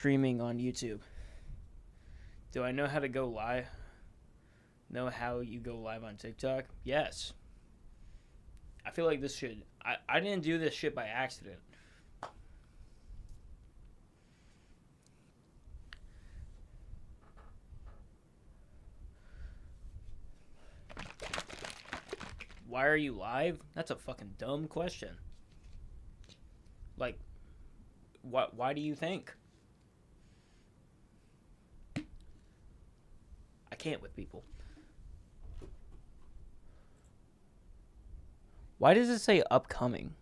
streaming on YouTube. Do I know how to go live? Know how you go live on TikTok? Yes. I feel like this should. I didn't do this shit by accident. Why are you live? That's a fucking dumb question. Like, what? Why do you think? I can't with people. Why does it say upcoming?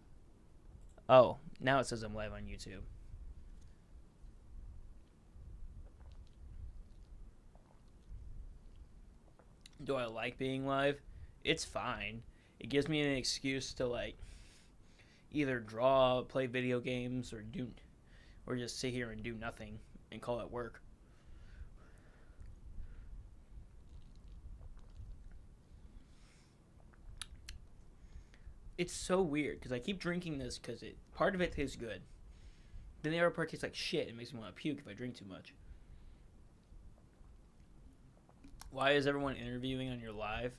Oh, now it says I'm live on YouTube. Do I like being live? It's fine. It gives me an excuse to like either draw, play video games, or just sit here and do nothing and call it work. It's so weird because I keep drinking this because part of it tastes good. Then the other part tastes like shit. It makes me want to puke if I drink too much. Why is everyone interviewing on your live?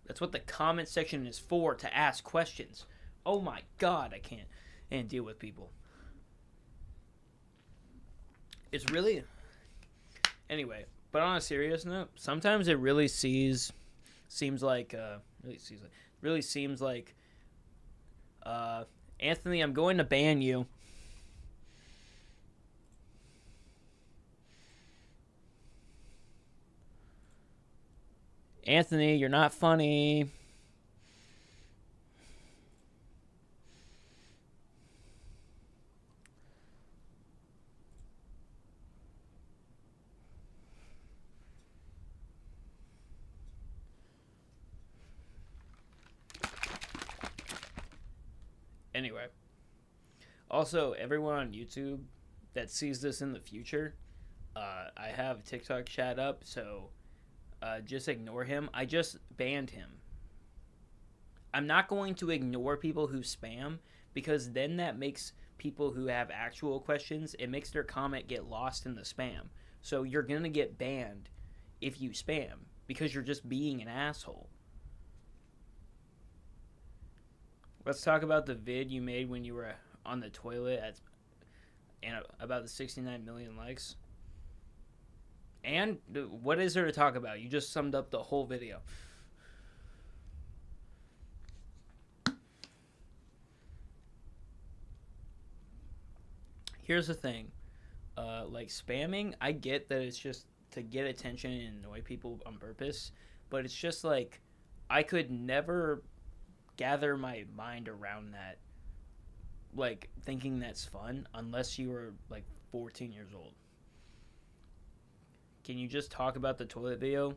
That's what the comment section is for, to ask questions. Oh my god, I can't and deal with people. It's really anyway. But on a serious note, sometimes it seems like Anthony, I'm going to ban you. Anthony, you're not funny. Anyway, also everyone on YouTube that sees this in the future, I have TikTok chat up, so just ignore him. I just banned him. I'm not going to ignore people who spam because then that makes people who have actual questions, it makes their comment get lost in the spam. So you're going to get banned if you spam because you're just being an asshole. Let's talk about the vid you made when you were on the toilet and about the 69 million likes. And what is there to talk about? You just summed up the whole video. Here's the thing. Like spamming, I get that it's just to get attention and annoy people on purpose. But it's just like, I could never gather my mind around that. Like, thinking that's fun unless you were like 14 years old. Can you just talk about the toilet video?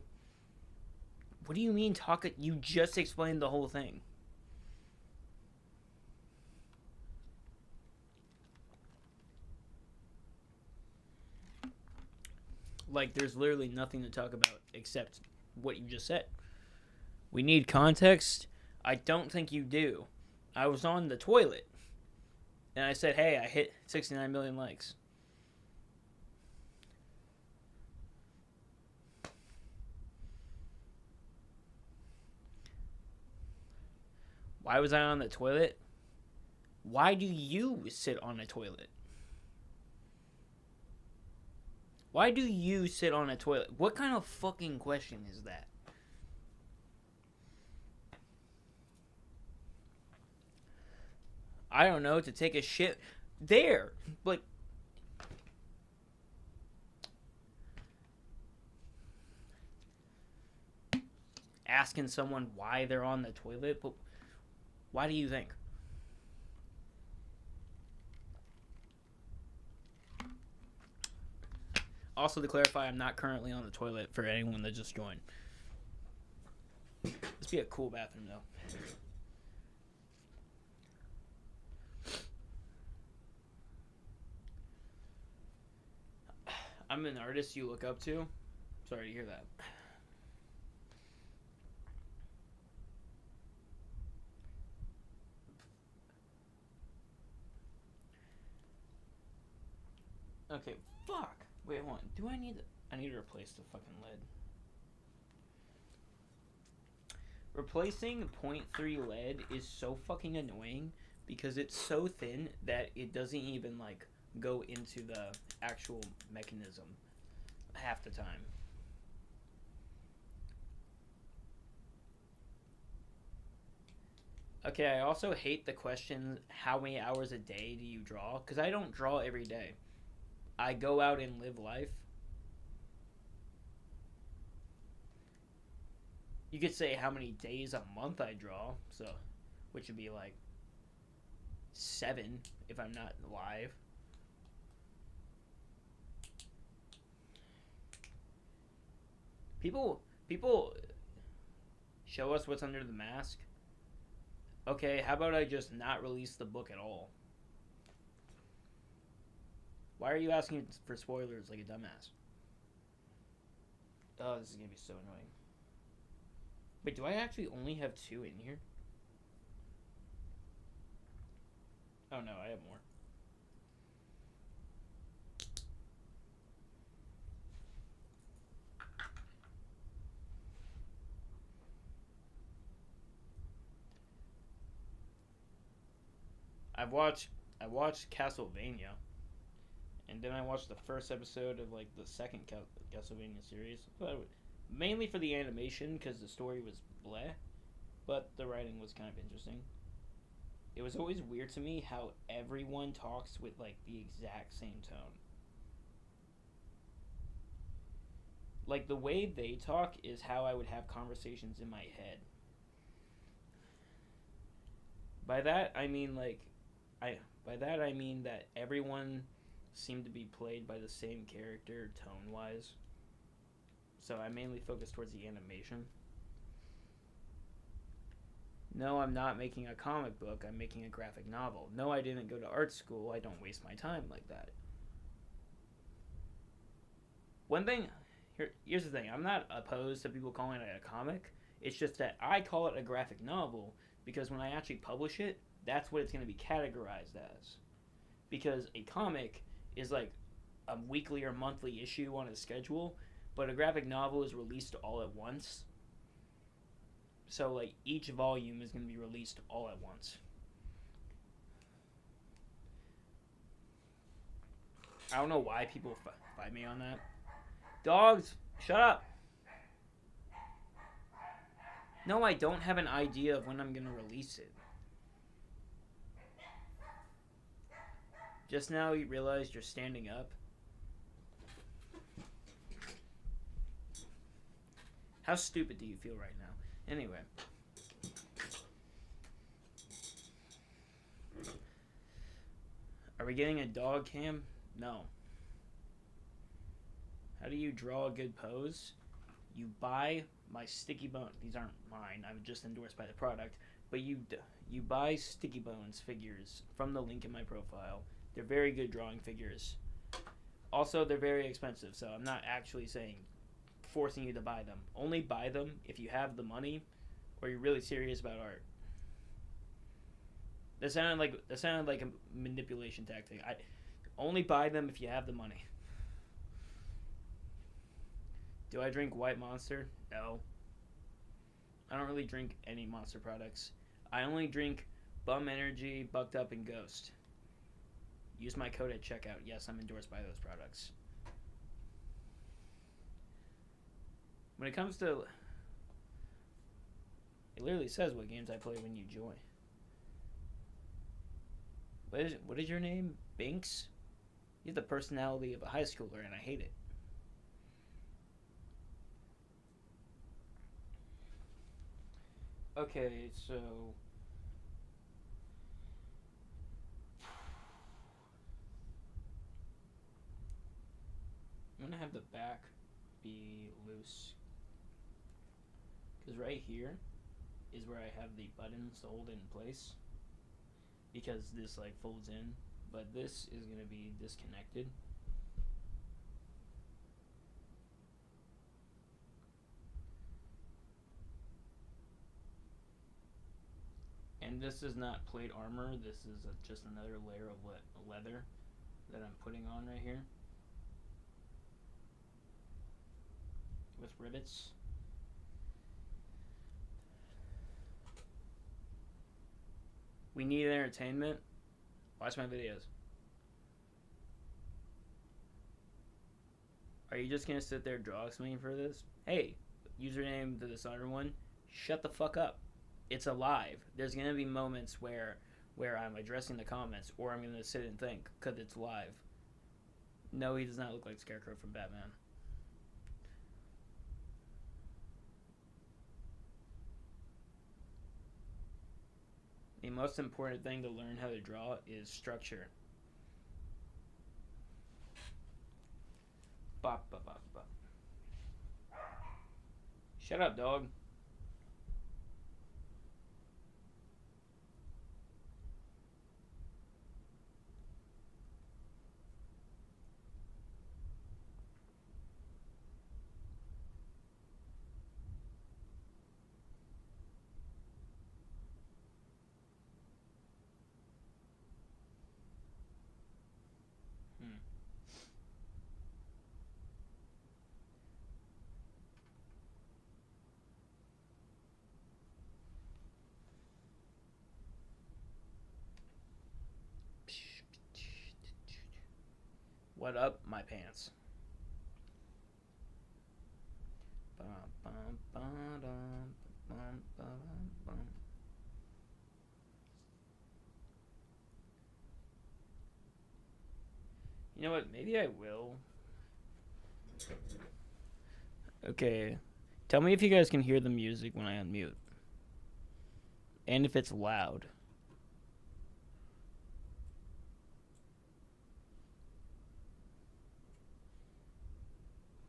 What do you mean talk it? You just explained the whole thing. Like, there's literally nothing to talk about except what you just said. We need context. I don't think you do. I was on the toilet and I said, hey, I hit 69 million likes. Why was I on the toilet? Why do you sit on a toilet? Why do you sit on a toilet? What kind of fucking question is that? I don't know, to take a shit there. Like, asking someone why they're on the toilet, but why do you think? Also, to clarify, I'm not currently on the toilet for anyone that just joined. This be a cool bathroom, though. I'm an artist you look up to. Sorry to hear that. Okay, fuck. Wait, hold on. Do I need? I need to replace the fucking lid. Replacing point .3 lead is so fucking annoying because it's so thin that it doesn't even like go into the actual mechanism half the time. Okay, I also hate the question, how many hours a day do you draw? Because I don't draw every day. I go out and live life. You could say how many days a month I draw, so which would be like 7 if I'm not live. People show us what's under the mask. Okay, how about I just not release the book at all? Why are you asking for spoilers like a dumbass? Oh, this is gonna be so annoying. Wait, do I actually only have 2 in here? Oh no, I have more. I watched Castlevania, and then I watched the first episode of like the second Castlevania series, but mainly for the animation because the story was bleh, but the writing was kind of interesting. It was always weird to me how everyone talks with like the exact same tone. Like the way they talk is how I would have conversations in my head. By that I mean like I by that I mean that everyone seemed to be played by the same character tone wise. So I mainly focus towards the animation. No, I'm not making a comic book. I'm making a graphic novel. No, I didn't go to art school. I don't waste my time like that. One thing, here's the thing. I'm not opposed to people calling it a comic. It's just that I call it a graphic novel because when I actually publish it, that's what it's going to be categorized as. Because a comic is like a weekly or monthly issue on a schedule, but a graphic novel is released all at once. So like each volume is going to be released all at once. I don't know why people fight me on that. Dogs, shut up. No, I don't have an idea of when I'm going to release it. Just now you realized you're standing up. How stupid do you feel right now? Anyway. Are we getting a dog cam? No. How do you draw a good pose? You buy my Sticky Bone. These aren't mine. I'm just endorsed by the product. But you buy Sticky Bones figures from the link in my profile. They're very good drawing figures. Also, they're very expensive, so I'm not actually saying forcing you to buy them. Only buy them if you have the money or you're really serious about art. That sounded like a manipulation tactic. I only buy them if you have the money. Do I drink White Monster? No. I don't really drink any Monster products. I only drink Bum Energy, Bucked Up, and Ghost. Use my code at checkout. Yes, I'm endorsed by those products. When it comes to... It literally says what games I play when you join. What is your name? Binks? You have the personality of a high schooler, and I hate it. Okay, so... I'm going to have the back be loose. Because right here is where I have the buttons to hold it in place. Because this like folds in. But this is going to be disconnected. And this is not plate armor. This is just another layer of leather that I'm putting on right here. rivets. We need entertainment. Watch my videos. Are you just gonna sit there draw something for this? Hey, username to this other one. Shut the fuck up. It's alive. There's gonna be moments where I'm addressing the comments or I'm gonna sit and think because it's live. No, he does not look like Scarecrow from Batman. The most important thing to learn how to draw is structure. Bop, bop, bop, bop. Shut up, dog. Hmm. What up, my pants? You know what? Maybe I will. Okay. Tell me if you guys can hear the music when I unmute. And if it's loud.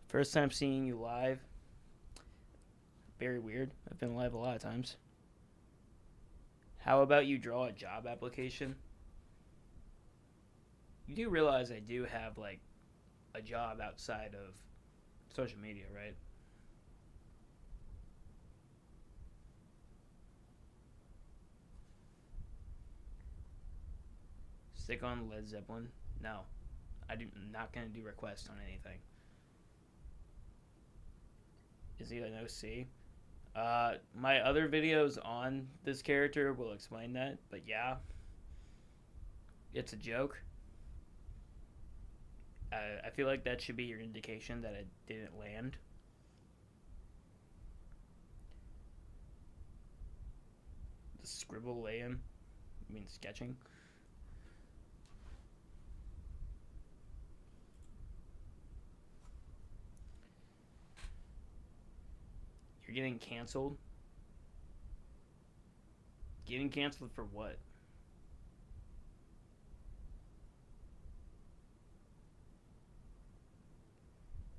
First time seeing you live. Very weird. I've been live a lot of times. How about you draw a job application? You do realize I do have like a job outside of social media, right? Stick on Led Zeppelin? No. I'm not going to do requests on anything. Is he an OC? My other videos on this character will explain that, but yeah. It's a joke. I feel like that should be your indication that it didn't land. The scribble lay-in? I mean sketching? You're getting canceled? Getting canceled for what?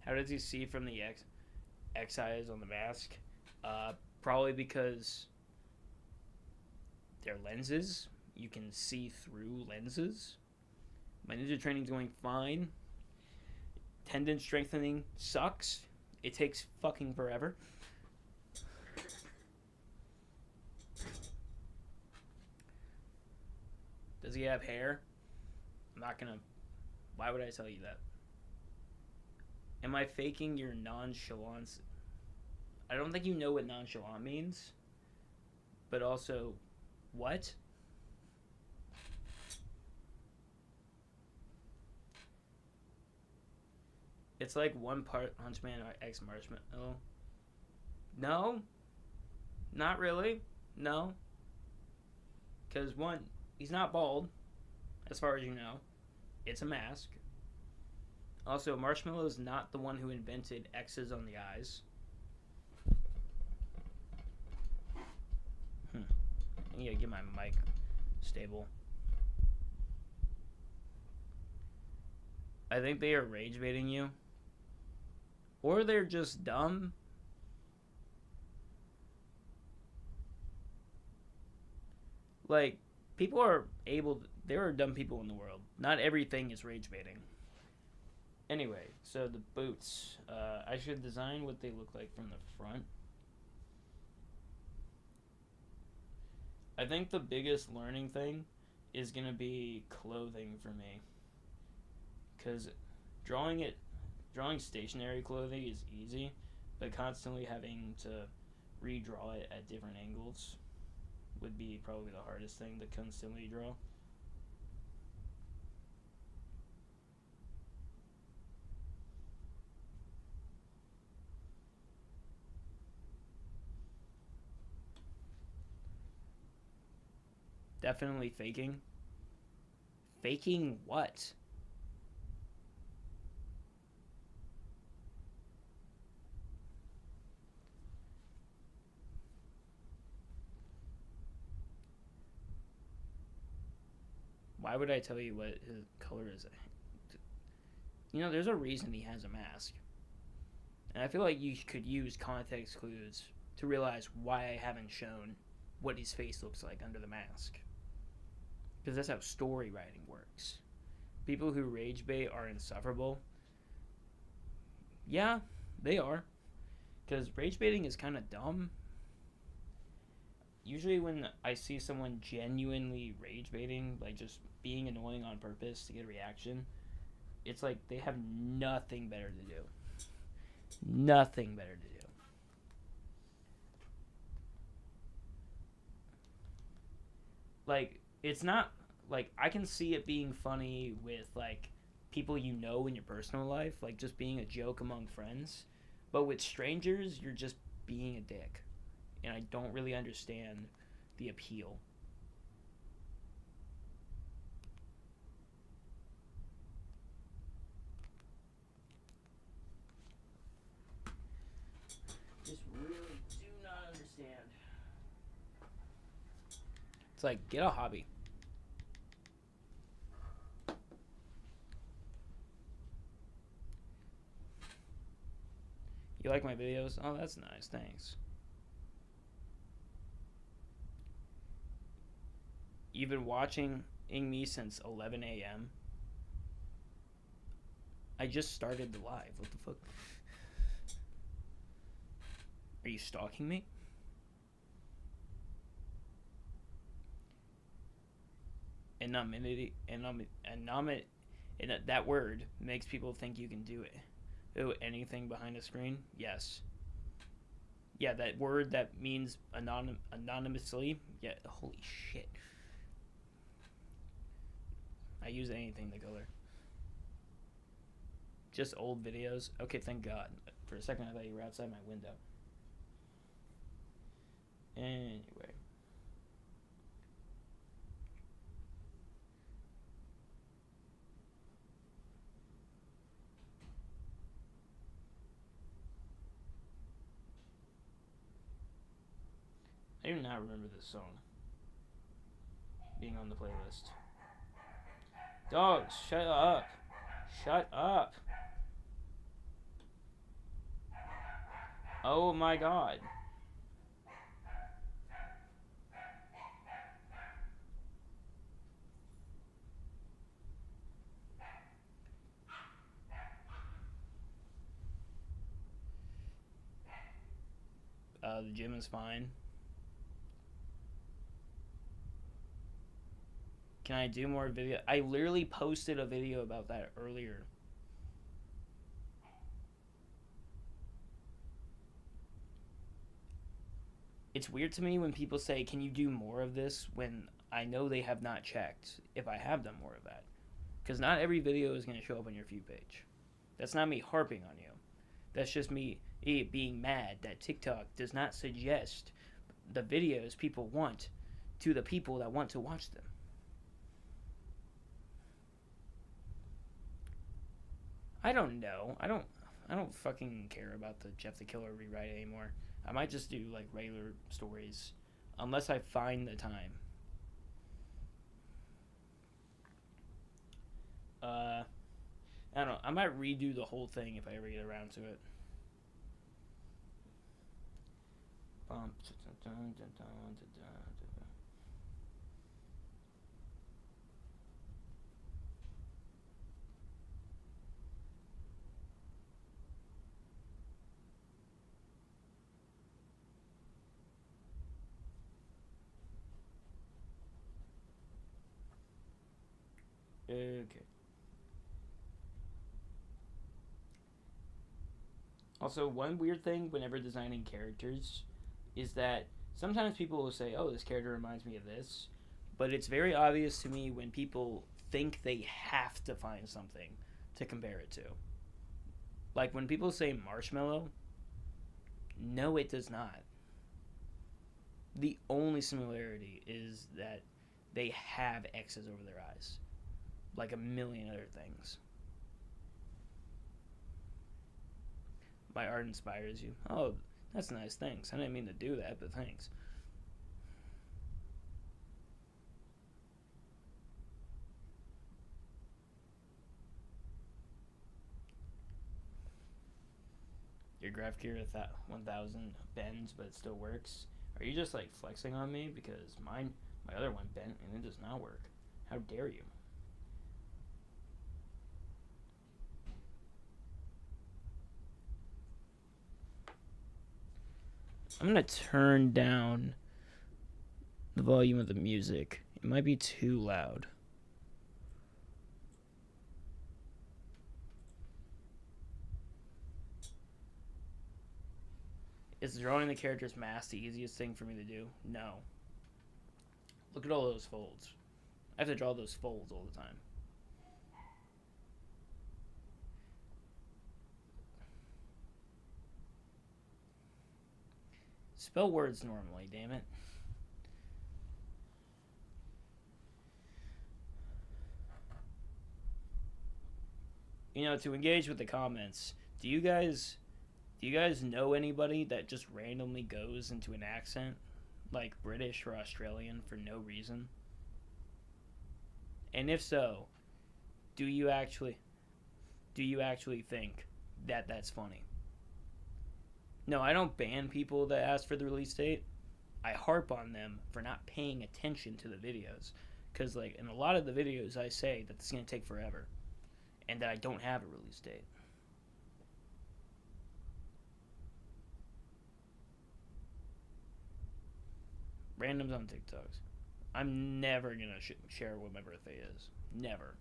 How does he see from the X eyes on the mask? Probably because they're lenses. You can see through lenses. My ninja training's going fine. Tendon strengthening sucks. It takes fucking forever. Does he have hair? I'm not gonna. Why would I tell you that? Am I faking your nonchalance? I don't think you know what nonchalant means. But also, what? It's like one part Hunchman or X Marshmallow. No, not really. No, because one, he's not bald, as far as you know. It's a mask. Also, Marshmallow is not the one who invented X's on the eyes. I need to get my mic stable. I think they are rage baiting you. Or they're just dumb. Like, people are able to, there are dumb people in the world. Not everything is rage baiting. Anyway, so the boots. I should design what they look like from the front. I think the biggest learning thing is going to be clothing for me. Because drawing stationary clothing is easy, but constantly having to redraw it at different angles would be probably the hardest thing to constantly draw. Definitely faking. Faking what? Why would I tell you what his color is? You know, there's a reason he has a mask. And I feel like you could use context clues to realize why I haven't shown what his face looks like under the mask. Because that's how story writing works. People who rage bait are insufferable. Yeah, they are. Because rage baiting is kind of dumb. Usually, when I see someone genuinely rage baiting, like just being annoying on purpose to get a reaction, it's like they have nothing better to do. Nothing better to do. Like, it's not like I can see it being funny with like people you know in your personal life, like just being a joke among friends. But with strangers, you're just being a dick. And I don't really understand the appeal. Just really do not understand. It's like, get a hobby. You like my videos? Oh, that's nice. Thanks. You've been watching me since 11 a.m. I just started the live. What the fuck? Are you stalking me? Anonymity, and that word makes people think you can do it. Oh, anything behind a screen? Yes. Yeah, that word that means anonymously. Yeah, holy shit. I use anything to color. Just old videos. Okay, thank God. For a second, I thought you were outside my window. Anyway. I do not remember this song being on the playlist. Dogs, shut up. Shut up. Oh my God. The gym is fine. Can I do more video? I literally posted a video about that earlier. It's weird to me when people say, "Can you do more of this?" when I know they have not checked if I have done more of that. Because not every video is going to show up on your view page. That's not me harping on you. That's just me being mad that TikTok does not suggest the videos people want to the people that want to watch them. I don't know. I don't fucking care about the Jeff the Killer rewrite anymore. I might just do like regular stories unless I find the time. I don't know. I might redo the whole thing if I ever get around to it. Okay. Also, one weird thing whenever designing characters is that sometimes people will say, "Oh, this character reminds me of this," but it's very obvious to me when people think they have to find something to compare it to. Like when people say marshmallow, no, it does not. The only similarity is that they have X's over their eyes, like a million other things. My art inspires you. Oh, that's nice. Thanks. I didn't mean to do that, but thanks. Your graph gear 1000 bends, but it still works. Are you just like flexing on me? Because my other one bent and it does not work. How dare you? I'm gonna turn down the volume of the music. It might be too loud. Is drawing the character's mask the easiest thing for me to do? No. Look at all those folds. I have to draw those folds all the time. Spell words normally, damn it. You know, to engage with the comments, do you guys know anybody that just randomly goes into an accent like British or Australian for no reason? And if so, do you actually think that that's funny? No, I don't ban people that ask for the release date. I harp on them for not paying attention to the videos, because like in a lot of the videos I say that it's going to take forever and that I don't have a release date. Randoms on TikToks. I'm never gonna share what my birthday is. Never.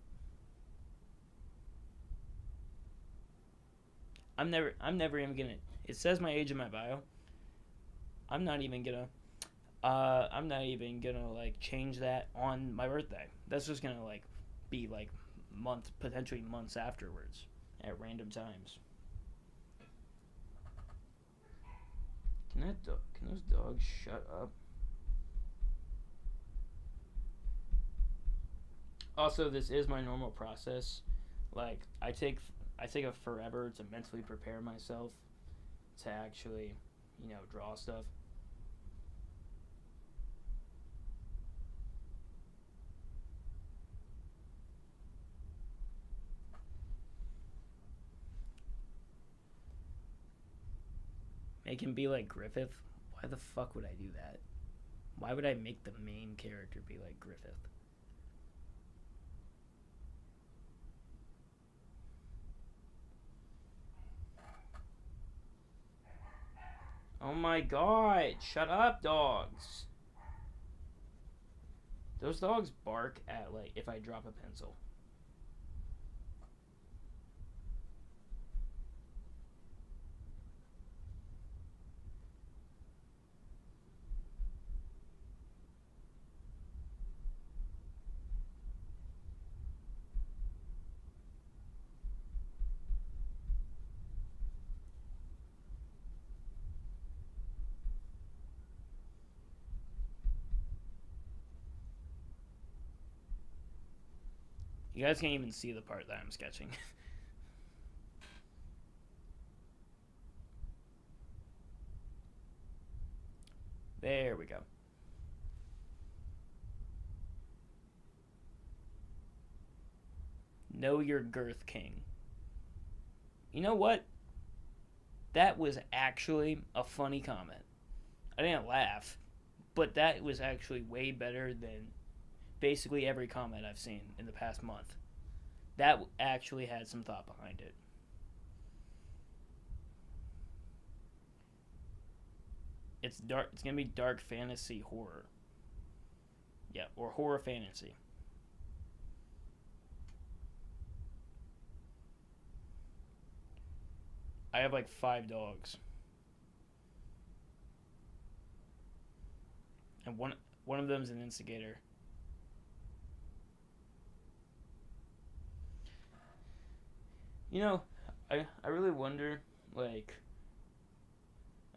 I'm never even gonna. It says my age in my bio. I'm not even gonna. I'm not even gonna like change that on my birthday. That's just gonna like be like potentially months afterwards, at random times. Can those dogs shut up? Also, this is my normal process. Like I take a forever to mentally prepare myself to actually, draw stuff. Make him be like Griffith. Why the fuck would I do that? Why would I make the main character be like Griffith? Oh my god! Shut up, dogs! Those dogs bark at like if I drop a pencil. You guys can't even see the part that I'm sketching. There we go. Know your girth king. You know what? That was actually a funny comment. I didn't laugh, but that was actually way better than basically every comment I've seen in the past month. That actually had some thought behind it. It's dark. It's gonna be dark fantasy horror. Yeah, or horror fantasy. I have like 5 dogs, and one of them's an instigator. You know, I really wonder, like,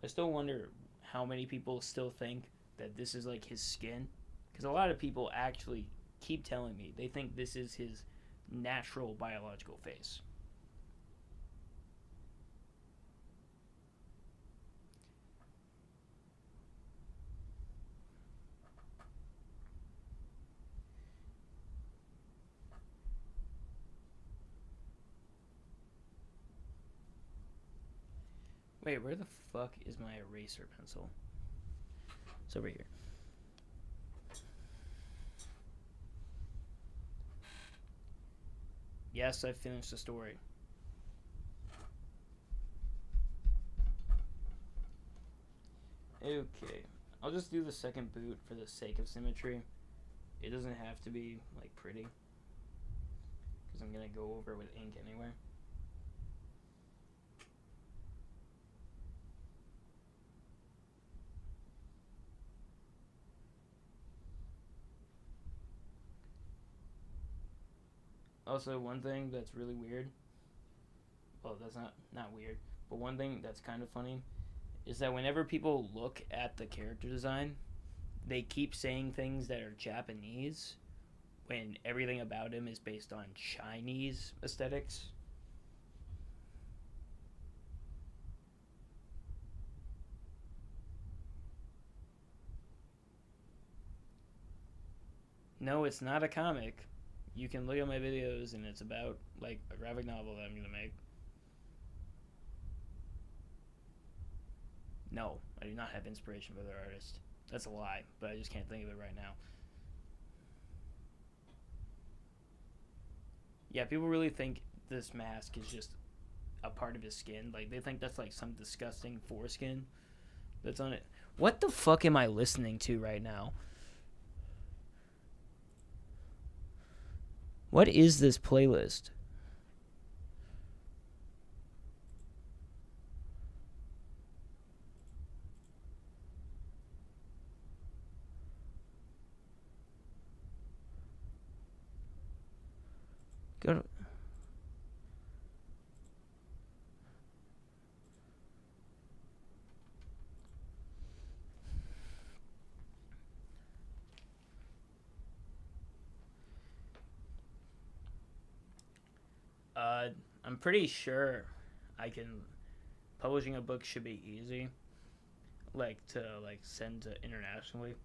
I still wonder how many people still think that this is like his skin, because a lot of people actually keep telling me they think this is his natural biological face. Wait, where the fuck is my eraser pencil? It's over here. Yes, I finished the story. Okay, I'll just do the second boot for the sake of symmetry. It doesn't have to be like pretty, because I'm gonna go over it with ink anyway. Also, one thing that's really weird. Well, that's not weird, but one thing that's kind of funny is that whenever people look at the character design, they keep saying things that are Japanese when everything about him is based on Chinese aesthetics. No, it's not a comic. You can look at my videos and it's about like a graphic novel that I'm gonna make. No, I do not have inspiration for their artist. That's a lie, but I just can't think of it right now. Yeah, people really think this mask is just a part of his skin. Like they think that's like some disgusting foreskin that's on it. What the fuck am I listening to right now? What is this playlist? Go to, uh, I'm pretty sure I can. Publishing a book should be easy, like to like send to internationally.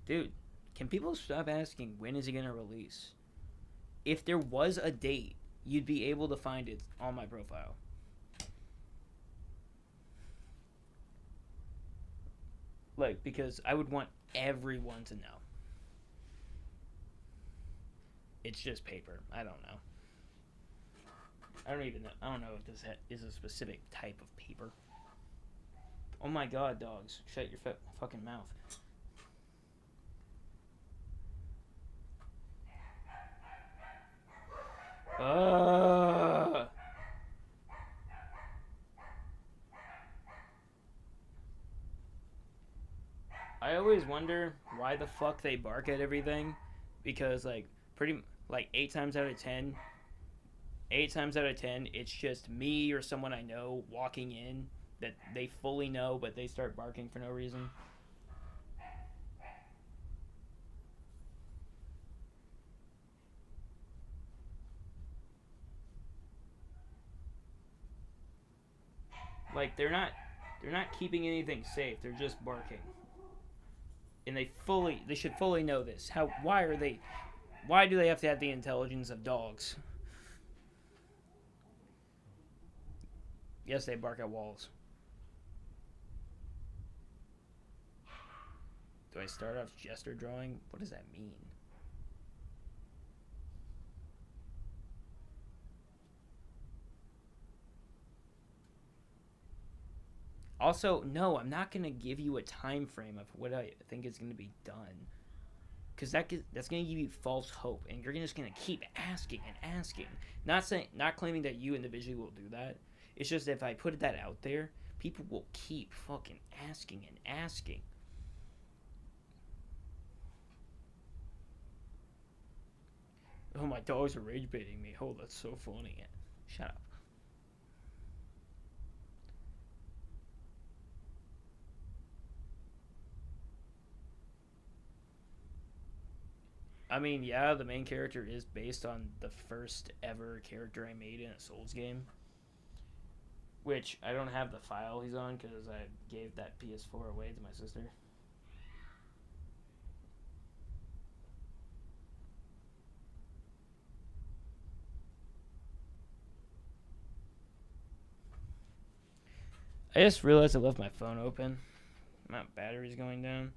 Dude, can people stop asking when is he gonna release? If there was a date, you'd be able to find it on my profile. Like because I would want everyone to know. It's just paper. I don't know. I don't even know. I don't know if this is a specific type of paper. Oh my god, dogs! Shut your fucking mouth. Uh, I always wonder why the fuck they bark at everything, because like pretty like 8 times out of 10, it's just me or someone I know walking in that they fully know, but they start barking for no reason. Like they're not keeping anything safe. They're just barking, and they should fully know this. How? Why are they? Why do they have to have the intelligence of dogs? Yes, they bark at walls. Do I start off gesture drawing? What does that mean? Also, no, I'm not gonna give you a time frame of what I think is gonna be done. because that's gonna give you false hope, and you're just gonna keep asking and asking. Not claiming that you individually will do that. It's just if I put that out there, people will keep fucking asking and asking. Oh, my dogs are rage baiting me. Oh, that's so funny. Shut up. I mean, yeah, the main character is based on the first ever character I made in a Souls game, which I don't have the file he's on because I gave that PS4 away to my sister. I just realized I left my phone open. My battery's going down.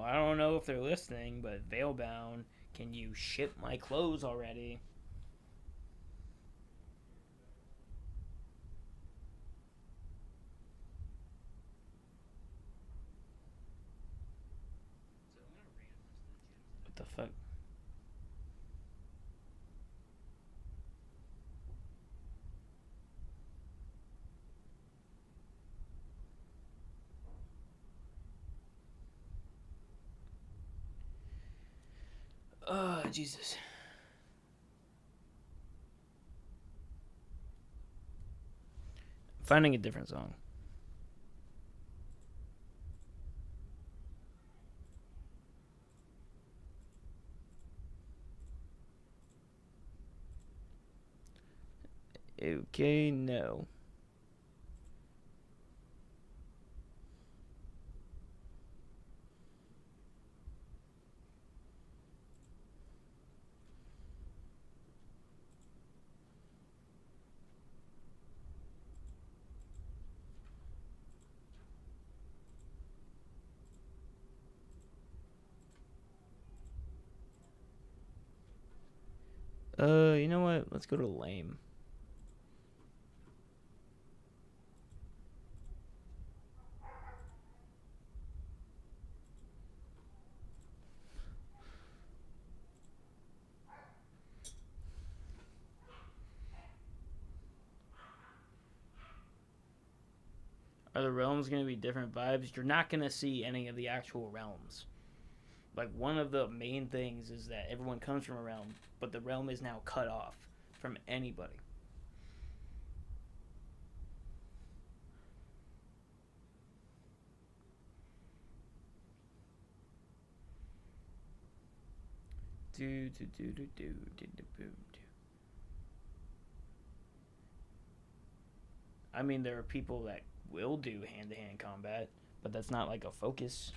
I don't know if they're listening, but Veilbound, can you ship my clothes already? What the fuck? Oh, Jesus. Finding a different song. Okay, no. You know what? Let's go to lame. Are the realms going to be different vibes? You're not going to see any of the actual realms. Like, one of the main things is that everyone comes from a realm, but the realm is now cut off from anybody. Do do do do do do do do. I mean, there are people that will do hand-to-hand combat, but that's not like a focus.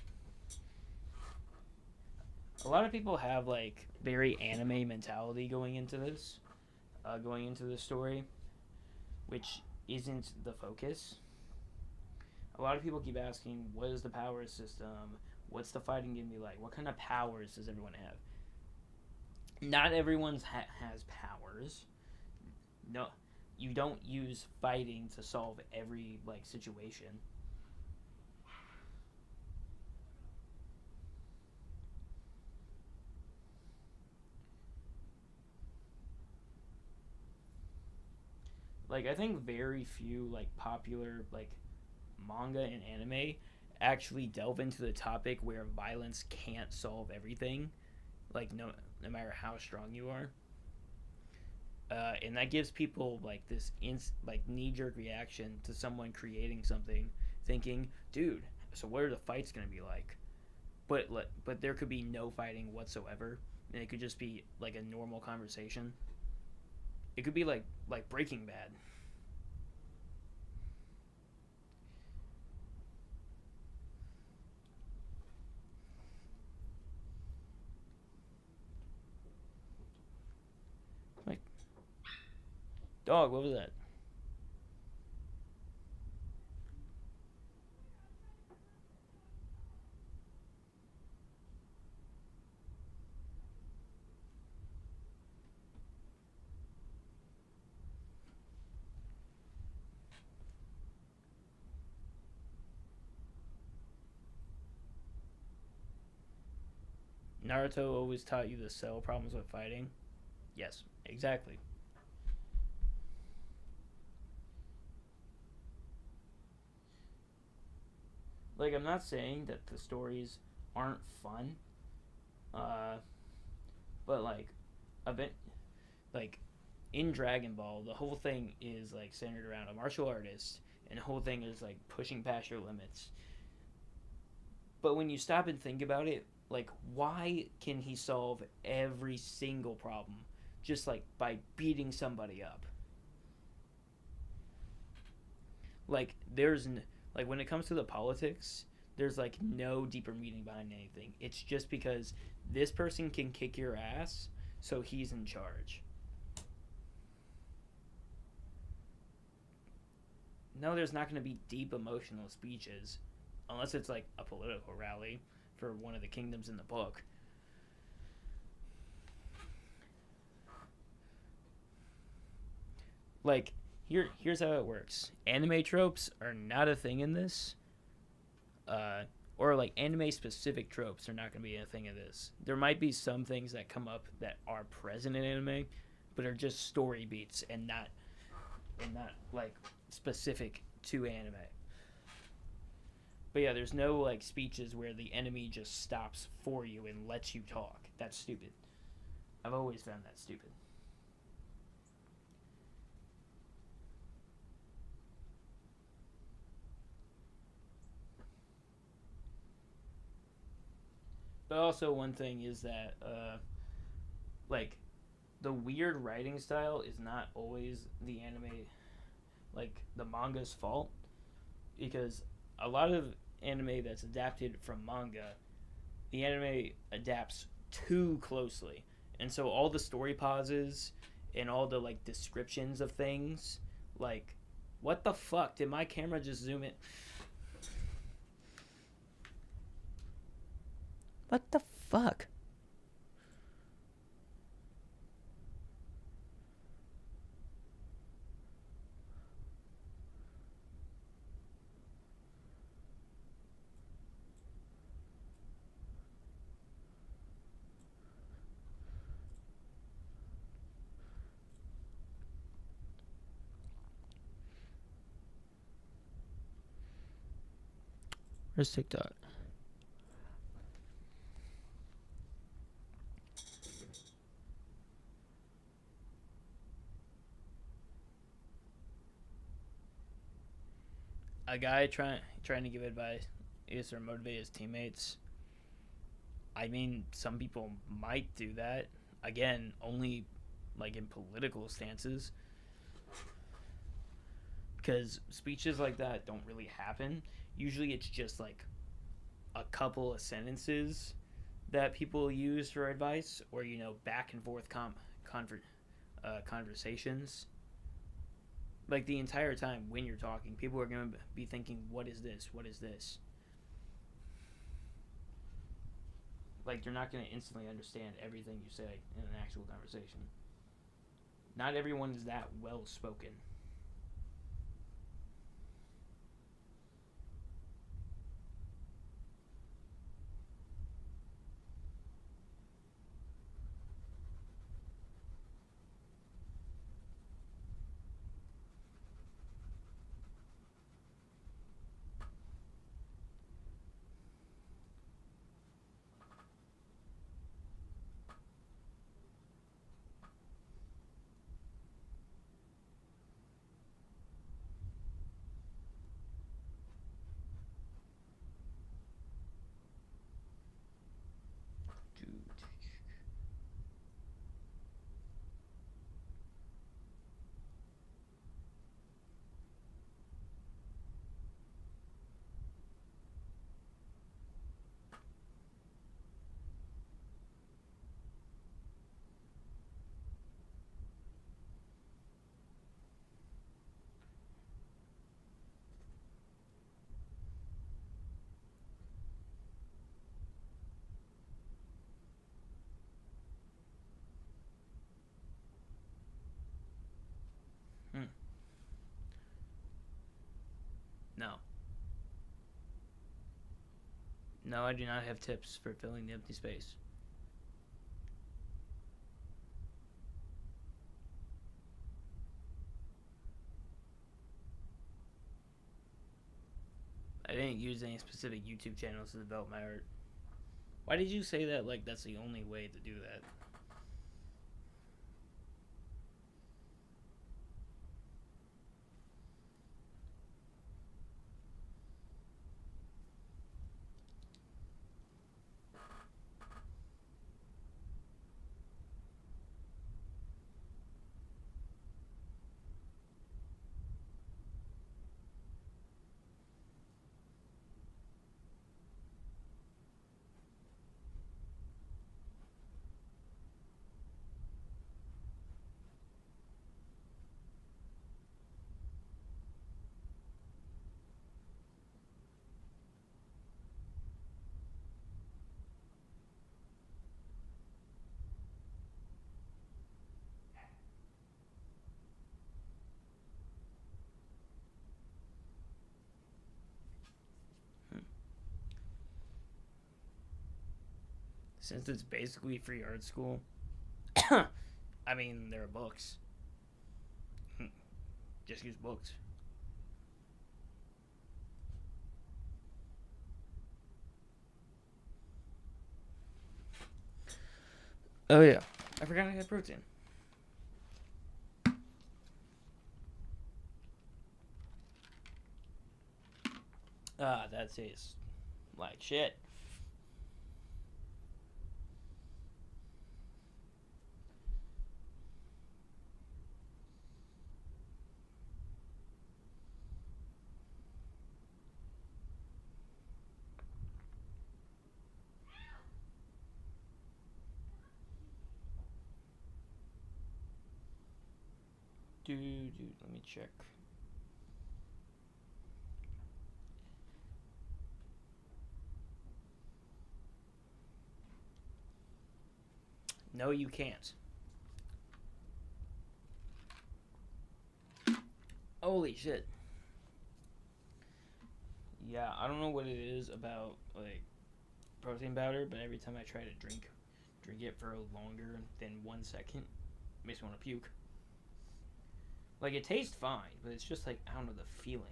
A lot of people have like very anime mentality going into this story, which isn't the focus. A lot of people keep asking, what is the power system? What's the fighting gonna be like? What kind of powers does everyone have? Not everyone has powers. No, you don't use fighting to solve every like situation. Like, I think very few like popular like manga and anime actually delve into the topic where violence can't solve everything. Like, no matter how strong you are. And that gives people like this like knee jerk reaction to someone creating something, thinking, "Dude, so what are the fights gonna be like?" But there could be no fighting whatsoever, and it could just be like a normal conversation. It could be like Breaking Bad. Dog, what was that? Naruto always taught you to settle problems with fighting. Yes, exactly. Like, I'm not saying that the stories aren't fun, uh, but like, event like in Dragon Ball, the whole thing is like centered around a martial artist, and the whole thing is like pushing past your limits. But when you stop and think about it, like, why can he solve every single problem just like by beating somebody up? Like, like when it comes to the politics, there's like no deeper meaning behind anything. It's just because this person can kick your ass, so he's in charge. No, there's not going to be deep emotional speeches unless it's like a political rally for one of the kingdoms in the book. Like, here's how it works. Anime tropes are not a thing in this. Uh or like anime specific tropes are not going to be a thing in this. There might be some things that come up that are present in anime, but are just story beats and not like specific to anime. But yeah, there's no like speeches where the enemy just stops for you and lets you talk. That's stupid. I've always found that stupid. But also one thing is that like the weird writing style is not always the anime like the manga's fault, because a lot of anime that's adapted from manga, the anime adapts too closely. And so all the story pauses and all the like descriptions of things, like, what the fuck? Did my camera just zoom in? What the fuck? Where's TikTok? A guy trying to give advice is or motivate his teammates. I mean, some people might do that. Again, only like in political stances, because speeches like that don't really happen. Usually, it's just like a couple of sentences that people use for advice, or back and forth conversations. Like the entire time when you're talking, people are going to be thinking, "What is this? What is this?" Like they're not going to instantly understand everything you say in an actual conversation. Not everyone is that well spoken. No, I do not have tips for filling the empty space. I didn't use any specific YouTube channels to develop my art. Why did you say that like that's the only way to do that? Since it's basically free art school, I mean, there are books. Just use books. Oh yeah, I forgot I had protein. That tastes like shit. Dude, let me check. No, you can't. Holy shit. Yeah, I don't know what it is about like protein powder, but every time I try to drink it for longer than 1 second, it makes me want to puke. Like it tastes fine, but it's just like I don't know the feeling.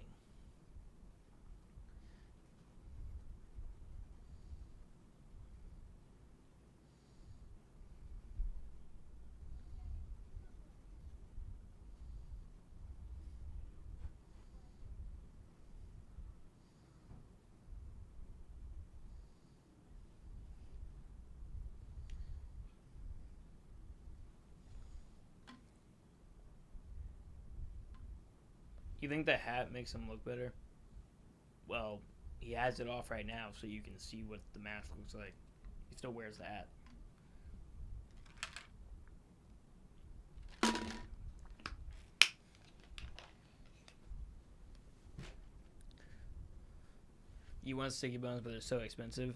You think the hat makes him look better? Well, he has it off right now, so you can see what the mask looks like. He still wears the hat. You want sticky bones, but they're so expensive.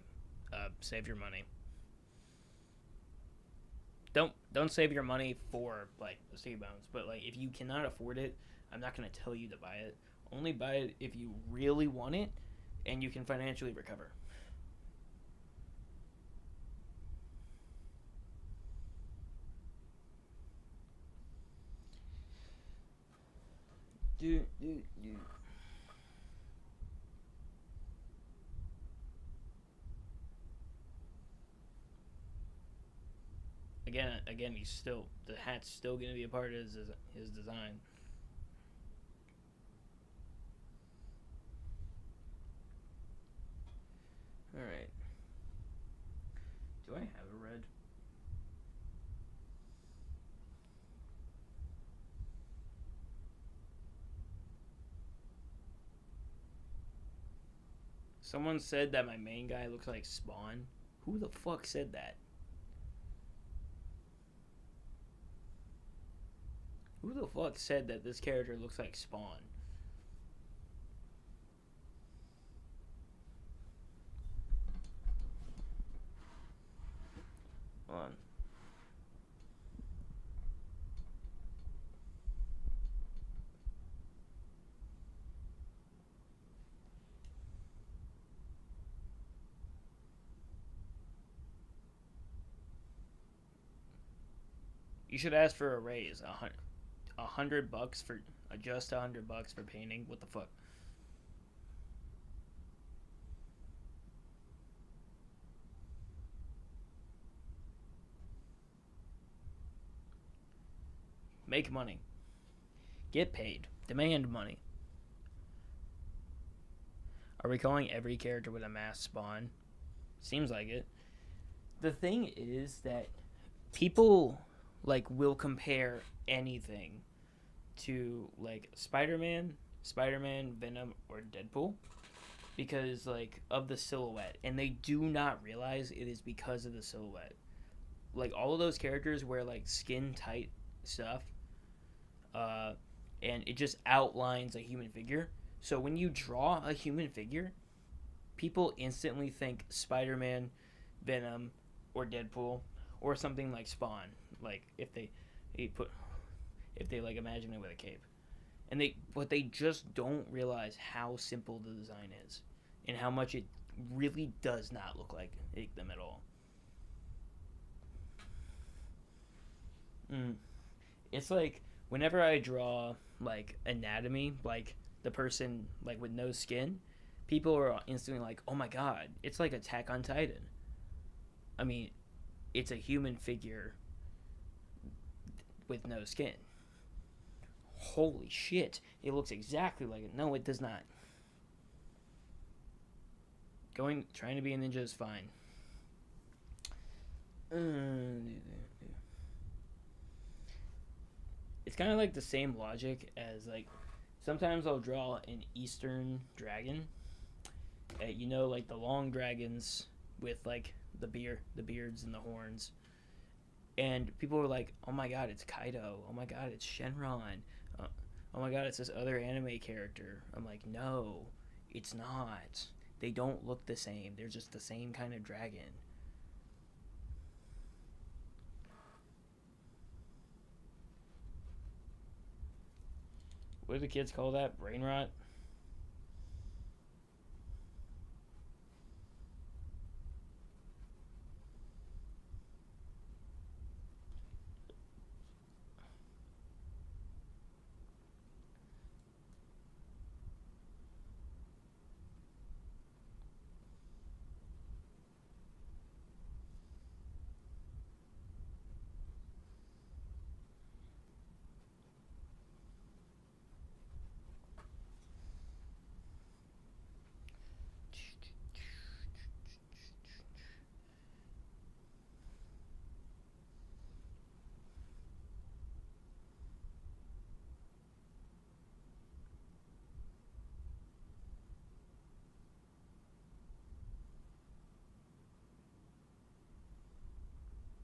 Save your money. Don't save your money for like the sticky bones, but like if you cannot afford it, I'm not gonna tell you to buy it. Only buy it if you really want it, and you can financially recover. Dude. Again, he's still the hat's still gonna be a part of his design. All right. Do I have a red? Someone said that my main guy looks like Spawn. Who the fuck said that? Who the fuck said that this character looks like Spawn? Hold on. You should ask for a raise. $100 for just $100 for painting. What the fuck? Make money. Get paid. Demand money. Are we calling every character with a mass spawn? Seems like it. The thing is that people like will compare anything to like Spider-Man, Venom, or Deadpool because like of the silhouette, and they do not realize it is because of the silhouette. Like all of those characters wear like skin tight stuff, uh, and it just outlines a human figure. So when you draw a human figure, people instantly think Spider-Man, Venom, or Deadpool, or something like Spawn. Like they put if they like imagine it with a cape, and they just don't realize how simple the design is, and how much it really does not look like them at all. Mm. It's like whenever I draw like anatomy, like the person like with no skin, people are instantly like, "Oh my god, it's like Attack on Titan." I mean, it's a human figure with no skin. Holy shit! It looks exactly like it. No, it does not. Trying to be a ninja is fine. It's kind of like the same logic as like sometimes I'll draw an Eastern dragon. You know, like the long dragons with like the beards and the horns. And people were like, "Oh my god, it's Kaido! Oh my god, it's Shenron! Uh, oh my god, it's this other anime character." I'm like, "No, it's not. They don't look the same. They're just the same kind of dragon." What do the kids call that? Brain rot?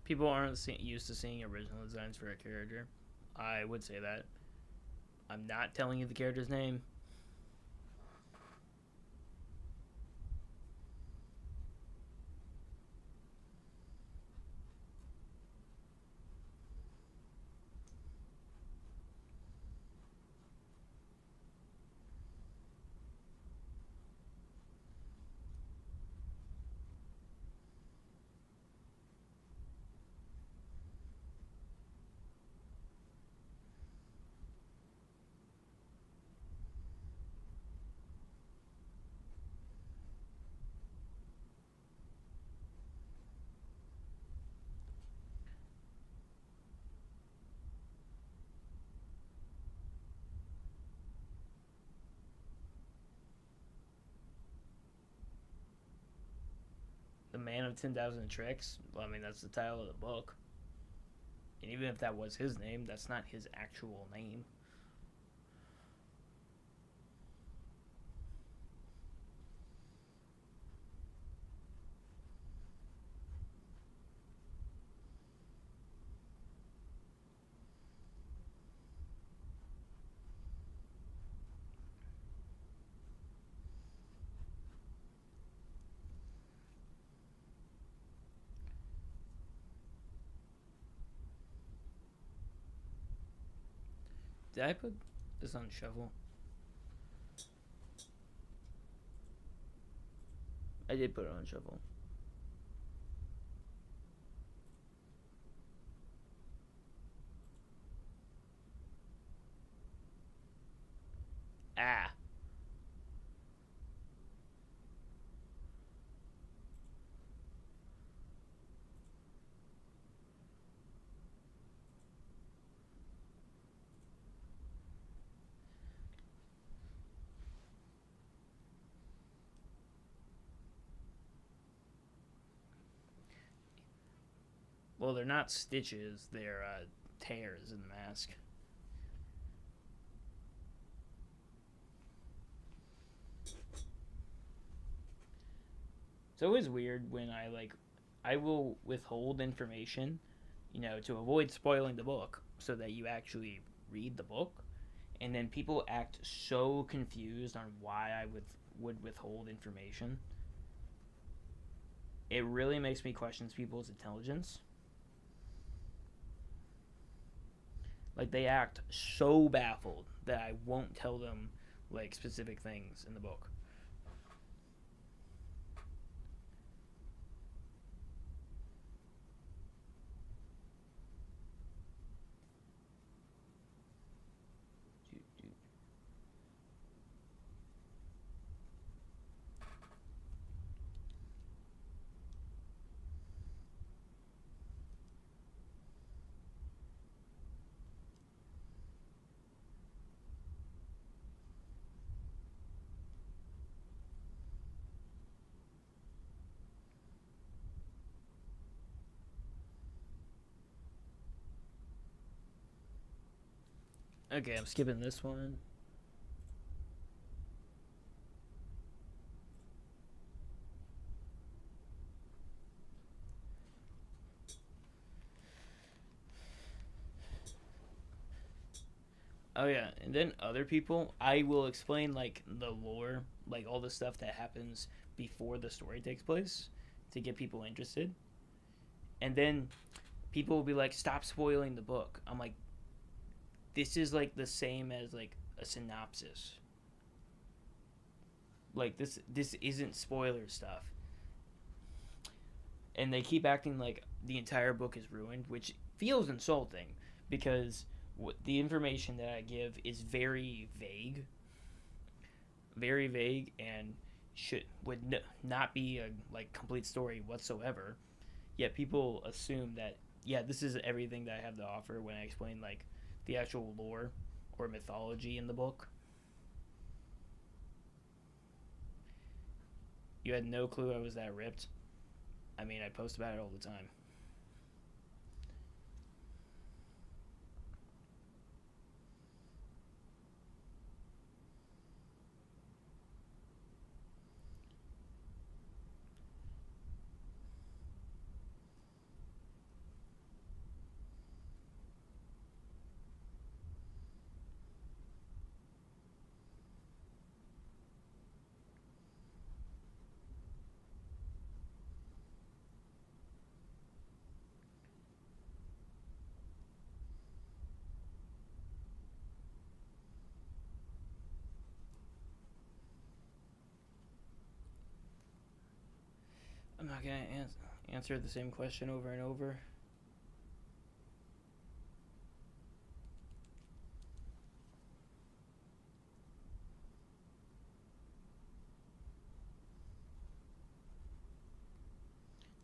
People aren't used to seeing original designs for a character. I would say that. I'm not telling you the character's name. The Man of 10,000 Tricks. Well, I mean, that's the title of the book. And even if that was his name, that's not his actual name. Did I put this on shuffle? I did put it on shuffle. Ah. Well, they're not stitches. They're tears in the mask. It's always weird when I will withhold information, to avoid spoiling the book so that you actually read the book. And then people act so confused on why I would withhold information. It really makes me question people's intelligence. Like they act so baffled that I won't tell them like specific things in the book. Okay, I'm skipping this one. Oh yeah, and then other people, I will explain like the lore, like all the stuff that happens before the story takes place to get people interested. And then people will be like, "Stop spoiling the book." I'm like, "This is like the same as like a synopsis. Like this isn't spoiler stuff." And they keep acting like the entire book is ruined, which feels insulting because the information that I give is very vague, and not be a like complete story whatsoever. Yet people assume that yeah, this is everything that I have to offer when I explain like the actual lore or mythology in the book. You had no clue I was that ripped. I mean, I post about it all the time. I'm not gonna answer the same question over and over.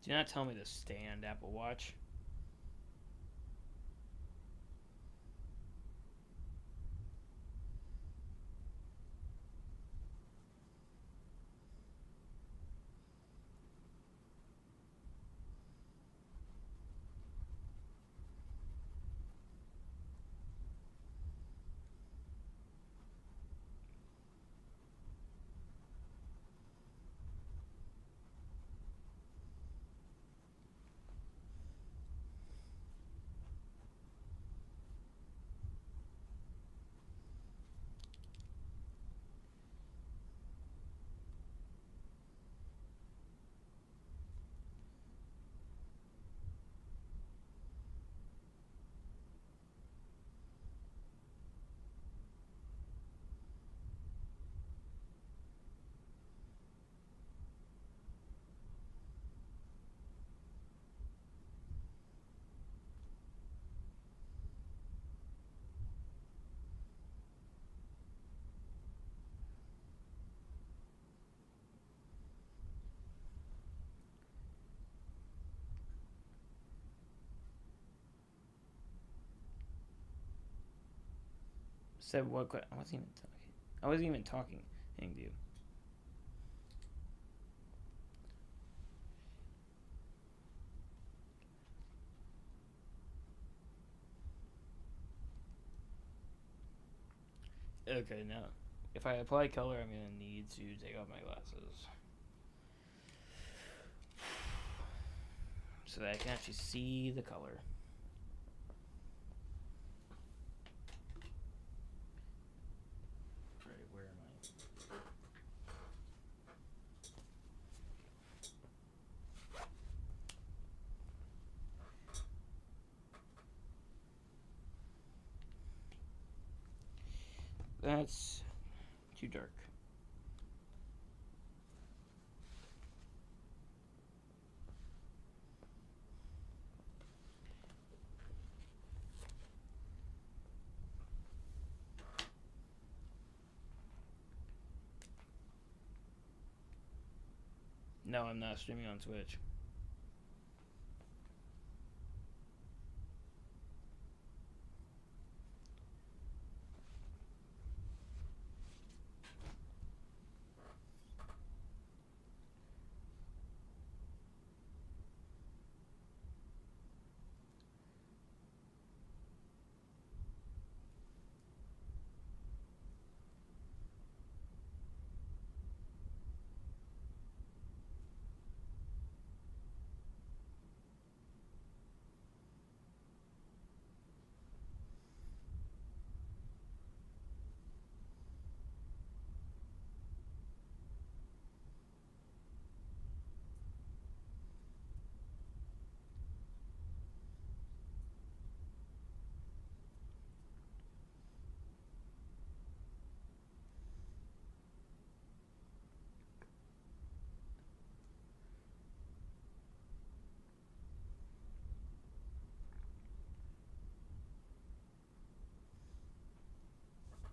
Do not tell me to stand Apple Watch. Said what? I wasn't even talking. I wasn't even talking to you. Okay, now if I apply color, I'm gonna need to take off my glasses so that I can actually see the color. Right, where am I? That's too dark. No, I'm not streaming on Twitch.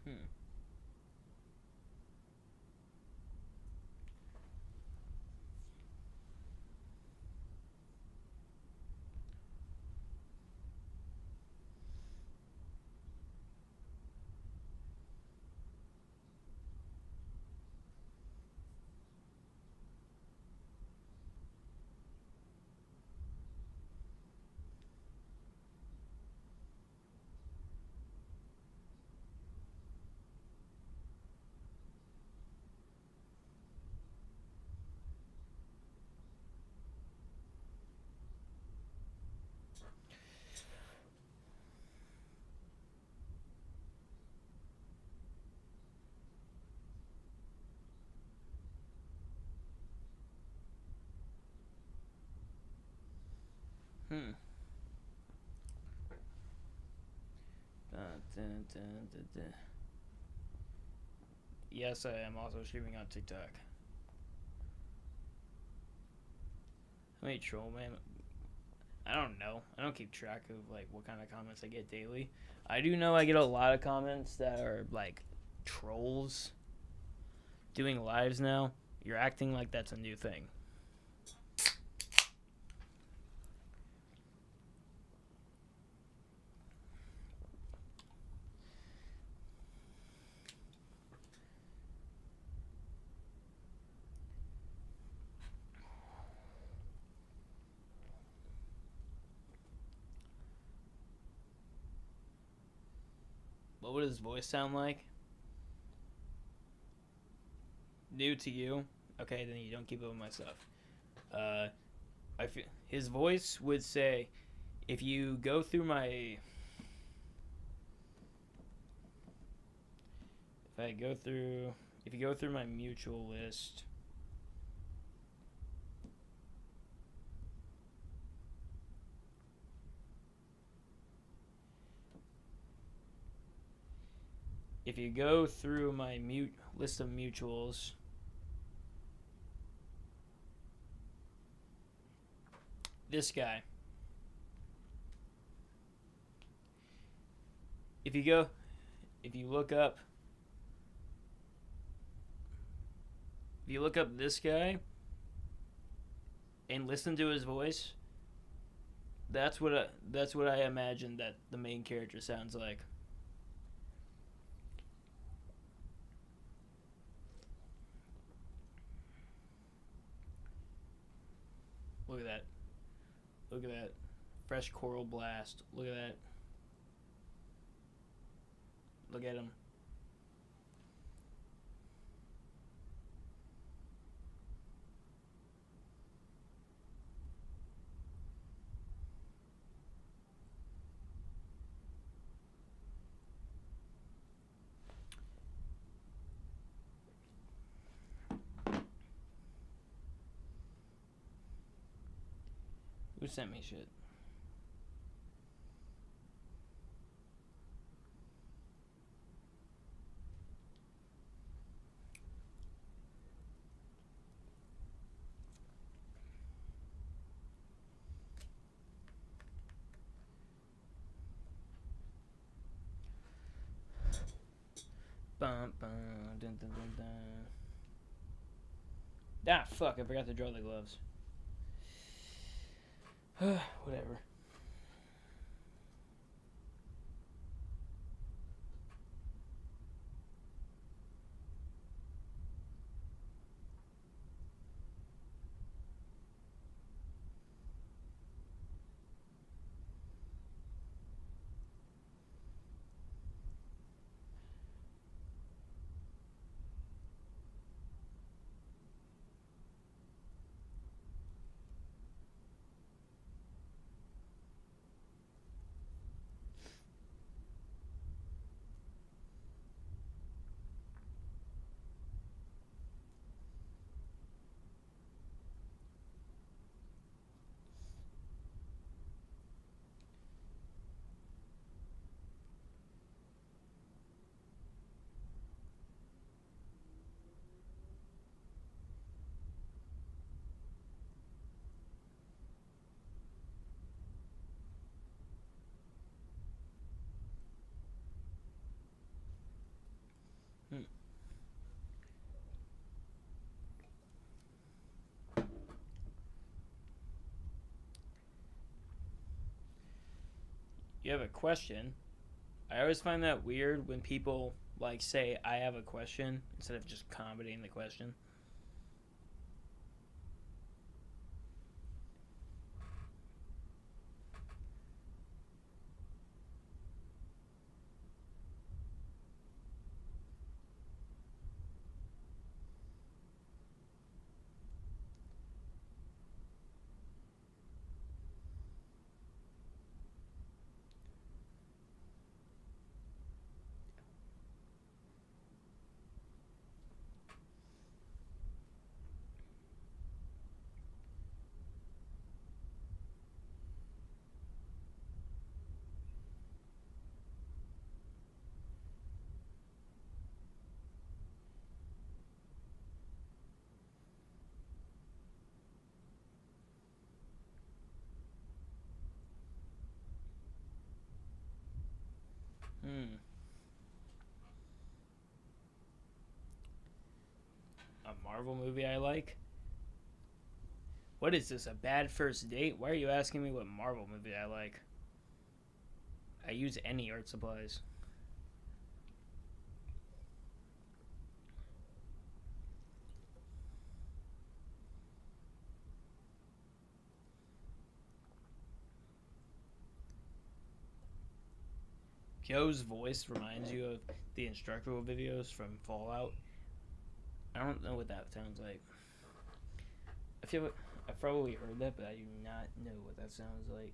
Hmm. Hmm. Dun, dun, dun, dun. Yes, I am also streaming on TikTok. How many troll man? I don't know. I don't keep track of like what kind of comments I get daily. I do know I get a lot of comments that are like trolls doing lives now. You're acting like that's a new thing. What would his voice sound like? New to you? Okay, then you don't keep up with my stuff. I feel his voice would say, if you go through my, if you go through my mutual list, if you go through my list of mutuals, this guy. If you look up this guy and listen to his voice, that's what I imagine that the main character sounds like. Look at that. Look at that. Fresh coral blast. Look at that. Look at him. Who sent me shit? Bum, bum, dun, dun, dun, dun. Ah, fuck, I forgot to draw the gloves. Whatever. Hmm. You have a question? I always find that weird when people like say I have a question instead of just commenting the question. Hmm. A Marvel movie I like? What is this, a bad first date? Why are you asking me what Marvel movie I like? I use any art supplies. Joe's voice reminds you of the instructional videos from Fallout. I don't know what that sounds like. I feel like I've probably heard that, but I do not know what that sounds like.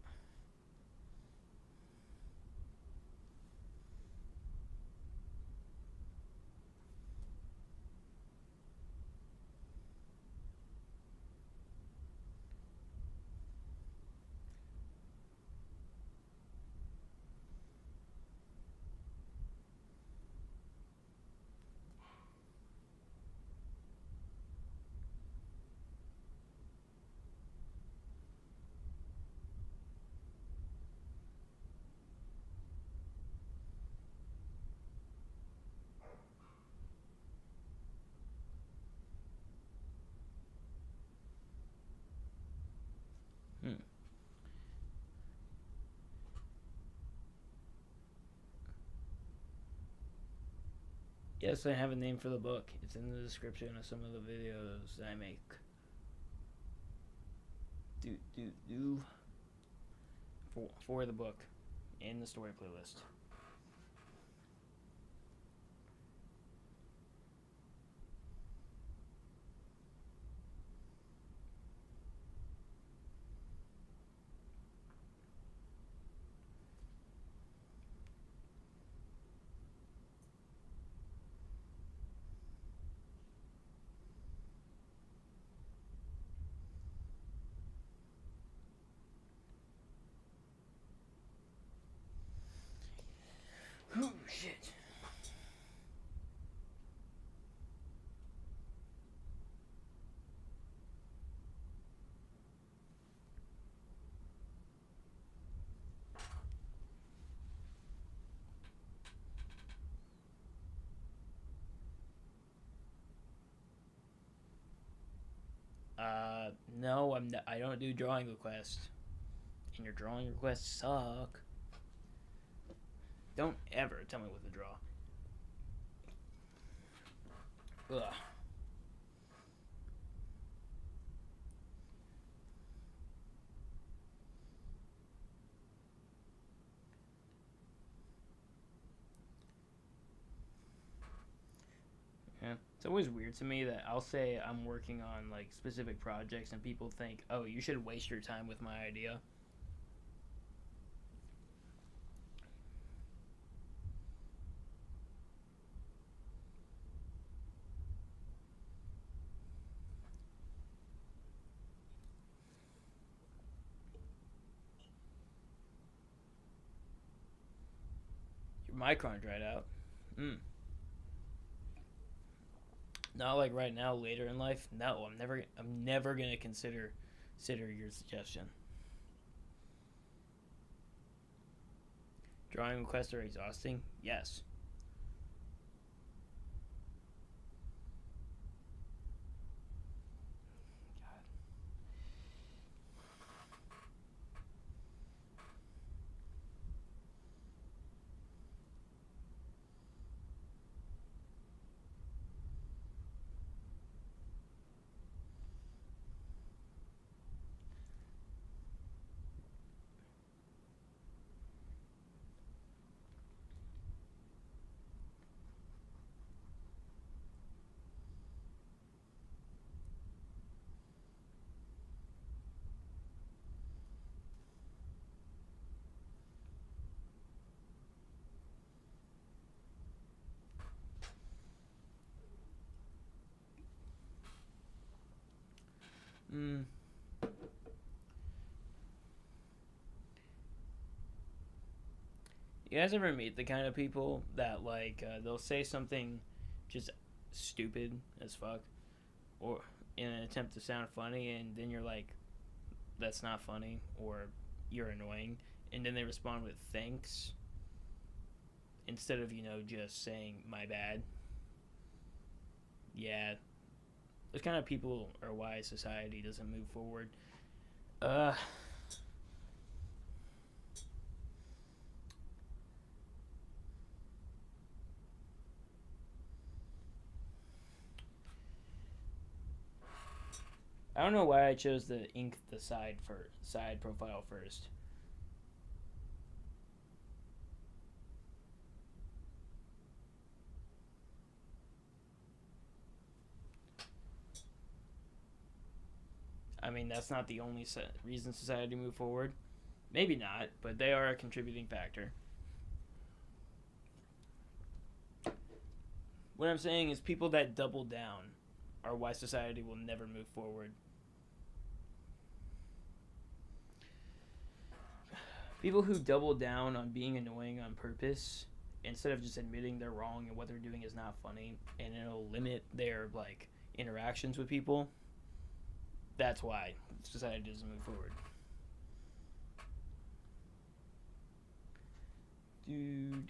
Hmm. Yes, I have a name for the book. It's in the description of some of the videos that I make. Do for the book in the story playlist. Oh shit. No, I don't do drawing requests, and your drawing requests suck. Don't ever tell me what to draw. Ugh. Yeah. It's always weird to me that I'll say I'm working on like specific projects and people think, "Oh, you should waste your time with my idea." Your micron dried out. Mm. Not like right now, later in life. No, I'm never gonna consider your suggestion. Drawing requests are exhausting. Yes. God. Mm. You guys ever meet the kind of people that like they'll say something just stupid as fuck, or in an attempt to sound funny, and then you're like, "That's not funny," or "You're annoying," and then they respond with "Thanks" instead of just saying "My bad." Yeah, those kind of people are why society doesn't move forward. Uh, I don't know why I chose the ink the side profile first. I mean, that's not the only reason society moved forward. Maybe not, but they are a contributing factor. What I'm saying is people that double down are why society will never move forward. People who double down on being annoying on purpose instead of just admitting they're wrong and what they're doing is not funny and it'll limit their like interactions with people. That's why society doesn't move forward. Do.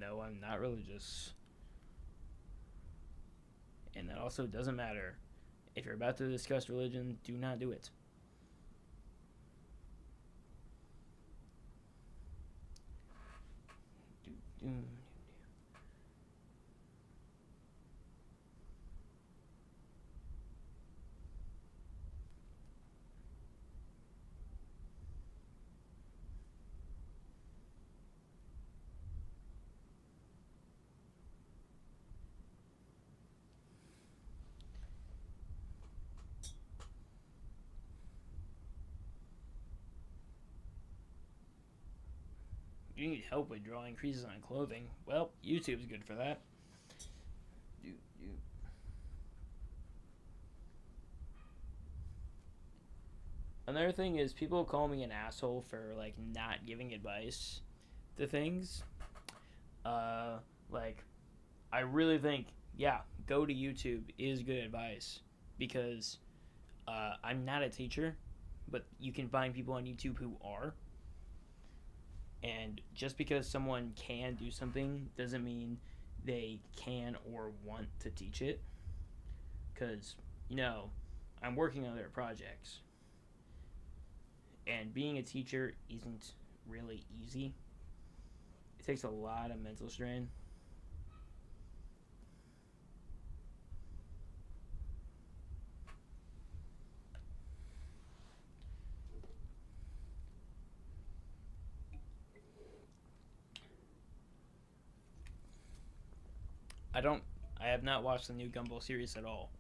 no, I'm not religious. And that also doesn't matter. If you're about to discuss religion, do not do it. You need help with drawing creases on clothing. Well, YouTube's good for that. Another thing is people call me an asshole for like not giving advice to things. Uh, like I really think yeah, go to YouTube is good advice because I'm not a teacher, but you can find people on YouTube who are. And just because someone can do something doesn't mean they can or want to teach it. Because, I'm working on their projects. And being a teacher isn't really easy. It takes a lot of mental strain. I don't. I have not watched the new Gumball series at all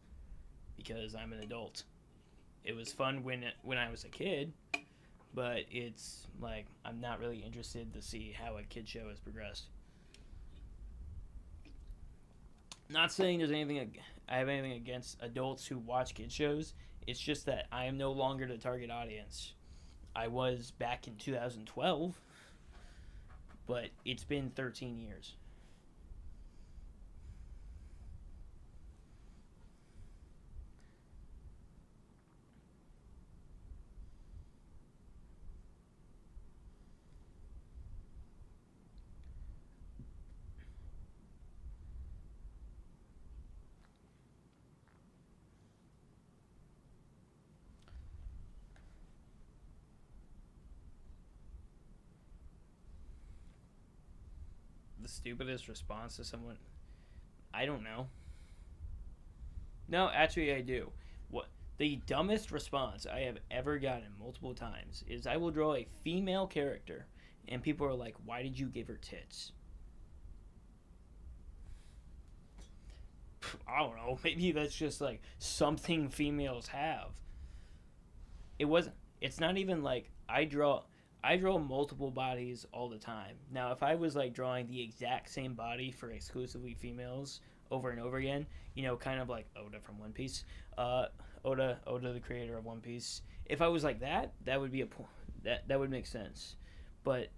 because I'm an adult. It was fun when I was a kid, but it's like I'm not really interested to see how a kid show has progressed. Not saying there's anything I have anything against adults who watch kid shows. It's just that I am no longer the target audience. I was back in 2012, but it's been 13 years. The stupidest response to someone, I don't know. No, actually, I do. What the dumbest response I have ever gotten multiple times is I will draw a female character, and people are like, "Why did you give her tits?" I don't know. Maybe that's just like something females have. It wasn't. It's not even like I draw. I draw multiple bodies all the time. Now, if I was like drawing the exact same body for exclusively females over and over again, kind of like Oda from One Piece, uh, Oda, the creator of One Piece. If I was like that, that would be that would make sense. But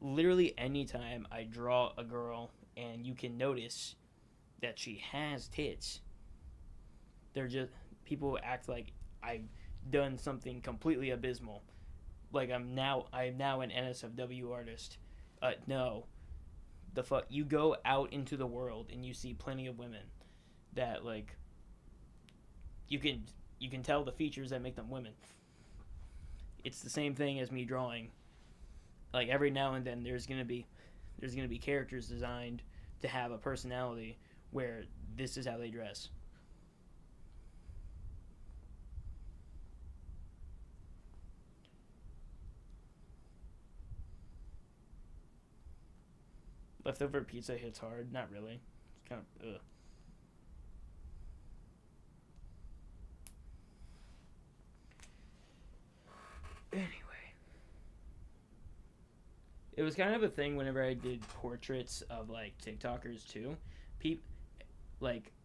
literally anytime I draw a girl and you can notice that she has tits, they're just people act like I've done something completely abysmal. Like I'm now an NSFW artist. No, the fuck you go out into the world and you see plenty of women that like you can you can tell the features that make them women. It's the same thing as me drawing. Like every now and then there's gonna be characters designed to have a personality where this is how they dress. Leftover pizza hits hard. Not really. It's kind of ugh. Anyway, it was kind of a thing whenever I did portraits of like TikTokers too. People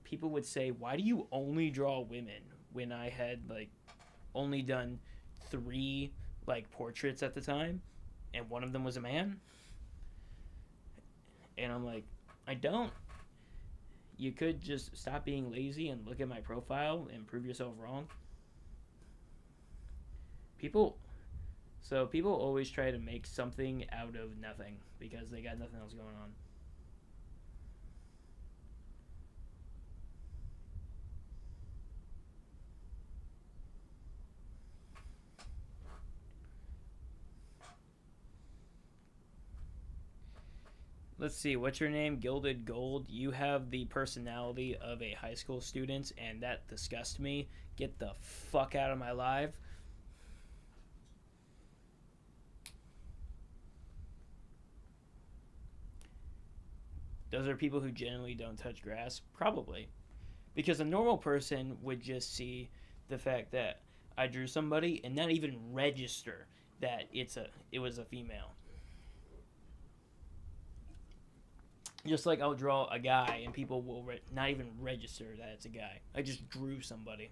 people would say, "Why do you only draw women?" When I had like only done three like portraits at the time, and one of them was a man. And I'm like, I don't. You could just stop being lazy and look at my profile and prove yourself wrong. People, so people always try to make something out of nothing because they got nothing else going on. Let's see. What's your name? Gilded Gold. You have the personality of a high school student, and that disgusts me. Get the fuck out of my life. Those are people who generally don't touch grass? Probably. Because a normal person would just see the fact that I drew somebody and not even register that it was a female. Just like I'll draw a guy and people will not even register that it's a guy. I just drew somebody.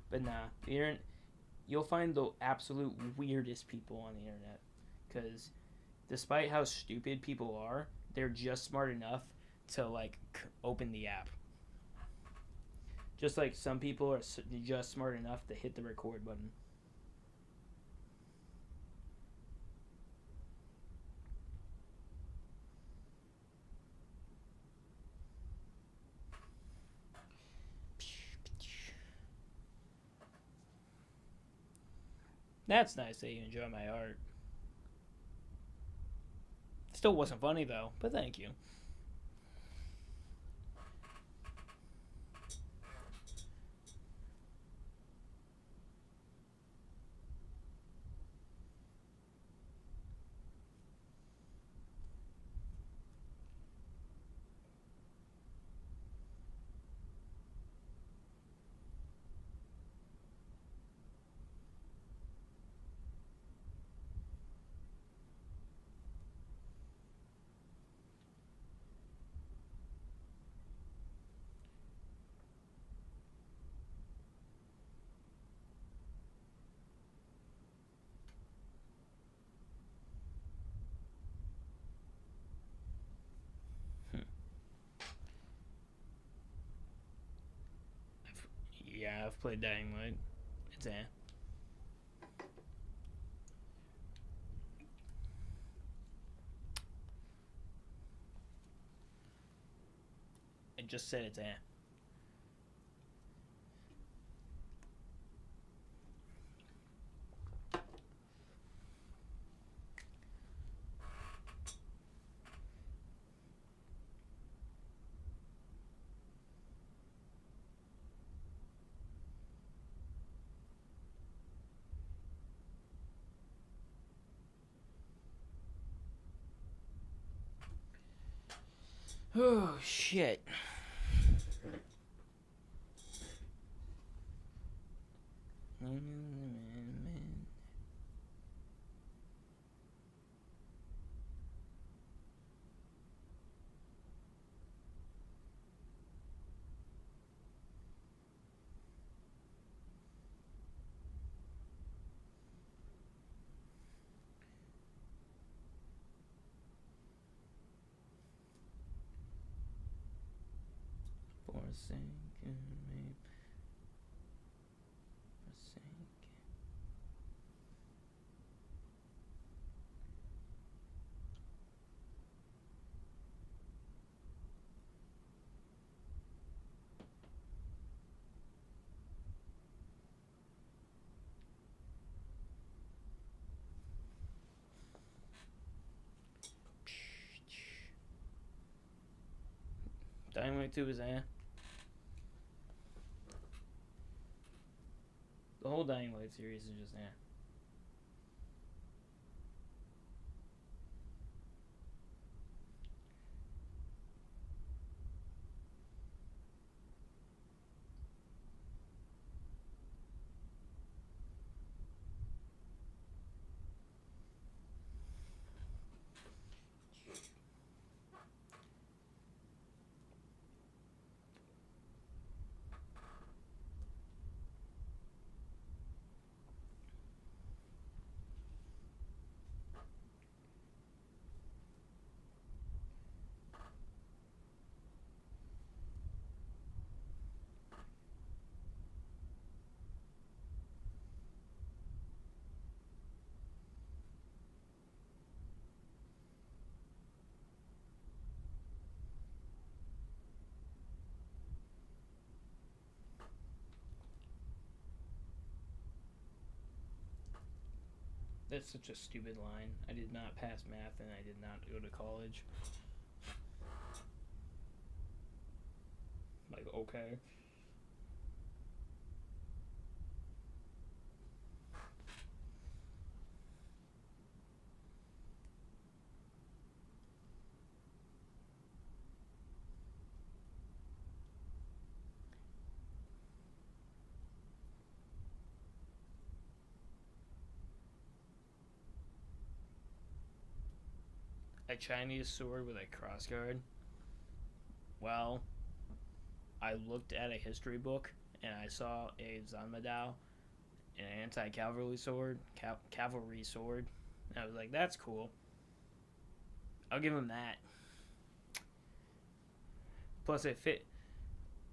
But nah, the internet, you'll find the absolute weirdest people on the internet. Because despite how stupid people are, they're just smart enough to like open the app. Just like some people are just smart enough to hit the record button. That's nice that you enjoy my art. Still wasn't funny though, but thank you. Yeah, I've played Dying Light. It's I just said it's Oh shit. Forsaken me. Forsaken. Dying Light 2 is The whole Dying Light series is just That's such a stupid line. I did not pass math and I did not go to college. Like, okay. A Chinese sword with a crossguard. Well, I looked at a history book and I saw a Zanmadao, an anti-cavalry sword, cavalry sword. And I was like, that's cool. I'll give him that. Plus, it fit.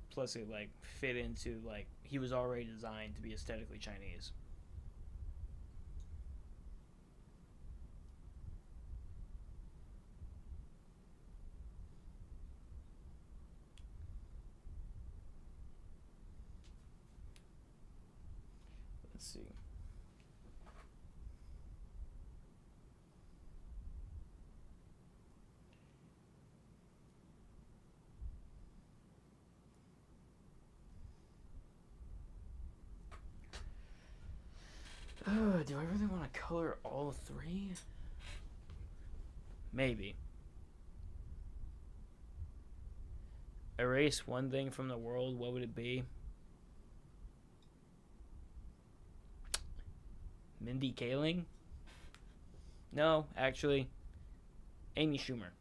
Plus, it like fit into like he was already designed to be aesthetically Chinese. Let's see. Do I really want to color all three? Maybe. Erase one thing from the world, what would it be? Mindy Kaling? No, actually, Amy Schumer.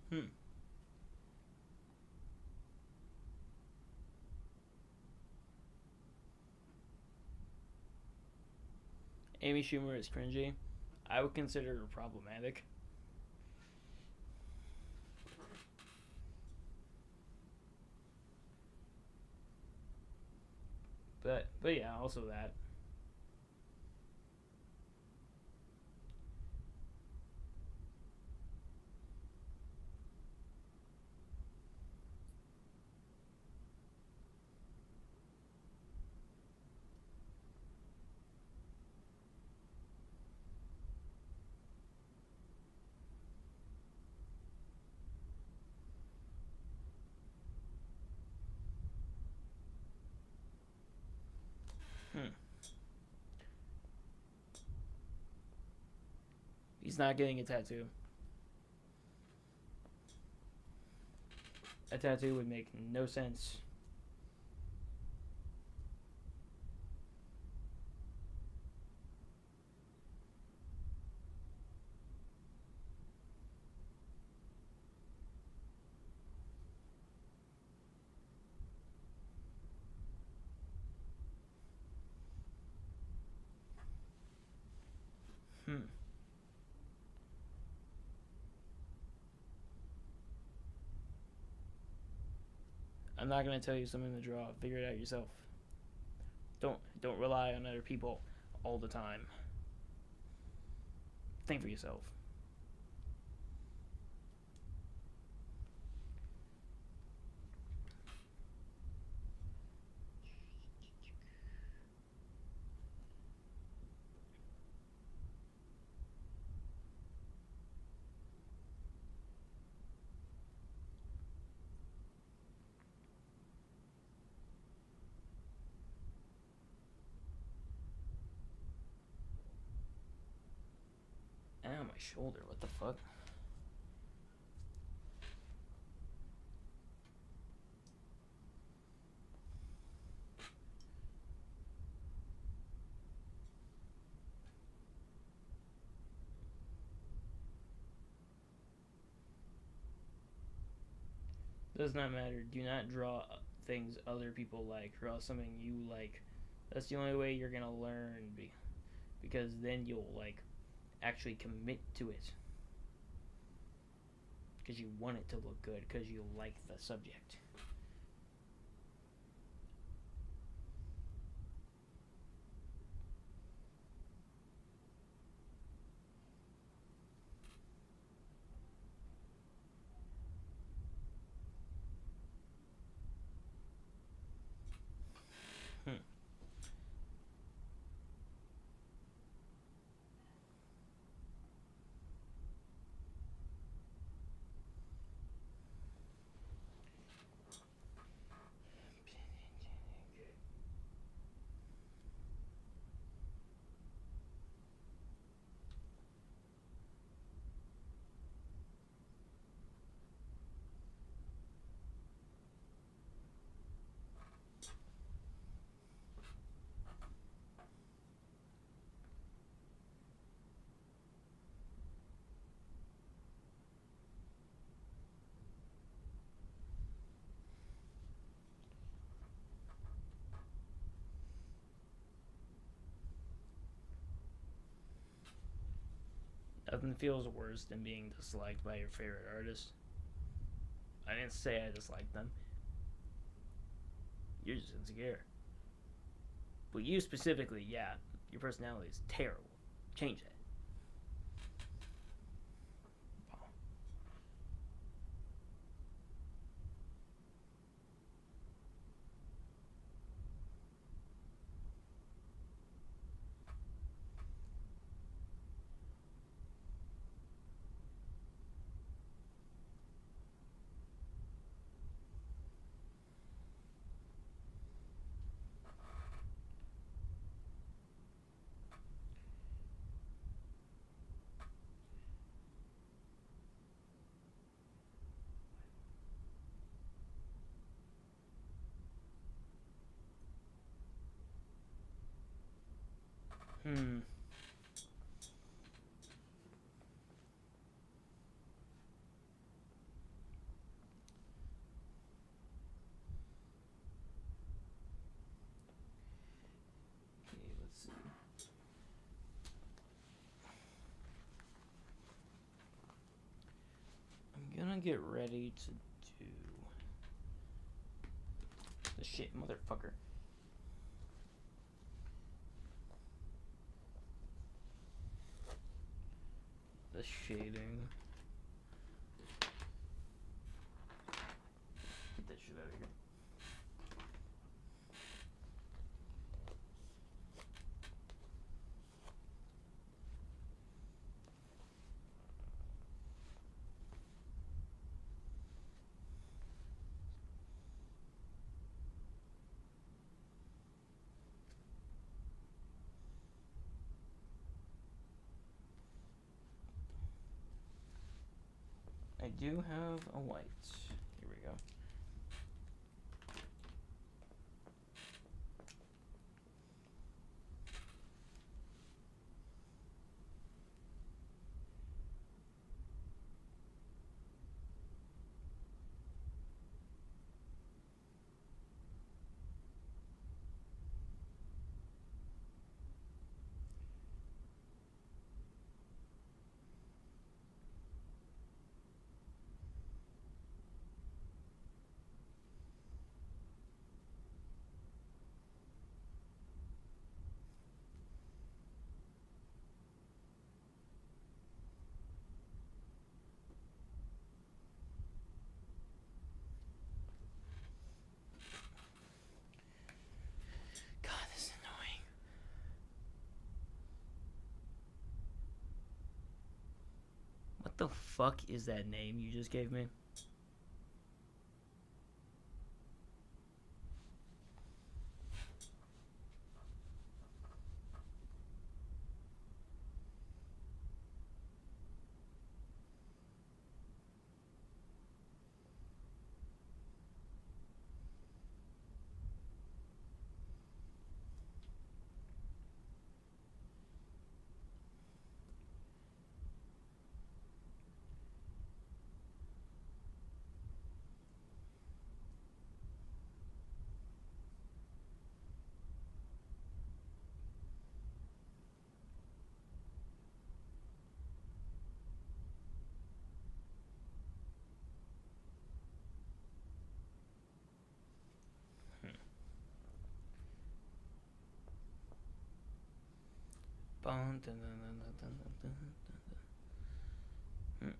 Hmm. Amy Schumer is cringy. I would consider her problematic. But yeah, also that. Hmm. He's not getting a tattoo. A tattoo would make no sense. I'm not gonna tell you something to draw. Figure it out yourself. Don't rely on other people all the time. Think for yourself. Ow, my shoulder. What the fuck? Does not matter. Do not draw things other people like. Draw something you like. That's the only way you're gonna learn. Because then you'll like actually commit to it. Because you want it to look good. Because you like the subject. Hmm. Nothing feels worse than being disliked by your favorite artist. I didn't say I disliked them. You're just insecure. But you specifically, yeah, your personality is terrible. Change that. Hmm. Okay, let's see. I'm gonna get ready to do the shit, motherfucker. The shading. Get that shit out of here. I do have a white. Here we go. the fuck is that name you just gave me? Dun, dun, dun, dun, dun, dun, dun, dun.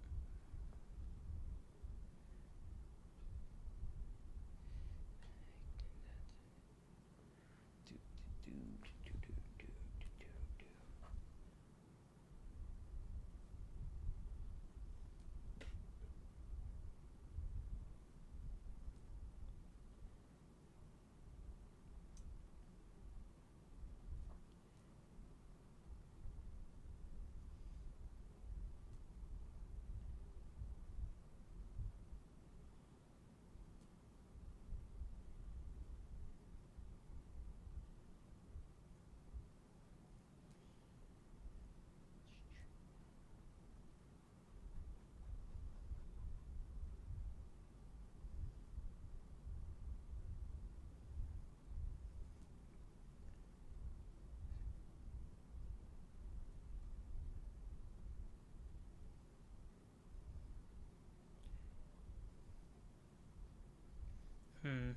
Hmm.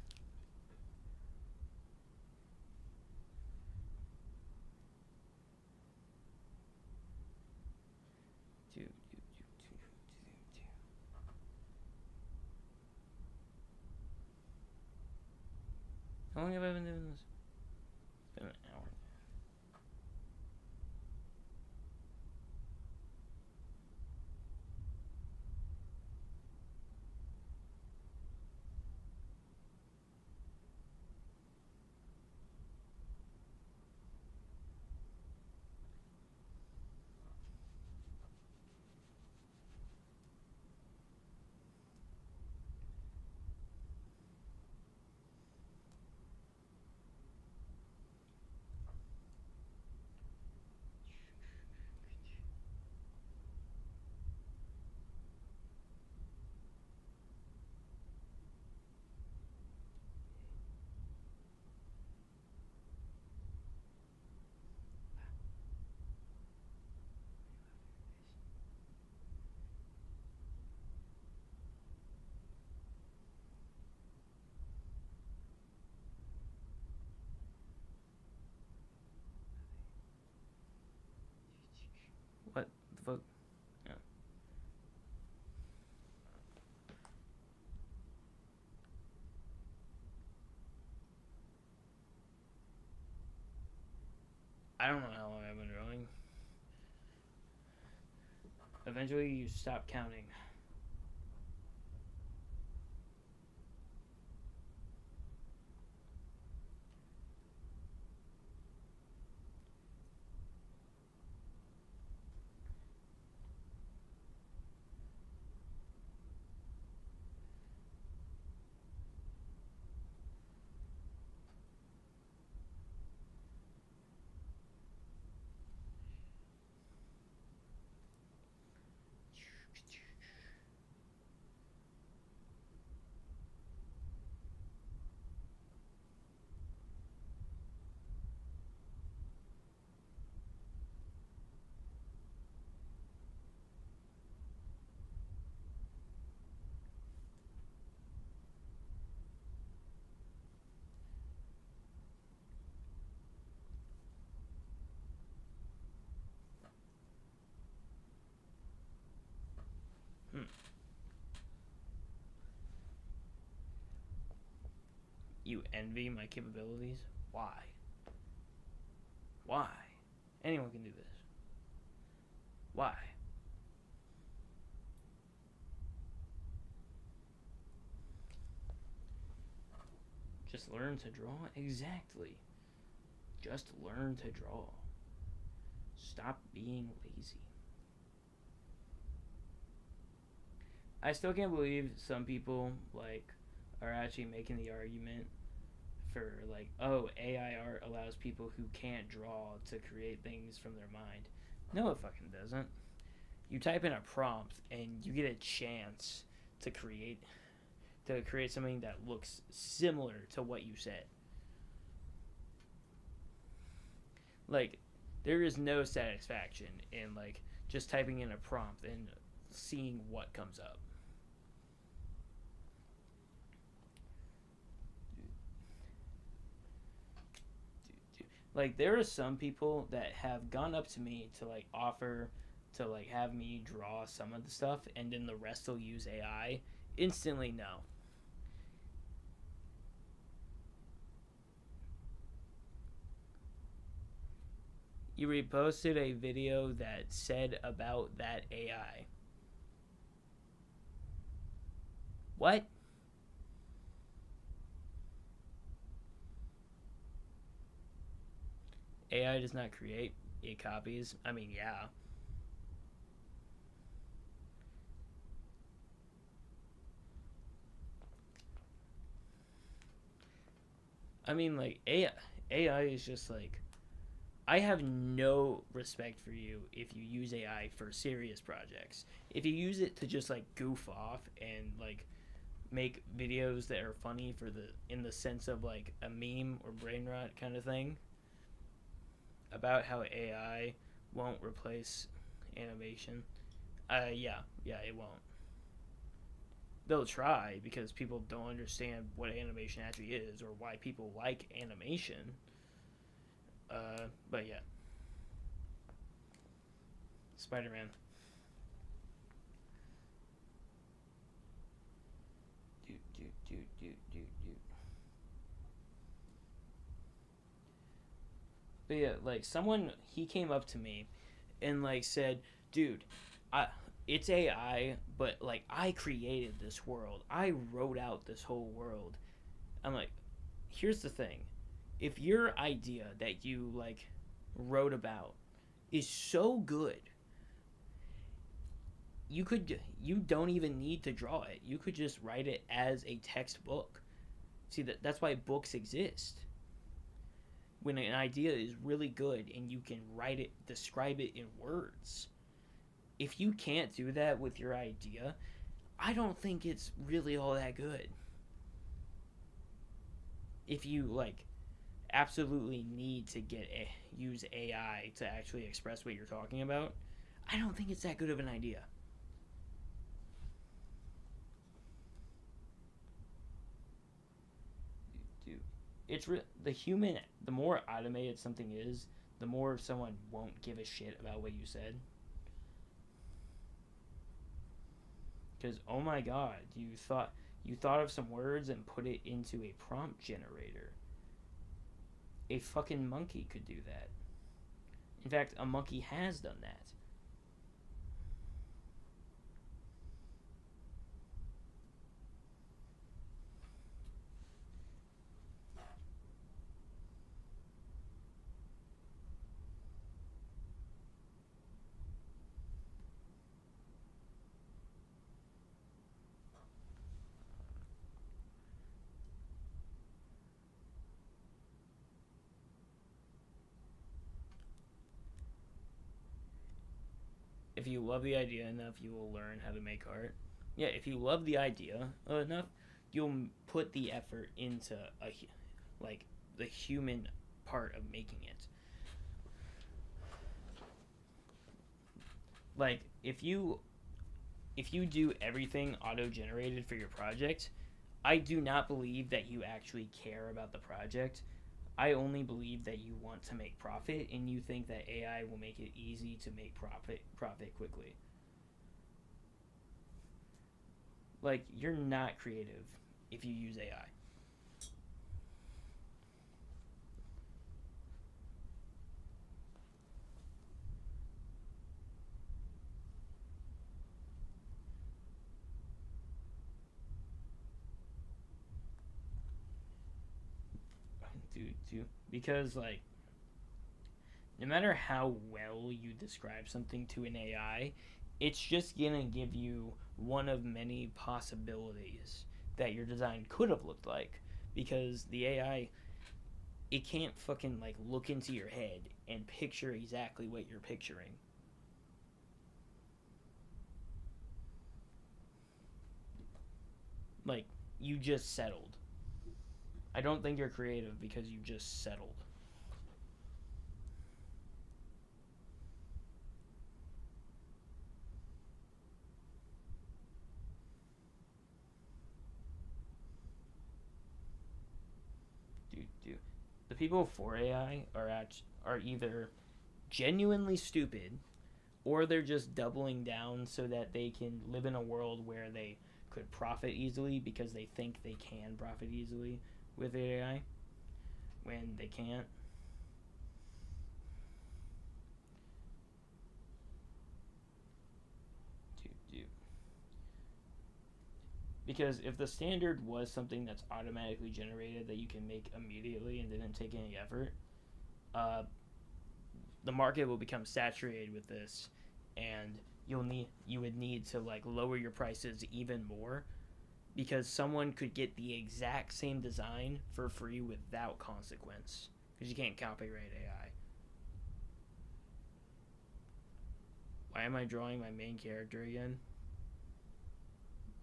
How long have I been doing this? It's been an hour. What the fuck? Yeah. I don't know how long I've been drawing. Eventually, you stop counting. Hmm. You envy my capabilities? Why? Why? Anyone can do this. Why? Just learn to draw. Exactly. Just learn to draw. Stop being lazy. I still can't believe some people like are actually making the argument for like, oh, AI art allows people who can't draw to create things from their mind. No, it fucking doesn't. You type in a prompt and you get a chance to create something that looks similar to what you said. Like, there is no satisfaction in like just typing in a prompt and seeing what comes up. Like, there are some people that have gone up to me to like offer to like have me draw some of the stuff, and then the rest will use AI. Instantly, no. You reposted a video that said about that AI. What? AI does not create, it copies. I mean, yeah. I mean, like, AI is just like, I have no respect for you if you use AI for serious projects. If you use it to just like goof off and like make videos that are funny for the in the sense of like a meme or brain rot kind of thing about how AI won't replace animation. Yeah, it won't. They'll try because people don't understand what animation actually is or why people like animation. But yeah, Spider Man. Do do do do do do. But yeah, like someone he came up to me and like said, "Dude, I it's AI, but like I created this world. I wrote out this whole world." I'm like, "Here's the thing. If your idea that you like wrote about is so good, you don't even need to draw it. You could just write it as a textbook. See that's why books exist. When an idea is really good and you can write it, describe it in words. If you can't do that with your idea, I don't think it's really all that good. If you like absolutely need to use AI to actually express what you're talking about, I don't think it's that good of an idea. Dude, the human. The more automated something is, the more someone won't give a shit about what you said. Because oh my god, you thought of some words and put it into a prompt generator. A fucking monkey could do that. In fact, a monkey has done that. If you love the idea enough, you will learn how to make art. Yeah, if you love the idea enough, you'll put the effort into like the human part of making it. Like if you do everything auto generated for your project, I do not believe that you actually care about the project. I only believe that you want to make profit and you think that AI will make it easy to make profit quickly. Like you're not creative if you use AI. Because like no matter how well you describe something to an AI, it's just gonna give you one of many possibilities that your design could have looked like, because the AI, it can't fucking like look into your head and picture exactly what you're picturing. Like, you just settled. I don't think you're creative because you just settled. Dude. The people for AI are either genuinely stupid, or they're just doubling down so that they can live in a world where they could profit easily because they think they can profit easily with AI when they can't. Dude. Because if the standard was something that's automatically generated that you can make immediately and didn't take any effort, uh, the market will become saturated with this, and you would need to like lower your prices even more, because someone could get the exact same design for free without consequence, because you can't copyright AI. Why am I drawing my main character again?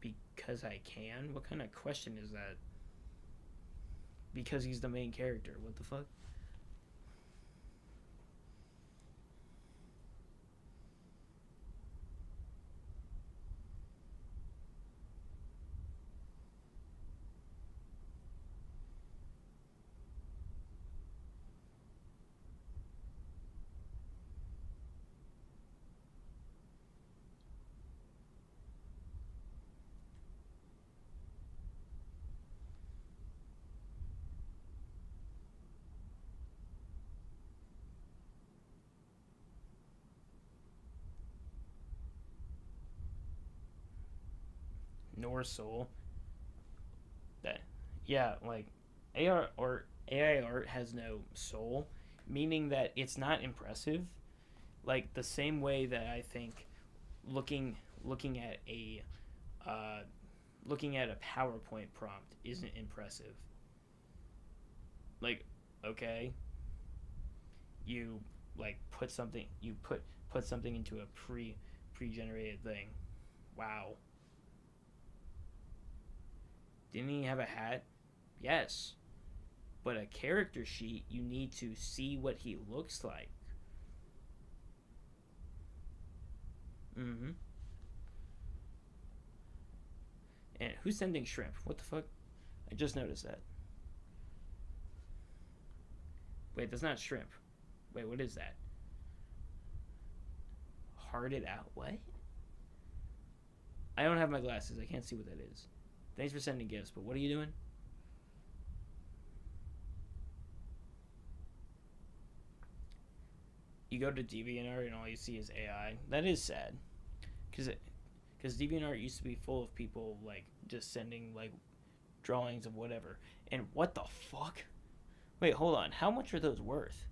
Because I can? What kind of question is that? Because he's the main character. What the fuck? Nor soul. That, yeah, like AI art has no soul, meaning that it's not impressive. Like the same way that I think looking looking at a uh, looking at a PowerPoint prompt isn't impressive. Like, okay, you like put something into a pre generated thing. Wow. Didn't he have a hat? Yes. But a character sheet, you need to see what he looks like. Mm-hmm. And who's sending shrimp? What the fuck? I just noticed that. Wait, that's not shrimp. Wait, what is that? Hearted out? What? I don't have my glasses. I can't see what that is. Thanks for sending gifts, but what are you doing? You go to DeviantArt and all you see is AI. That is sad, because DeviantArt used to be full of people like just sending like drawings of whatever. And what the fuck? Wait, hold on. How much are those worth?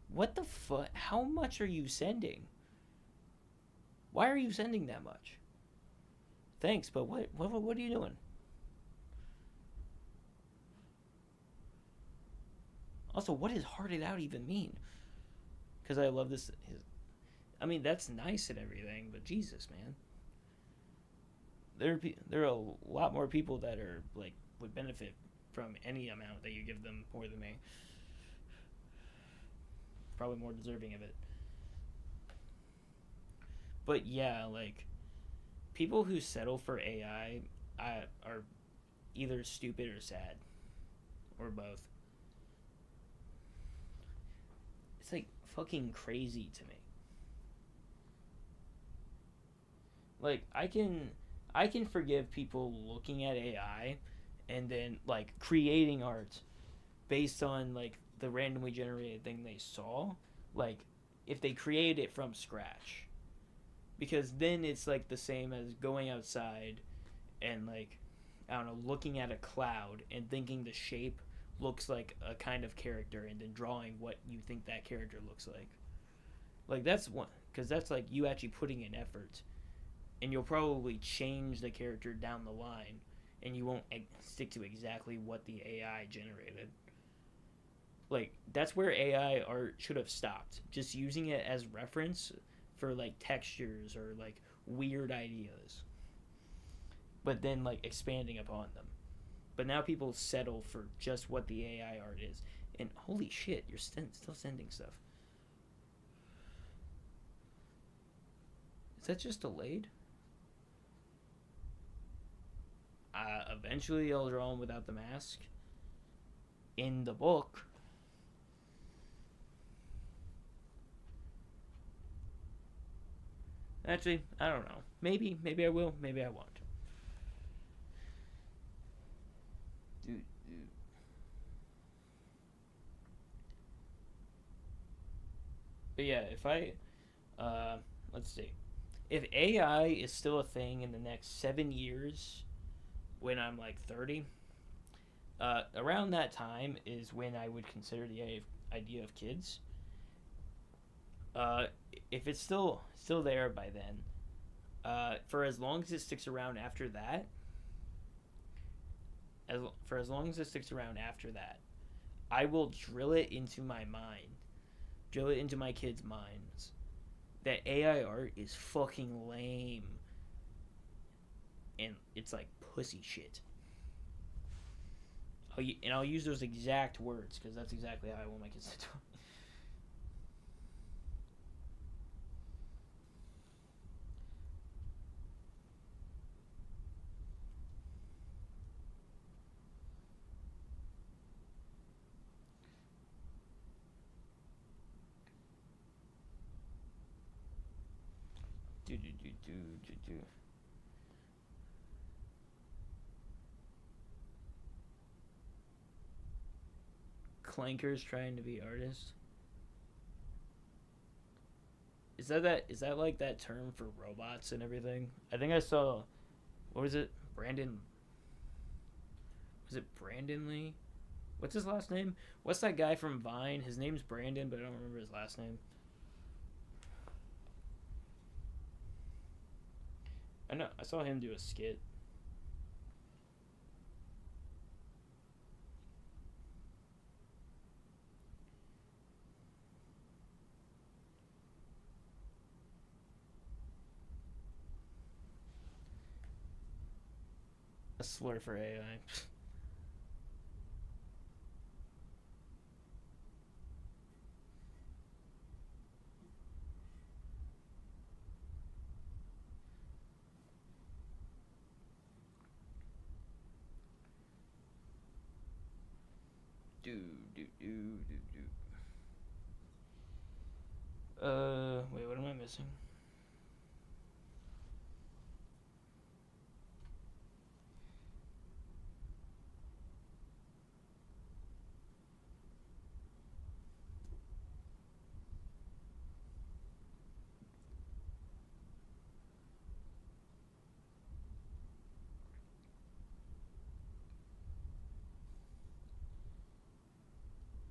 What the fuck? How much are you sending? Why are you sending that much? Thanks, but what are you doing? Also, what does hearted out even mean? Because I love this. I mean, that's nice and everything, but Jesus, man, there are a lot more people that are like would benefit from any amount that you give them more than me. Probably more deserving of it. But yeah, like people who settle for AI are either stupid or sad, or both. It's like fucking crazy to me. Like I can forgive people looking at AI and then like creating art based on like the randomly generated thing they saw, like if they create it from scratch, because then it's like the same as going outside and like I don't know, looking at a cloud and thinking the shape looks like a kind of character, and then drawing what you think that character looks like. Like that's one, because that's like you actually putting in effort, and you'll probably change the character down the line, and you won't stick to exactly what the AI generated. Like that's where AI art should have stopped. Just using it as reference for like textures or like weird ideas, but then like expanding upon them. But now people settle for just what the AI art is. And holy shit, you're still sending stuff. Is that just delayed? Eventually, I'll draw him without the mask. In the book, actually, I don't know. Maybe I will. Maybe I won't. Dude, dude. But yeah, if I, let's see, if AI is still a thing in the next 7 years, when I'm like 30, around that time is when I would consider the idea of kids. Uh, if it's still there by then, for as long as it sticks around after that, for as long as it sticks around after that, I will drill it into my mind, drill it into my kids' minds that AI art is fucking lame and it's like pussy shit. And I'll use those exact words because that's exactly how I want my kids to do it. Do do do do do do. Clankers trying to be artists. Is that like that term for robots and everything? I think I saw, what was it? Brandon, was it Brandon Lee? What's his last name? What's that guy from Vine? His name's Brandon, but I don't remember his last name. I know I saw him do a skit. A slur for AI. Do do do do do. Wait, what am I missing?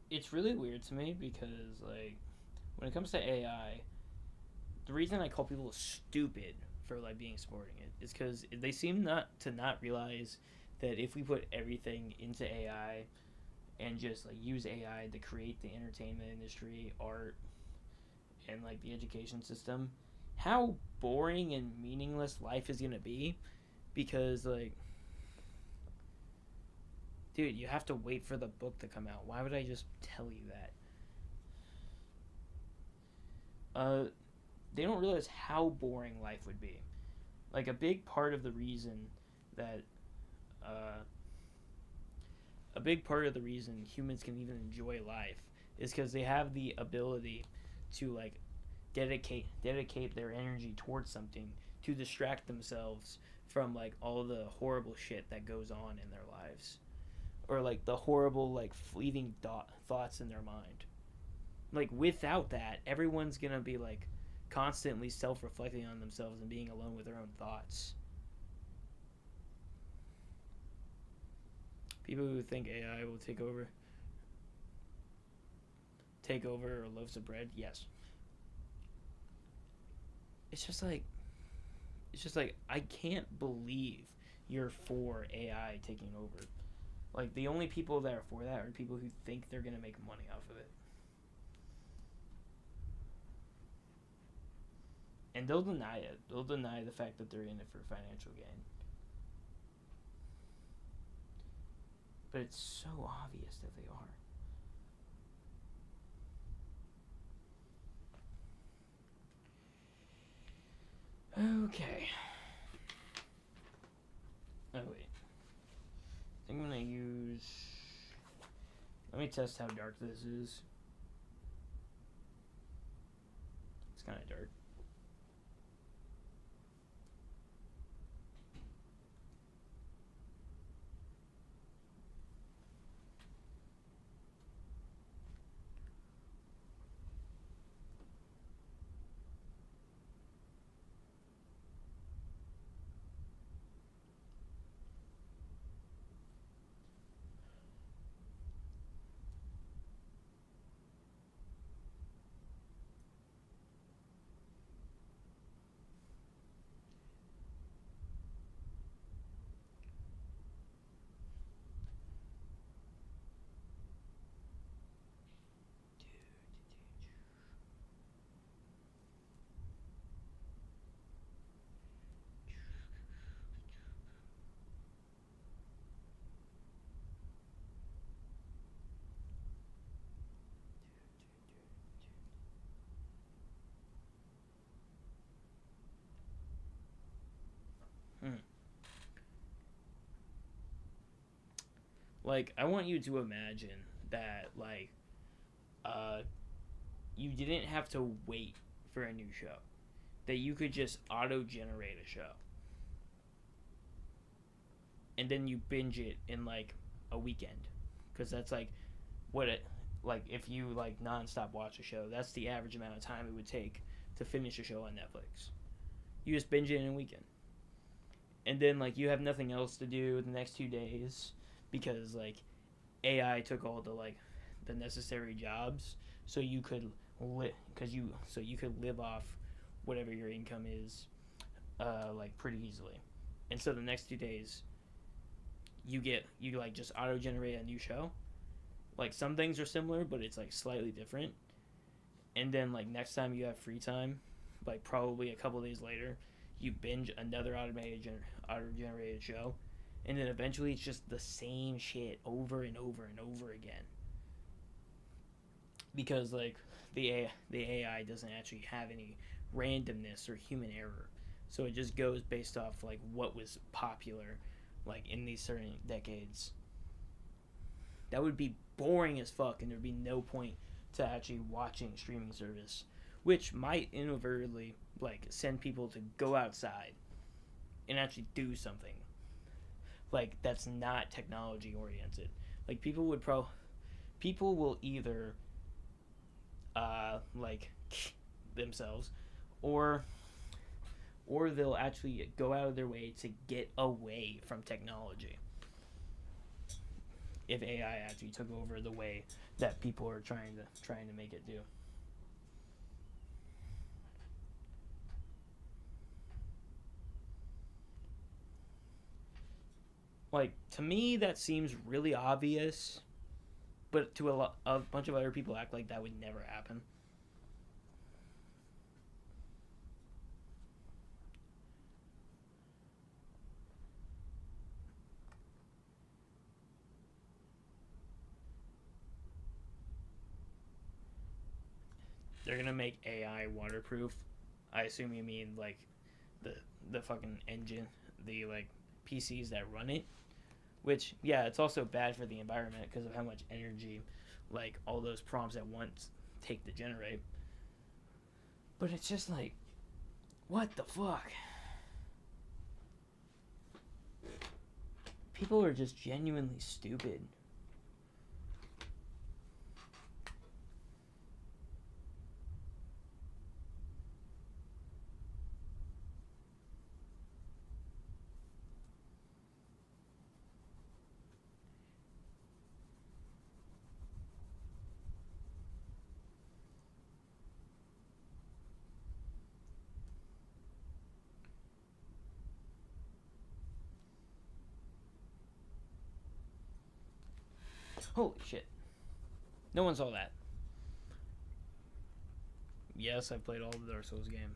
It's really weird to me because like when it comes to AI, the reason I call people stupid for like being supporting it is because they seem not realize that if we put everything into AI and just like use AI to create the entertainment industry, art, and like the education system, how boring and meaningless life is gonna be. Because like, dude, you have to wait for the book to come out. Why would I just tell you that? Uh, they don't realize how boring life would be. Like a big part of the reason that uh, a big part of the reason humans can even enjoy life is because they have the ability to like dedicate their energy towards something to distract themselves from like all the horrible shit that goes on in their lives, or like the horrible like fleeting thoughts in their mind. Like without that, everyone's gonna be like constantly self-reflecting on themselves and being alone with their own thoughts. People who think AI will take over loaves of bread. Yes. It's just like I can't believe you're for AI taking over. Like, the only people that are for that are people who think they're gonna make money off of it, and they'll deny it. They'll deny the fact that they're in it for financial gain. But it's so obvious that they are. Okay. Oh wait. I think I'm gonna use. Let me test how dark this is. It's kind of dark. Hmm. Like, I want you to imagine that, like, uh, you didn't have to wait for a new show. That you could just auto generate a show. And then you binge it in, like, a weekend. Because that's, like, what it. Like, if you, like, non-stop watch a show, that's the average amount of time it would take to finish a show on Netflix. You just binge it in a weekend. And then, like, you have nothing else to do the next 2 days because, like, AI took all the, like, the necessary jobs, so you could you could live off whatever your income is, like, pretty easily. And so the next 2 days, you like just auto generate a new show. Like, some things are similar, but it's like slightly different. And then, like, next time you have free time, like probably a couple days later, you binge another auto generated show, and then eventually it's just the same shit over and over and over again. Because, like, the AI doesn't actually have any randomness or human error, so it just goes based off, like, what was popular, like, in these certain decades. That would be boring as fuck, and there'd be no point to actually watching a streaming service, which might inadvertently, like, send people to go outside and actually do something, like, that's not technology oriented. Like, people will either like themselves, or they'll actually go out of their way to get away from technology if AI actually took over the way that people are trying to make it do. Like, to me, that seems really obvious, but to a bunch of other people, act like that would never happen. They're gonna make AI waterproof. I assume you mean, like, the the fucking engine, the, like, PCs that run it. Which, yeah, it's also bad for the environment because of how much energy, like, all those prompts at once take to generate. But it's just like, what the fuck? People are just genuinely stupid. Holy shit. No one saw that. Yes, I've played all the Dark Souls game.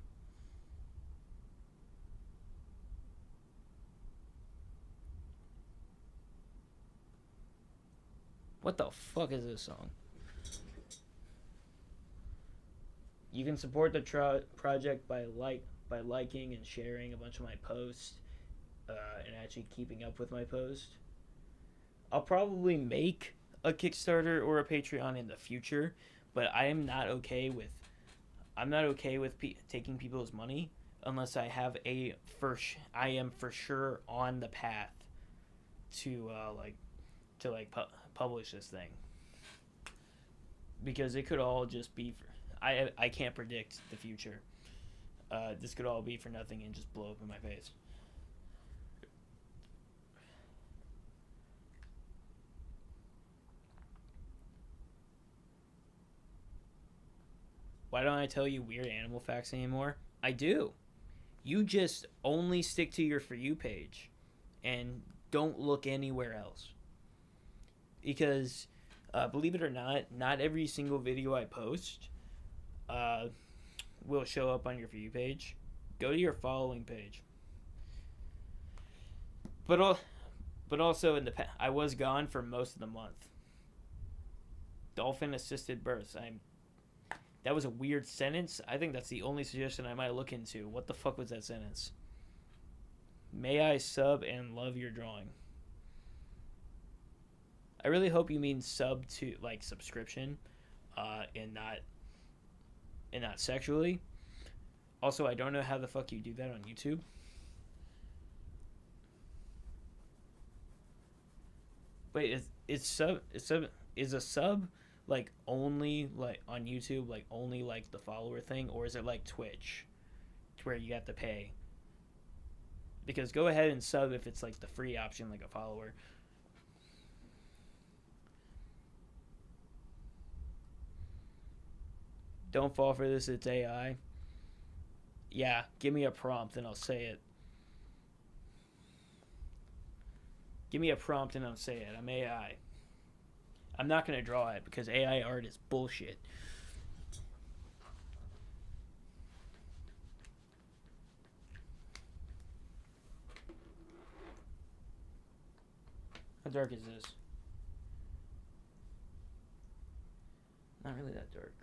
What the fuck is this song? You can support the project by liking and sharing a bunch of my posts, and actually keeping up with my posts. I'll probably make a Kickstarter or a Patreon in the future, but I'm not okay with taking people's money unless I have I am for sure on the path to publish this thing, because it could all just be I can't predict the future. This could all be for nothing and just blow up in my face. Why don't I tell you weird animal facts anymore? I do. You just only stick to your For You page and don't look anywhere else. Because, believe it or not every single video I post will show up on your For You page. Go to your following page. But also I was gone for most of the month. Dolphin assisted births. That was a weird sentence. I think that's the only suggestion I might look into. What the fuck was that sentence? May I sub and love your drawing? I really hope you mean sub to like subscription, and not sexually. Also, I don't know how the fuck you do that on YouTube. Wait, is a sub like only like on YouTube, like only like the follower thing, or is it like Twitch, to where you have to pay? Because go ahead and sub if it's like the free option, like a follower. Don't fall for this. It's AI. Yeah, give me a prompt and I'll say it. Give me a prompt and I'll say it. I'm AI. I'm not going to draw it because AI art is bullshit. How dark is this? Not really that dark.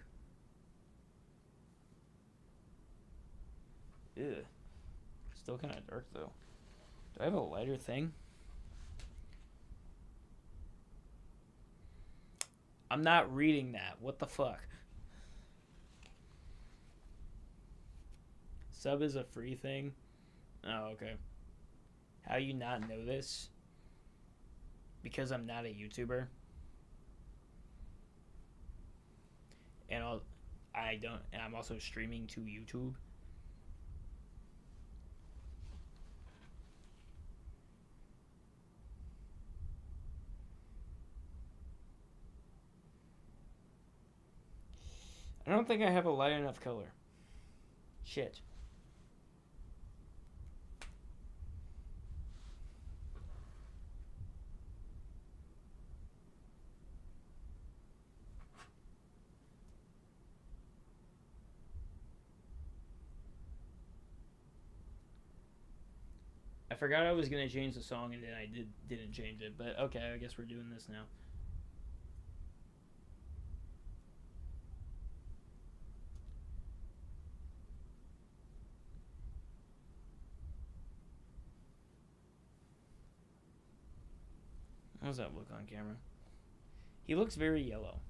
Ew. Still kind of dark though. Do I have a lighter thing? I'm not reading that. What the fuck? Sub is a free thing? Oh, okay. How you not know this? Because I'm not a YouTuber. And I'm also streaming to YouTube. I don't think I have a light enough color. Shit. I forgot I was gonna change the song and then I didn't change it, but okay, I guess we're doing this now. How does that look on camera? He looks very yellow.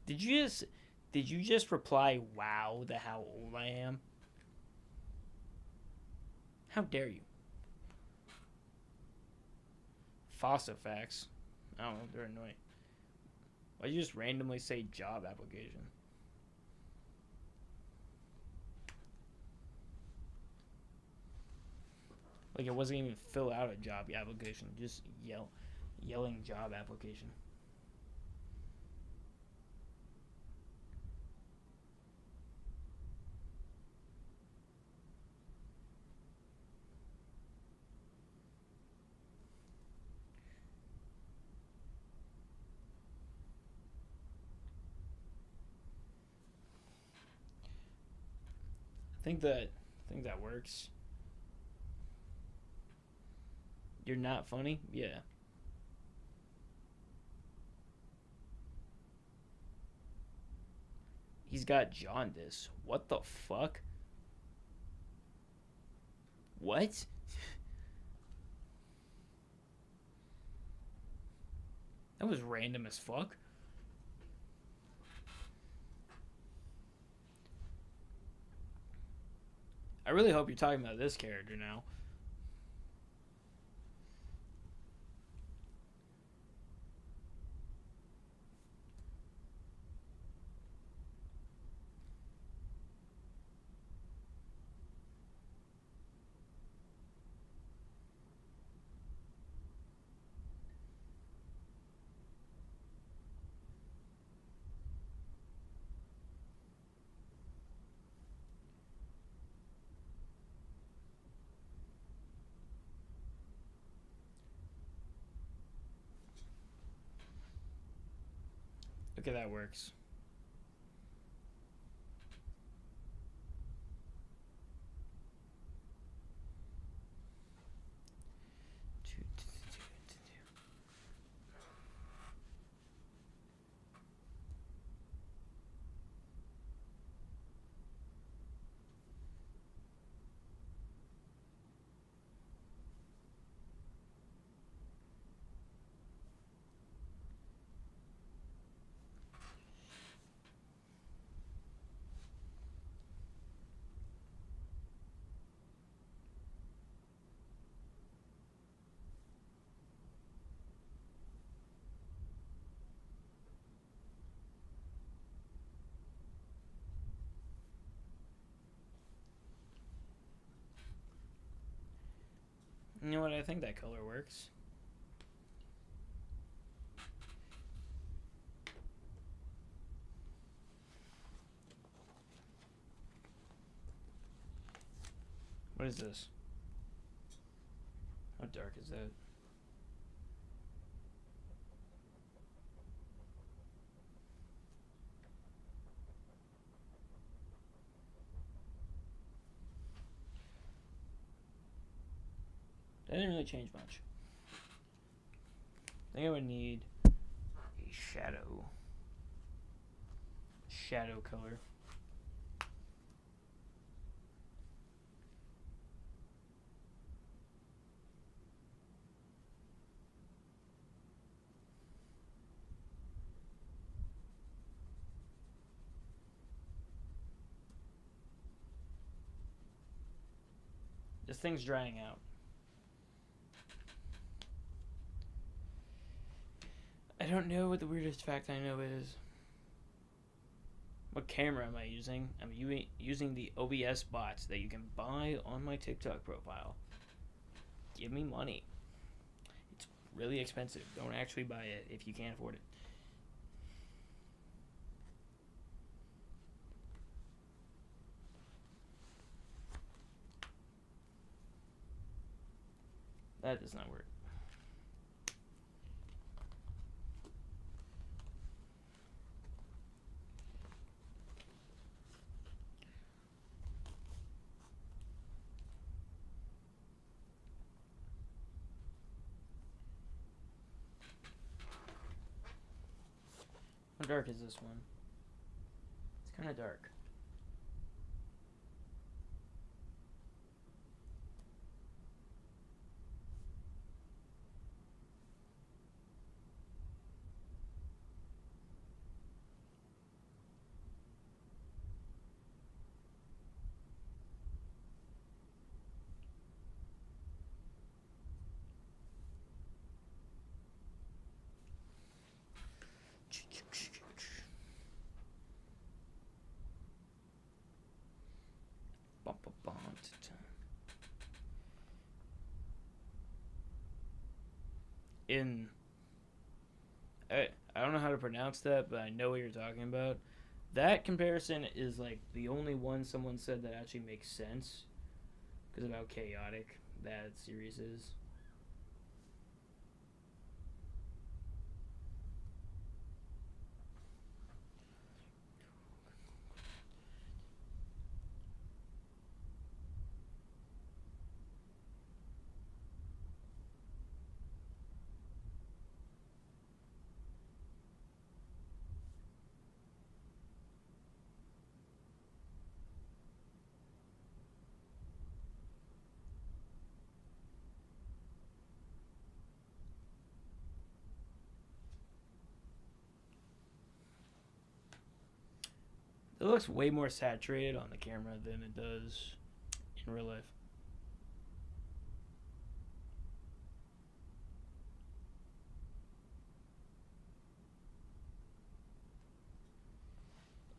Did you just reply, wow, to how old I am? How dare you? Fossifax. I don't know. They're annoying. Why'd you just randomly say job application? Like it wasn't even fill out a job application. Just yelling job application. I think that works. You're not funny? Yeah. He's got jaundice. What the fuck? What? That was random as fuck. I really hope you're talking about this character now. Okay, that works. You know what? I think that color works. What is this? How dark is that? That didn't really change much. I think I would need a shadow. Shadow color. This thing's drying out. I don't know what the weirdest fact I know is. What camera am I using? I'm using the OBS bots that you can buy on my TikTok profile. Give me money. It's really expensive. Don't actually buy it if you can't afford it. That does not work. How dark is this one? It's kind of dark. in I don't know how to pronounce that, but I know what you're talking about. That comparison is like the only one someone said that actually makes sense because of how chaotic that series is. It looks way more saturated on the camera than it does in real life.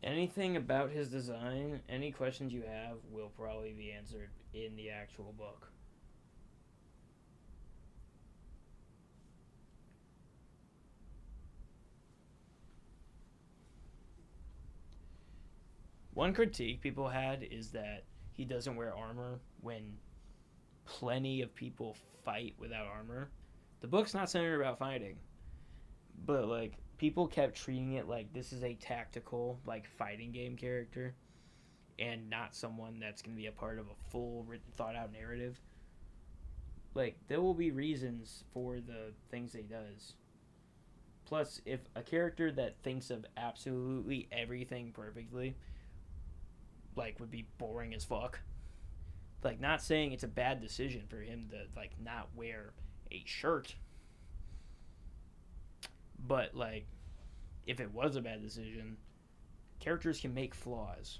Anything about his design, any questions you have, will probably be answered in the actual book. One critique people had is that he doesn't wear armor when plenty of people fight without armor. The book's not centered about fighting, but like people kept treating it like this is a tactical like fighting game character and not someone that's going to be a part of a full written thought out narrative. Like there will be reasons for the things that he does. Plus, if a character that thinks of absolutely everything perfectly, like, would be boring as fuck. Like, not saying it's a bad decision for him to like not wear a shirt, but like, if it was a bad decision, characters can make flaws.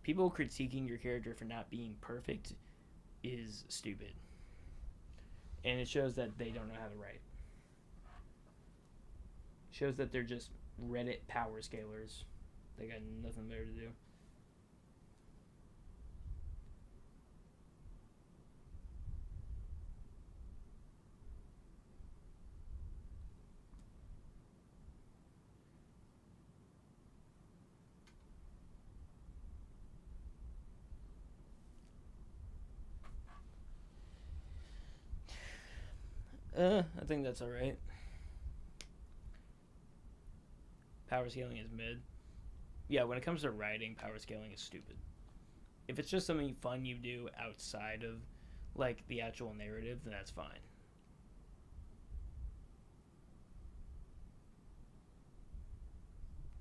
People critiquing your character for not being perfect is stupid, and it shows that they don't know how to write. It shows that they're just Reddit power scalers. They got nothing better to do. I think that's all right. Power scaling is mid. Yeah, when it comes to writing, power scaling is stupid. If it's just something fun you do outside of like the actual narrative, then that's fine.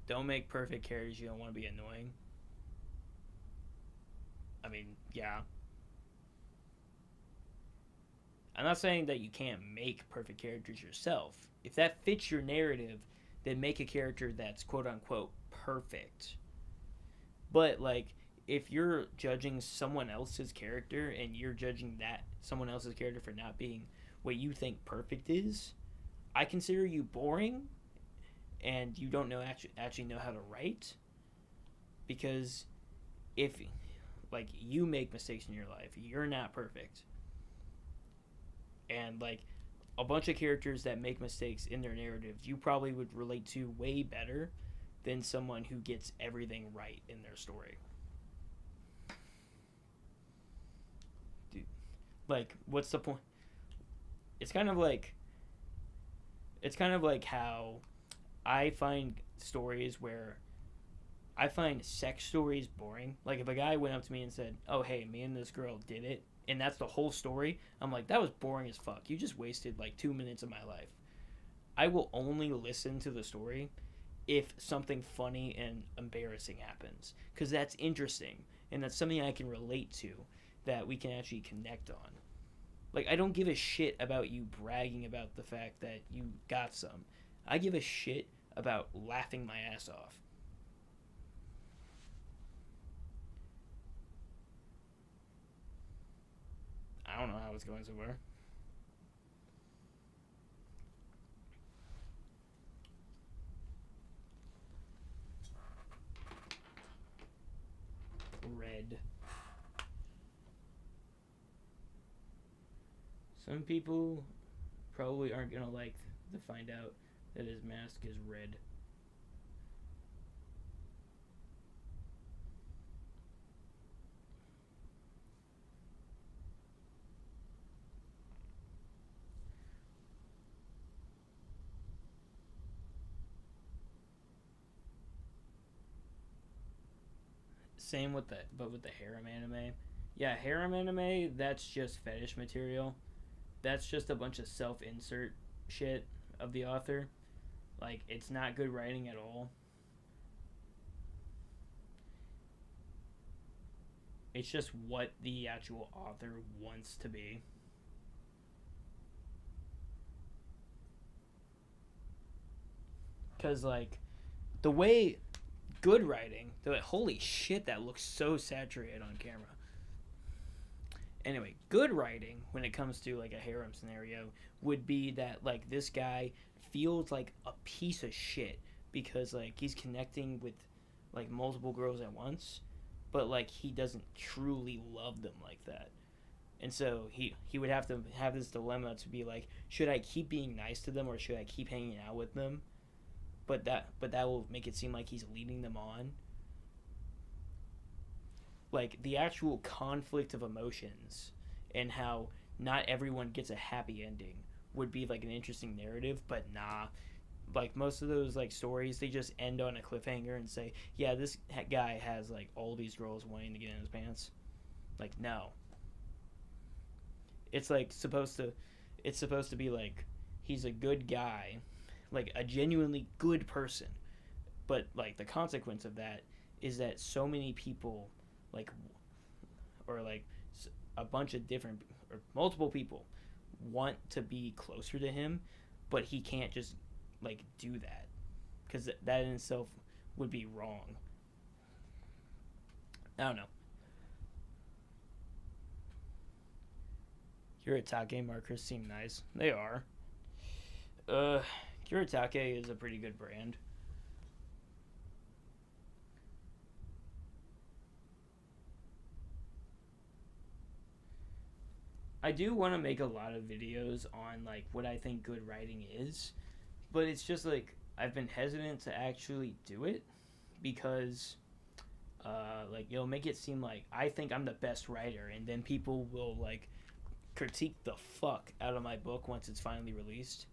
Don't make perfect characters you don't want to be annoying. I mean, yeah. I'm not saying that you can't make perfect characters yourself. If that fits your narrative, then make a character that's quote unquote perfect. But like if you're judging someone else's character and you're judging that someone else's character for not being what you think perfect is, I consider you boring and you don't know actually know how to write because if like you make mistakes in your life, you're not perfect. And like a bunch of characters that make mistakes in their narratives, you probably would relate to way better than someone who gets everything right in their story. Dude, like what's the point? It's kind of like it's kind of like how I find stories where I find sex stories boring. Like if a guy went up to me and said, "Oh, hey, me and this girl did it," and that's the whole story, I'm like, "That was boring as fuck. You just wasted like 2 minutes of my life." I will only listen to the story if something funny and embarrassing happens, because that's interesting and that's something I can relate to, that we can actually connect on. Like I don't give a shit about you bragging about the fact that you got some. I give a shit about laughing my ass off. I don't know how it's going so far. Red. Some people probably aren't gonna like to find out that his mask is red. Same with the but with the harem anime. Yeah, harem anime, that's just fetish material. That's just a bunch of self-insert shit of the author. Like it's not good writing at all. It's just what the actual author wants to be. Cuz like the way good writing, they're like holy shit that looks so saturated on camera. Anyway, good writing when it comes to like a harem scenario would be that like this guy feels like a piece of shit because like he's connecting with like multiple girls at once, but like he doesn't truly love them like that. And so he would have to have this dilemma to be like, should I keep being nice to them or should I keep hanging out with them? But that will make it seem like he's leading them on. Like the actual conflict of emotions and how not everyone gets a happy ending would be like an interesting narrative, but nah. Like most of those like stories, they just end on a cliffhanger and say, "Yeah, this guy has like all these girls wanting to get in his pants." Like no, it's like it's supposed to be like he's a good guy, like a genuinely good person, but like the consequence of that is that so many people like or like a bunch of different or multiple people want to be closer to him, but he can't just like do that because that in itself would be wrong. I don't know. Kiritake markers seem nice. They are. Uh, Kiritake is a pretty good brand. I do want to make a lot of videos on like what I think good writing is, but it's just like I've been hesitant to actually do it because like it'll make it seem like I think I'm the best writer, and then people will like critique the fuck out of my book once it's finally released.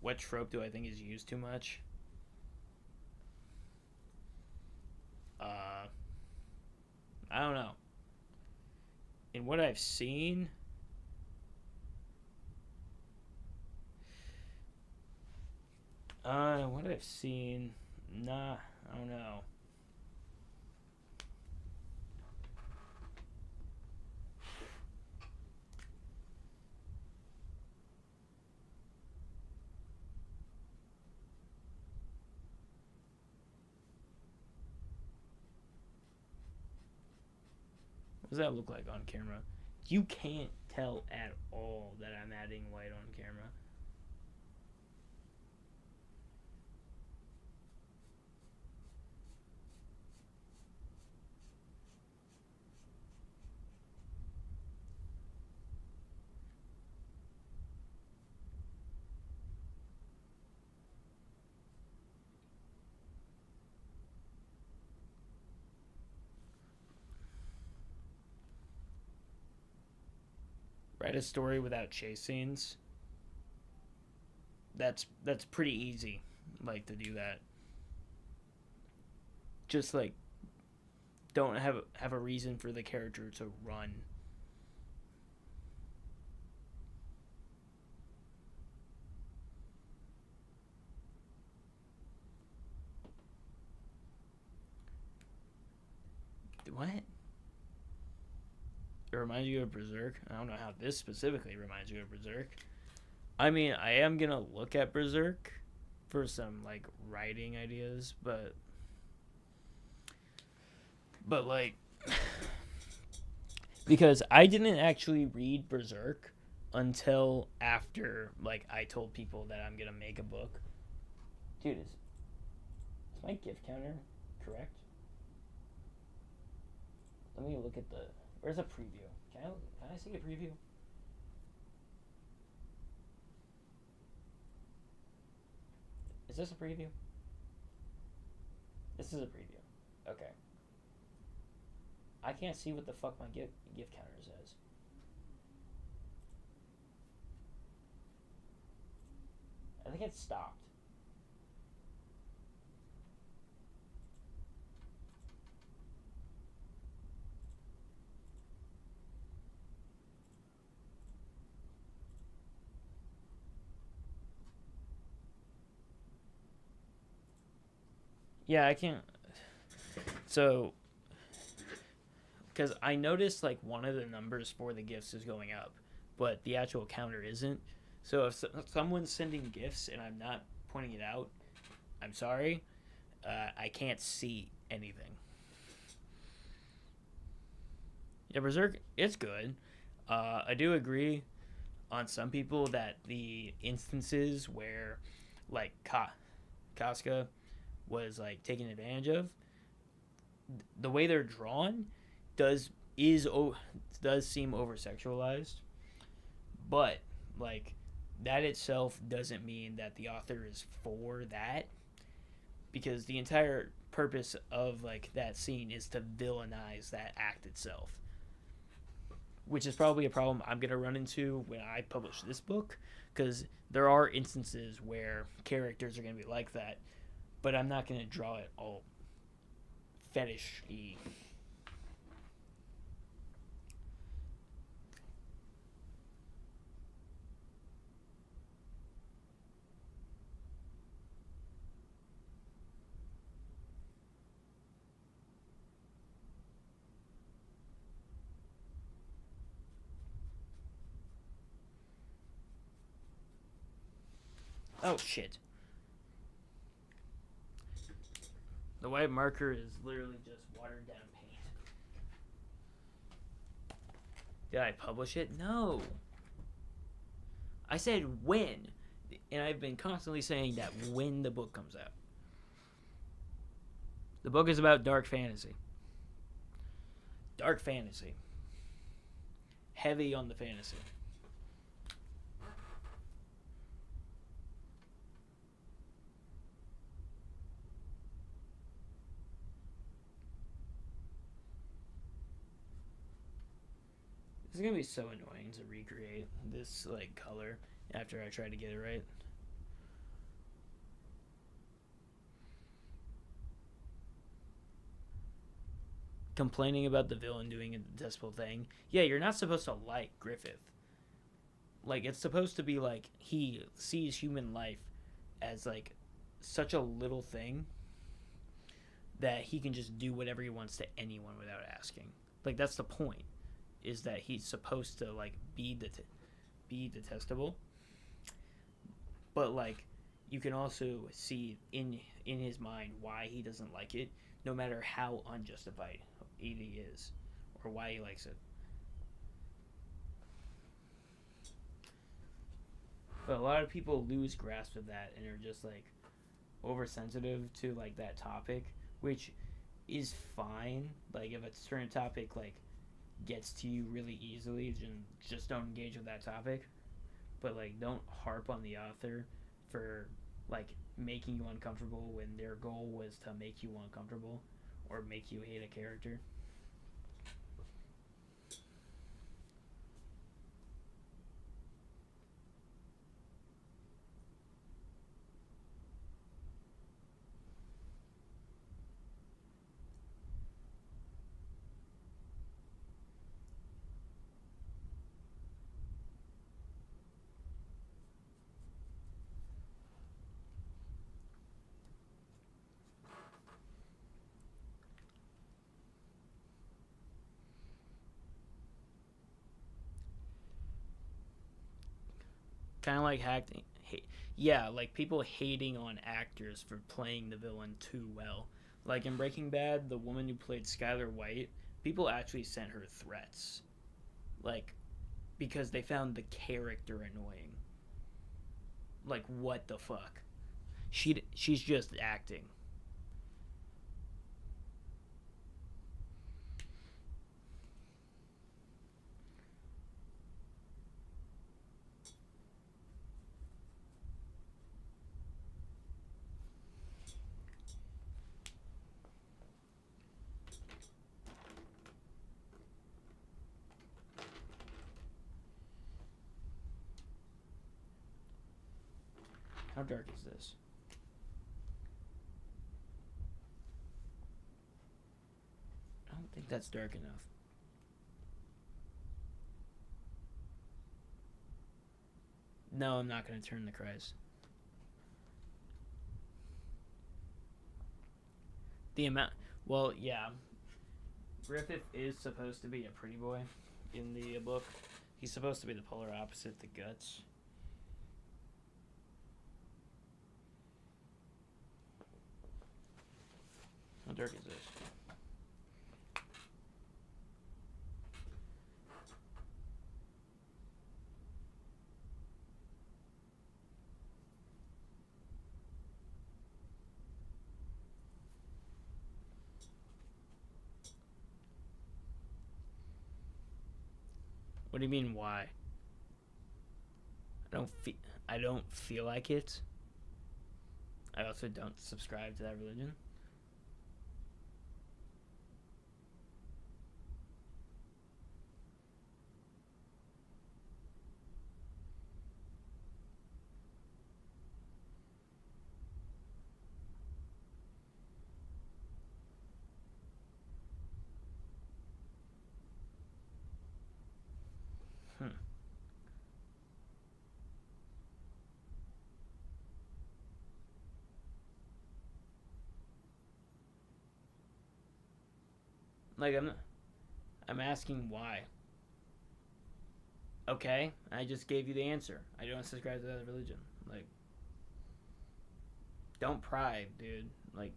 What trope do I think is used too much? Uh, I don't know. In what I've seen, what I've seen, nah, I don't know. What does that look like on camera? You can't tell at all that I'm adding light on camera. Write a story without chase scenes. That's pretty easy, like to do that. Just like don't have a reason for the character to run. What? It reminds you of Berserk. I don't know how this specifically reminds you of Berserk. I mean, I am gonna look at Berserk for some like writing ideas, but like because I didn't actually read Berserk until after like I told people that I'm gonna make a book. Dude, is my gift counter correct? Let me look at the. Where's a preview? Can I see a preview? Is this a preview? This is a preview. Okay. I can't see what the fuck my gift counter says. I think it stopped. Yeah, I can't. So, because I noticed like one of the numbers for the gifts is going up, but the actual counter isn't. So if someone's sending gifts and I'm not pointing it out, I'm sorry. I can't see anything. Yeah, Berserk, it's good. I do agree on some people that the instances where, like, Casca was like taken advantage of, the way they're drawn does is does seem over sexualized, but like that itself doesn't mean that the author is for that, because the entire purpose of like that scene is to villainize that act itself, which is probably a problem I'm going to run into when I publish this book, because there are instances where characters are going to be like that, but I'm not going to draw it all fetish-y. Oh shit. The white marker is literally just watered down paint. Did I publish it? No. I said when. And I've been constantly saying that when the book comes out. The book is about dark fantasy. Dark fantasy. Heavy on the fantasy. It's gonna be so annoying to recreate this like color after I try to get it right. Complaining about the villain doing a detestable thing. Yeah, you're not supposed to like Griffith. Like, it's supposed to be like he sees human life as like such a little thing that he can just do whatever he wants to anyone without asking. Like, that's the point, is that he's supposed to like be detestable, but like you can also see in his mind why he doesn't like it, no matter how unjustified it is or why he likes it. But a lot of people lose grasp of that and are just like oversensitive to like that topic, which is fine. Like, if a certain topic like gets to you really easily, just don't engage with that topic. But like, don't harp on the author for like making you uncomfortable when their goal was to make you uncomfortable or make you hate a character. Kind of like acting. Yeah, like people hating on actors for playing the villain too well. Like in Breaking Bad, the woman who played Skylar White, people actually sent her threats, like, because they found the character annoying. Like, what the fuck? She's just acting. How dark is this? I don't think that's dark enough. No, I'm not going to turn the Christ. The amount. Well, yeah. Griffith is supposed to be a pretty boy in the book. He's supposed to be the polar opposite to Guts. How dark is this? What do you mean, why? I don't feel like it. I also don't subscribe to that religion. Like I'm asking why. Okay, I just gave you the answer. I don't subscribe to that religion. Like, don't pry, dude. Like,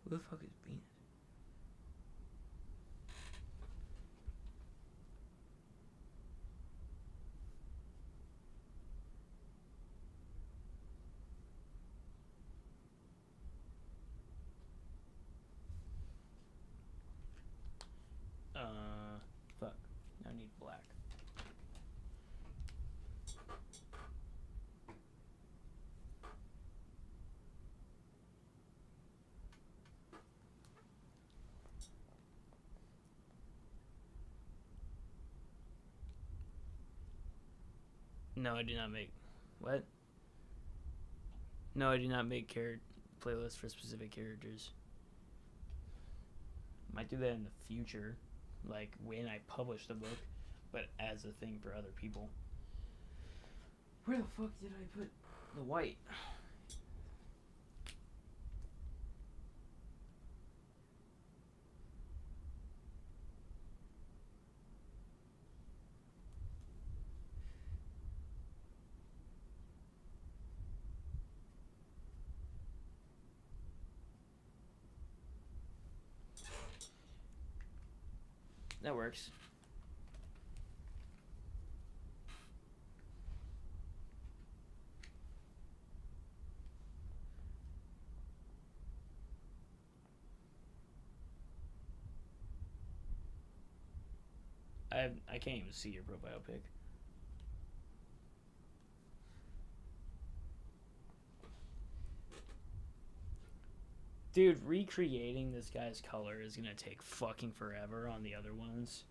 who the fuck is Venus? Fuck. I need black. No, I do not make. What? No, I do not make playlists for specific characters. Might do that in the future, like when I publish the book, but as a thing for other people. Where the fuck did I put the white? That works. I can't even see your profile pic. Dude, recreating this guy's color is gonna take fucking forever on the other ones.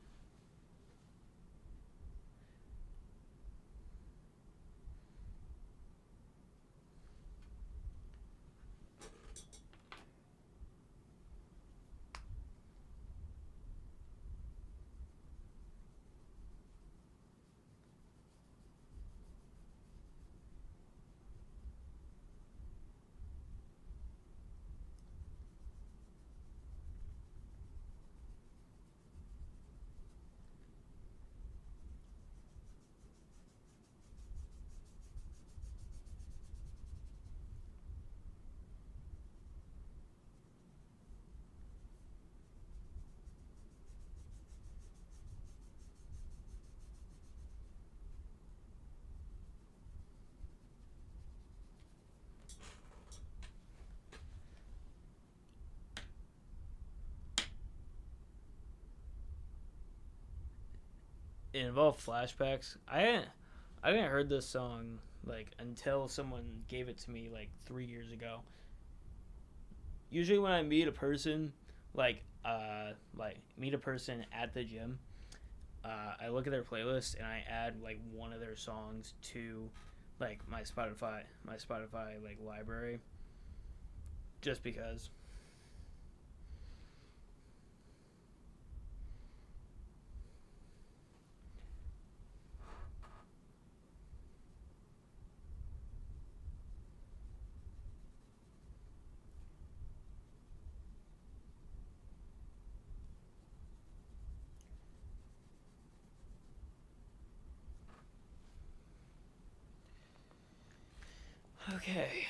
it involved flashbacks. I hadn't heard this song like until someone gave it to me like 3 years ago. Usually when I meet a person, like meet a person at the gym, I look at their playlist and I add like one of their songs to like my Spotify like library, just because. Okay.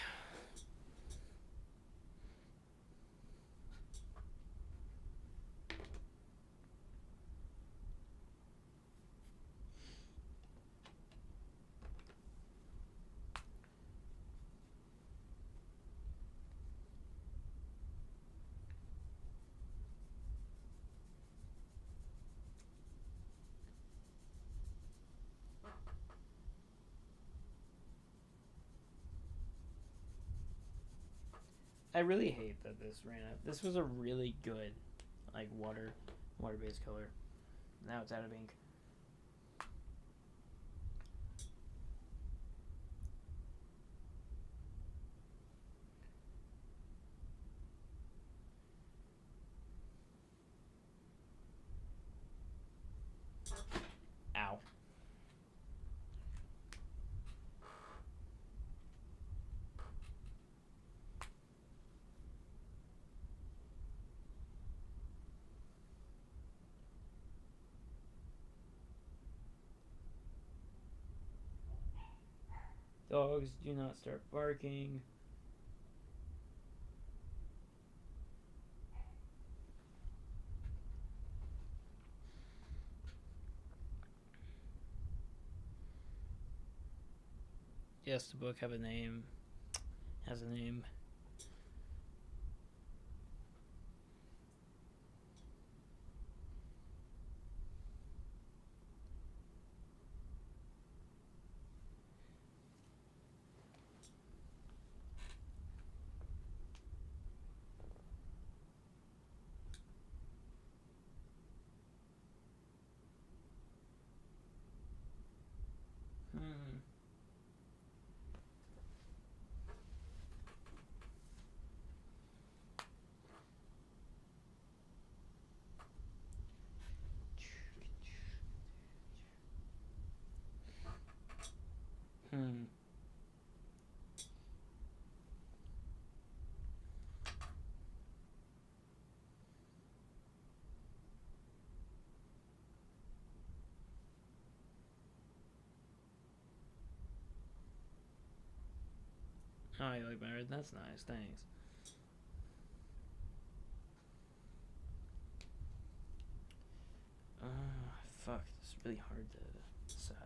I really hate that this ran out. This was a really good like water based color. Now it's out of ink. Ow. Dogs do not start barking. Yes, the book have a name. Has a name. Hmm. Hmm. Oh, you like my red? That's nice. Thanks. Fuck. It's really hard to decide.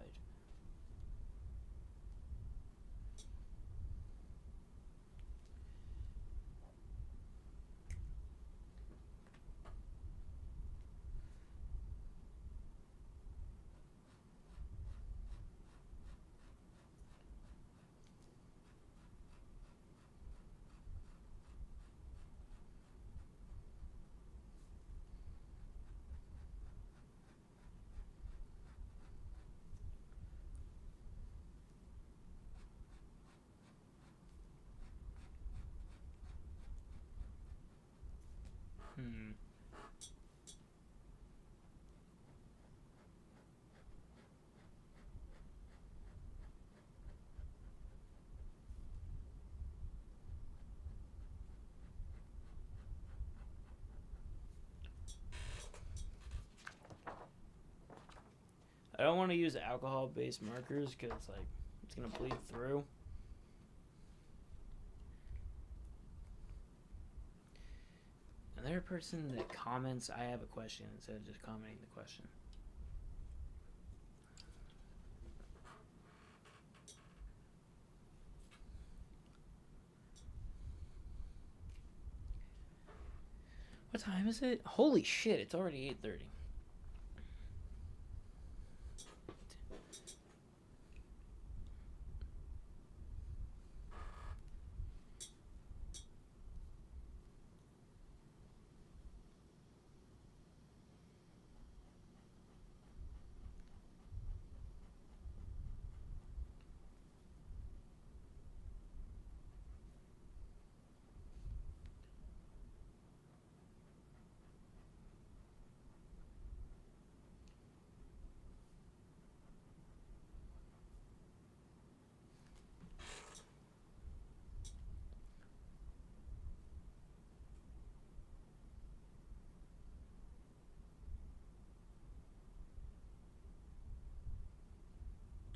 Hmm. I don't want to use alcohol-based markers because like it's gonna bleed through. Another person that comments, I have a question instead of just commenting the question. What time is it? Holy shit! It's already 8:30.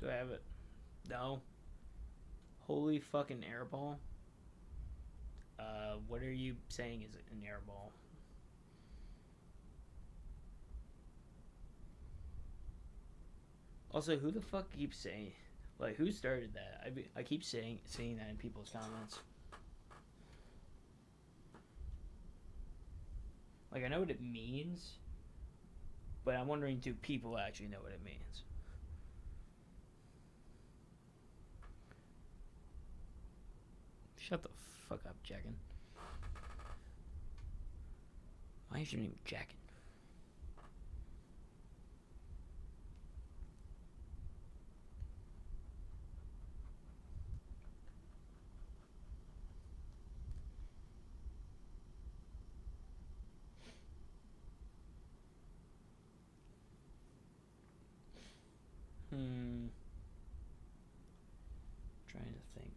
Do I have it? No. Holy fucking airball. What are you saying is an airball? Also, who the fuck keeps saying, like, who started that? I keep seeing that in people's comments. Like, I know what it means, but I'm wondering, do people actually know what it means? Shut the fuck up, jacking. Why is your name Jackin? Hmm. Trying to think.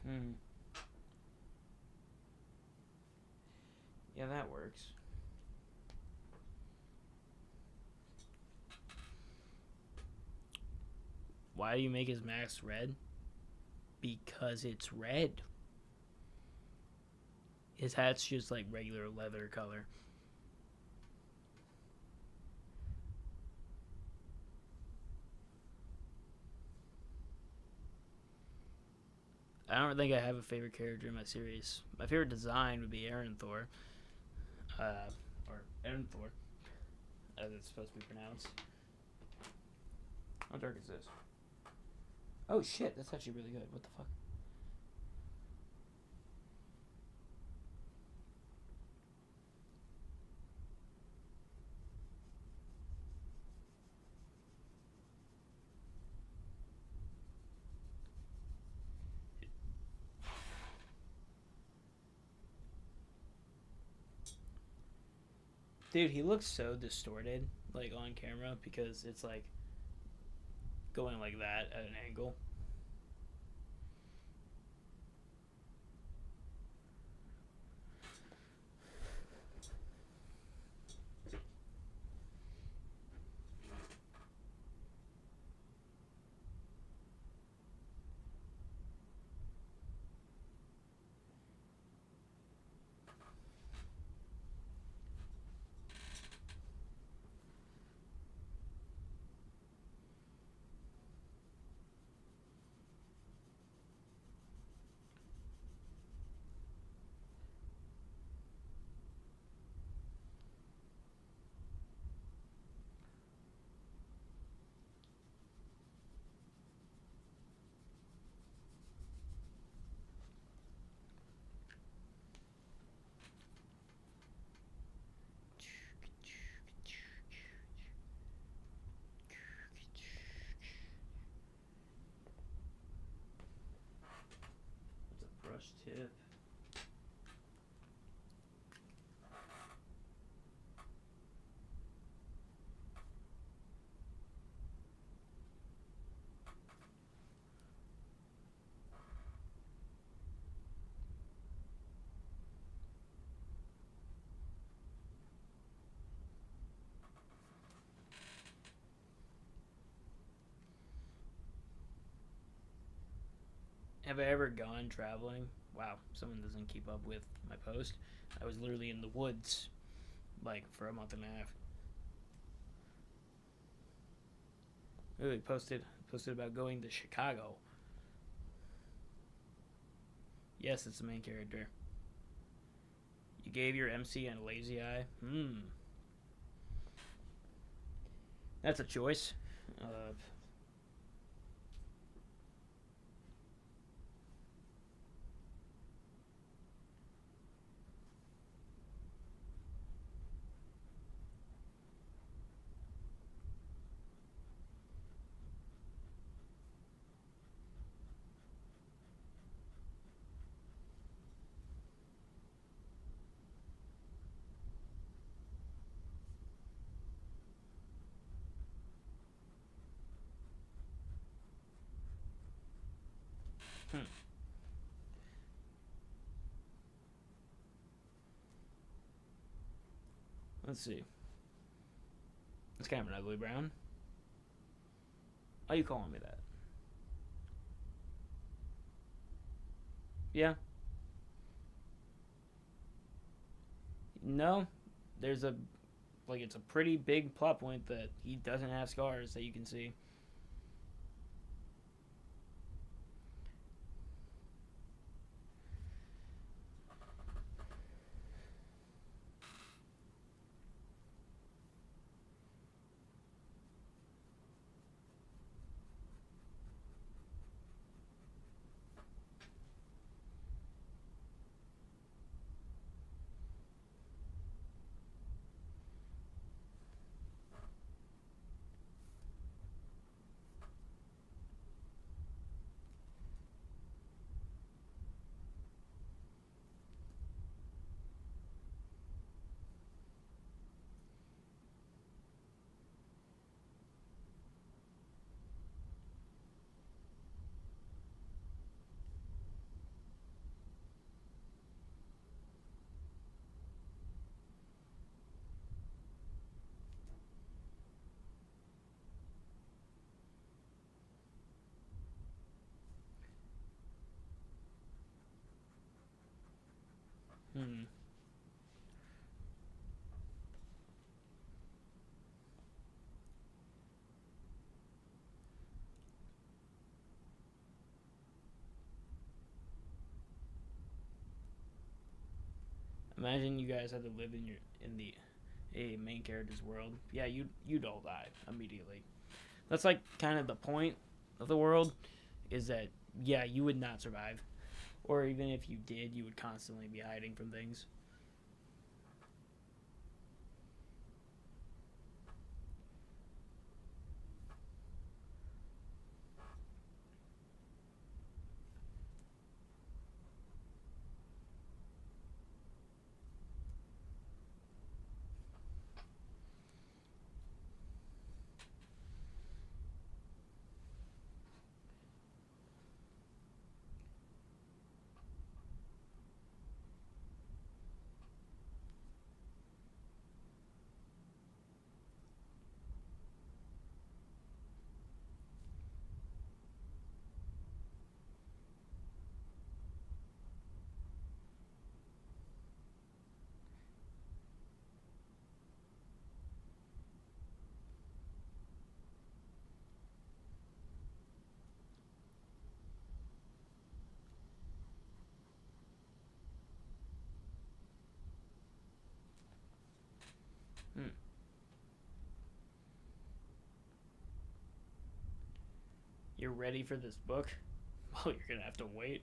Hmm. Yeah, that works. Why do you make his mask red? Because it's red. His hat's just like regular leather color. I don't think I have a favorite character in my series. My favorite design would be Aaron Thor. Or Aaron Thor, as it's supposed to be pronounced. How dark is this? Oh shit, that's actually really good. What the fuck? Dude, he looks so distorted, like on camera, because it's like going like that at an angle. It's a brush tip. Have I ever gone traveling? Wow, someone doesn't keep up with my post. I was literally in the woods, like, for a month and a half. Really posted about going to Chicago. Yes, it's the main character. You gave your MC a lazy eye. That's a choice. Uh, hmm. Let's see. It's kind of an ugly brown. Why are you calling me that? Yeah. No. There's a it's a pretty big plot point that he doesn't have scars that you can see. Hmm. Imagine you guys had to live in the a main character's world. Yeah, you'd all die immediately. That's like kind of the point of the world is that yeah, you would not survive. Or even if you did, you would constantly be hiding from things. Hmm. You're ready for this book? Well, you're gonna have to wait.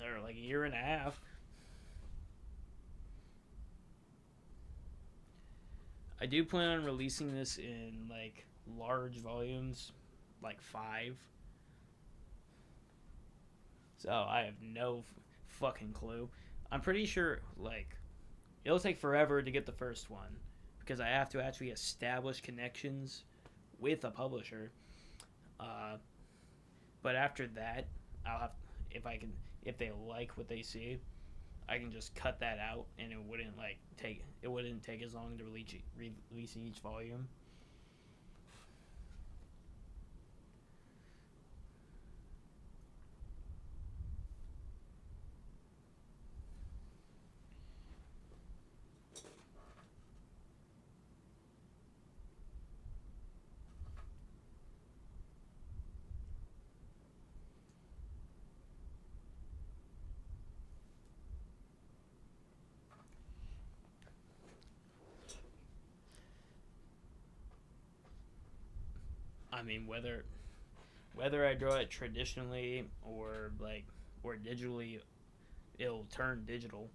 Or like a year and a half. I do plan on releasing this in like large volumes, like five. So I have no fucking clue. I'm pretty sure like it'll take forever to get the first one because I have to actually establish connections with a publisher. Uh, but after that, I'll have if I can if they like what they see, I can just cut that out and it wouldn't take as long to release each volume. I mean, whether I draw it traditionally or digitally, it'll turn digital.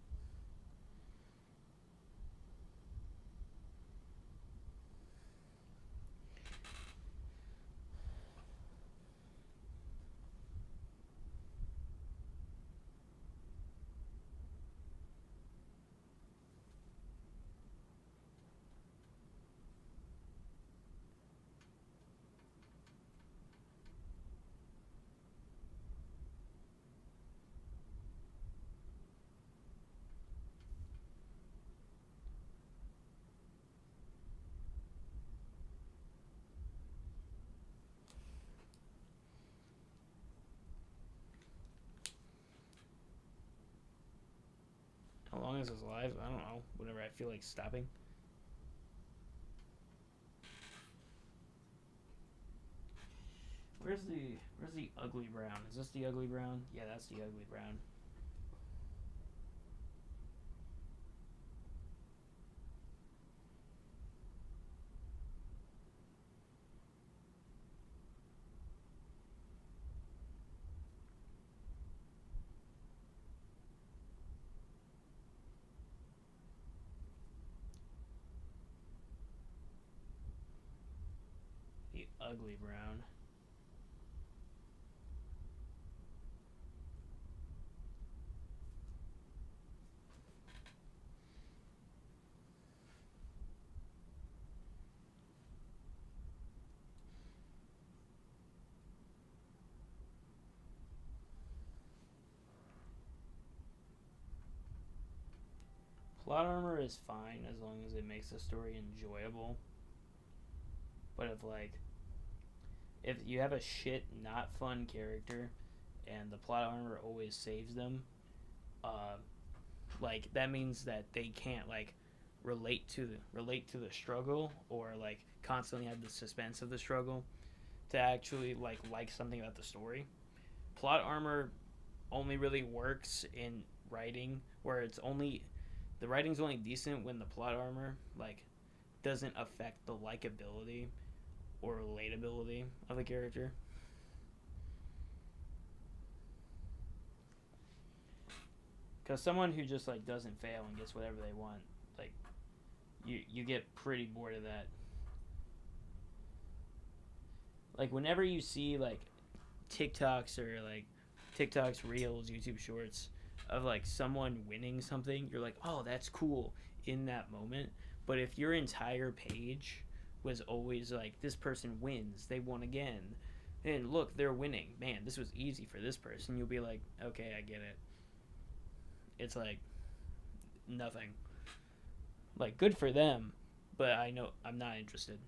How long is this live? I don't know. Whenever I feel like stopping. Where's the ugly brown? Is this the ugly brown? Yeah, that's the ugly brown. The ugly brown. Plot armor is fine as long as it makes the story enjoyable. But if you have a shit not fun character and the plot armor always saves them, uh, that means that they can't relate to the struggle or constantly have the suspense of the struggle to actually like something about the story. Plot armor only really works in writing where it's only the writing's only decent when the plot armor doesn't affect the likability or relatability of a character. Because someone who just doesn't fail and gets whatever they want, like you get pretty bored of that. Like whenever you see TikToks or TikToks, Reels, YouTube Shorts of someone winning something, you're like, oh, that's cool in that moment. But if your entire page was always this person wins, they won again, and look, they're winning. Man, this was easy for this person. You'll be like, okay, I get it. It's nothing. Good for them, but I know I'm not interested.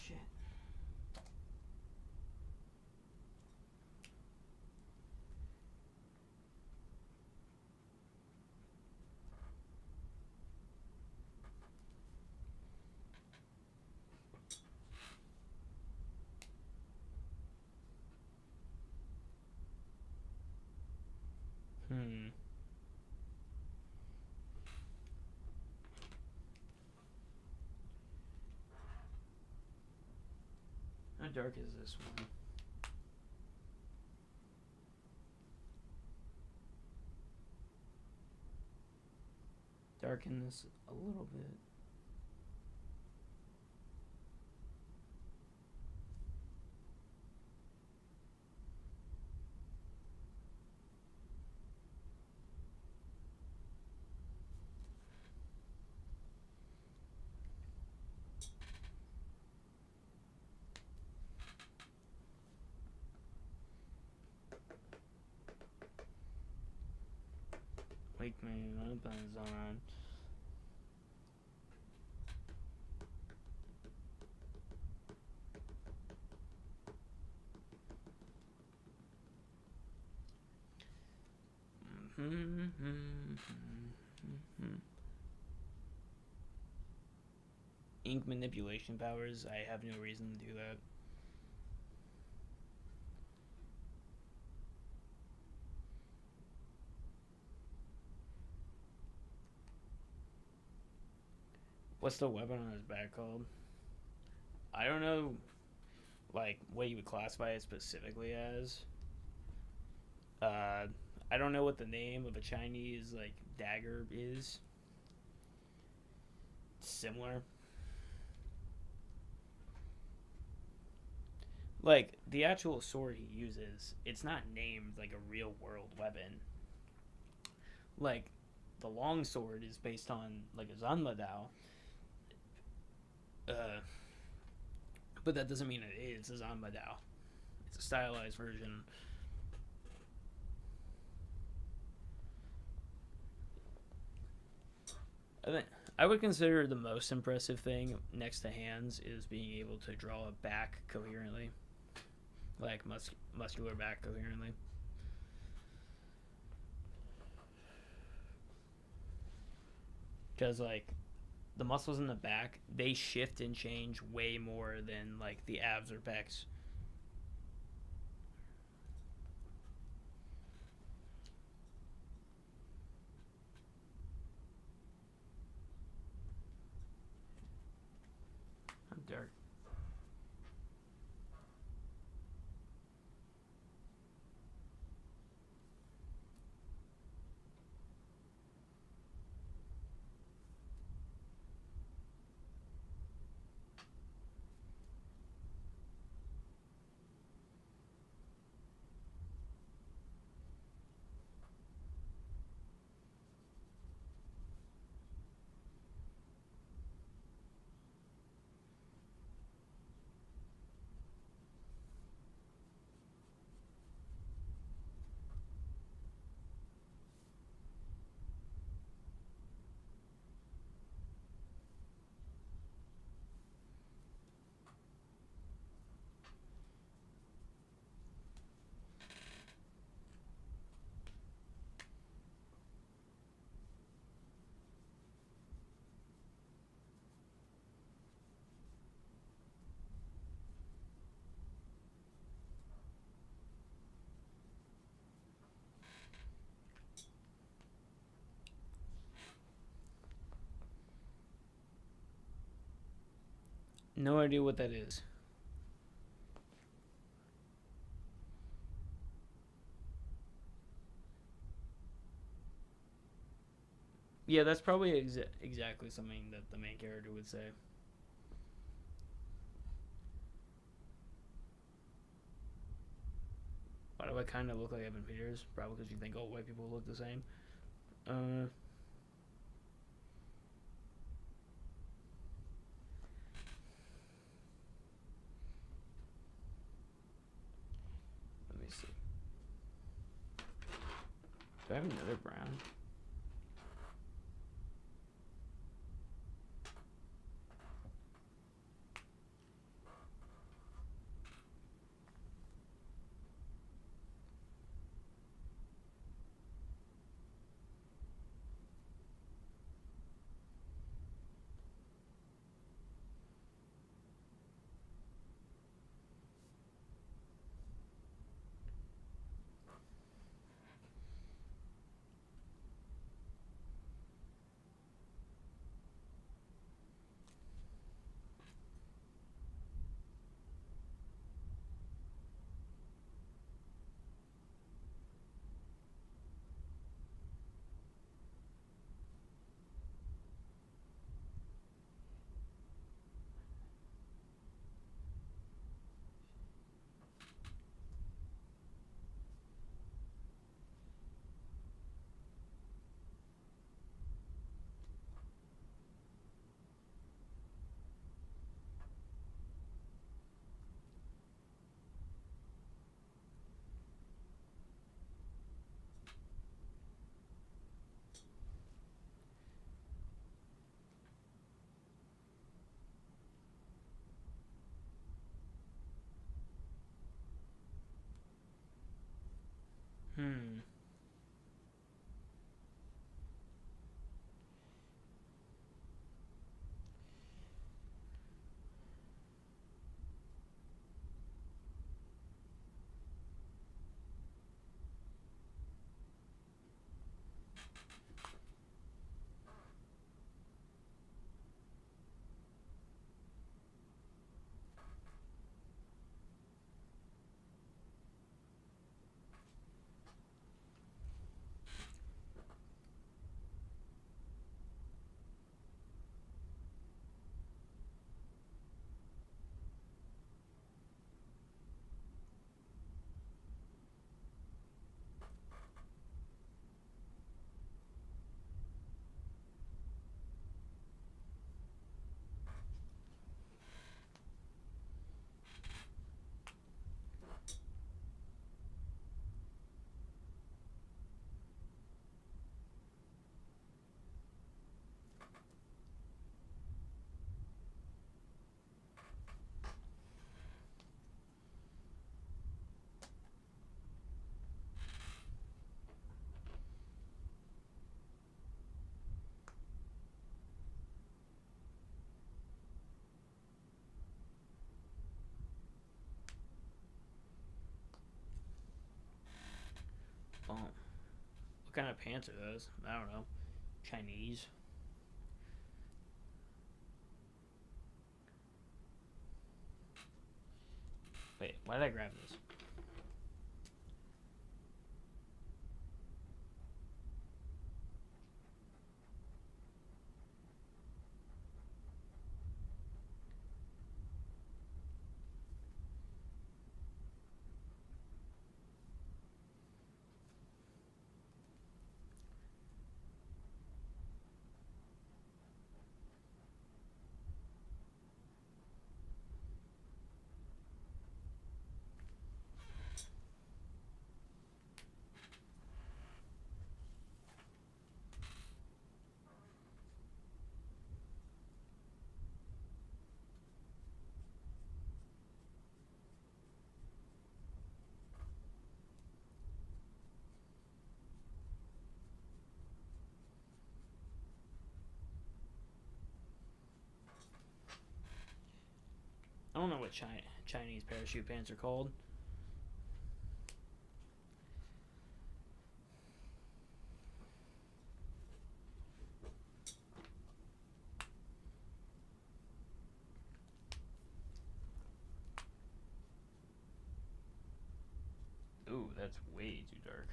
Shit. Hmm. How dark is this one? Darken this a little bit. Wake me up, on. Ink manipulation powers. I have no reason to do that. What's the weapon on his back called? I don't know, like, what you would classify it specifically as. Uh, I don't know what the name of a Chinese, like, dagger is. It's similar. Like, the actual sword he uses, it's not named like a real world weapon. Like, the long sword is based on, like, a Zanmadao. Uh, but that doesn't mean it is a Zanmadao. It's a stylized version. I think I would consider the most impressive thing next to hands is being able to draw a back coherently, like muscular back coherently. Because like the muscles in the back, they shift and change way more than like the abs or pecs. Dark. No idea what that is. Yeah, that's probably exactly something that the main character would say. Why do I kind of look like Evan Peters? Probably because you think all white people look the same. Uh, Let me see. Do I have another brown? kind of pants are those? I don't know. Chinese. Wait, why did I grab this? I don't know what Chinese parachute pants are called. Ooh, that's way too dark.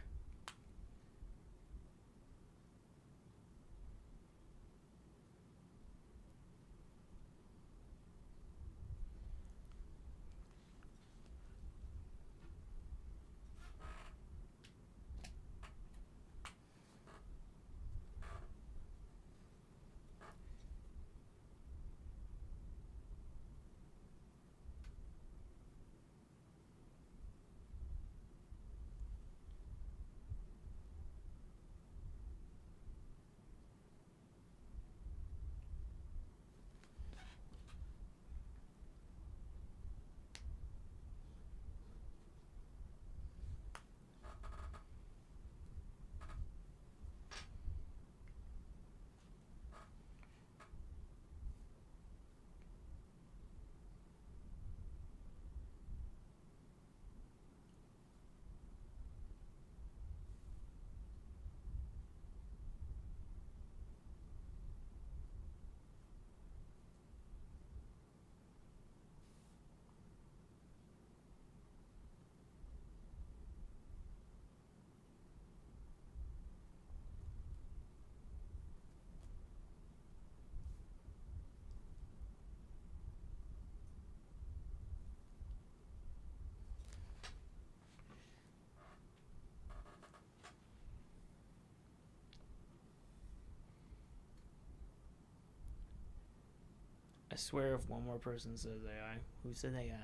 I swear if one more person says AI. Who said AI?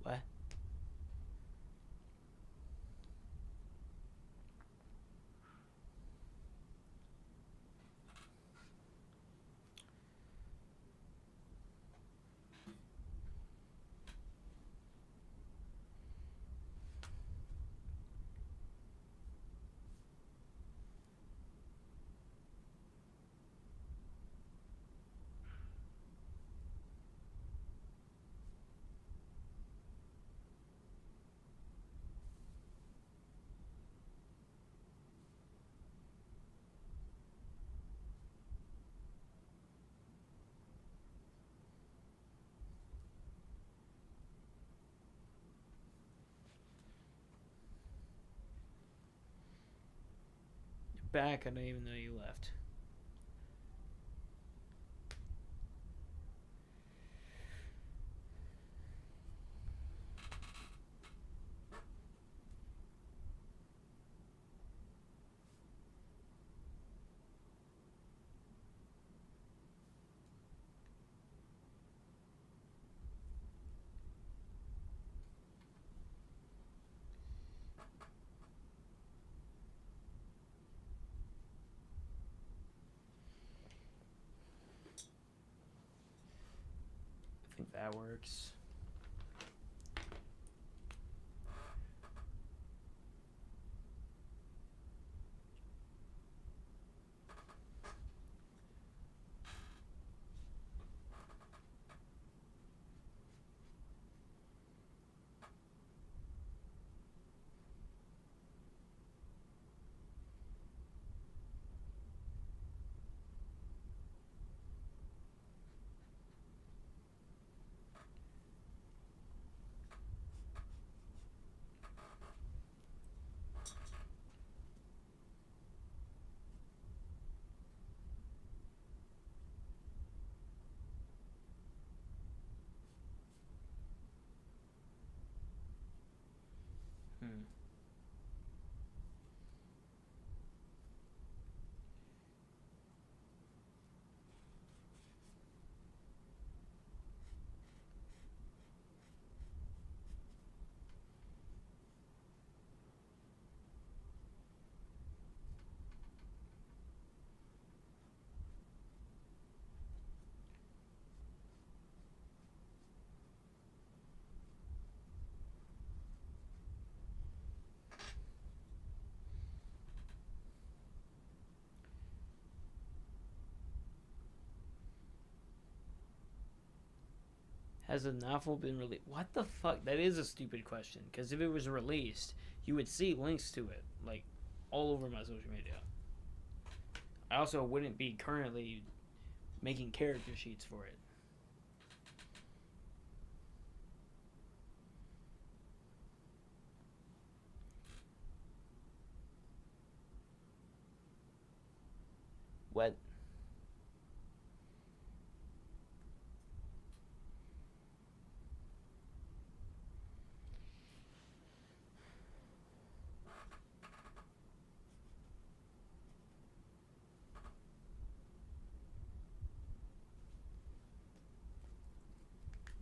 What? You're back. I didn't even know you left. I think that works. Has the novel been released? What the fuck? That is a stupid question. Because if it was released, you would see links to it, like, all over my social media. I also wouldn't be currently making character sheets for it. What?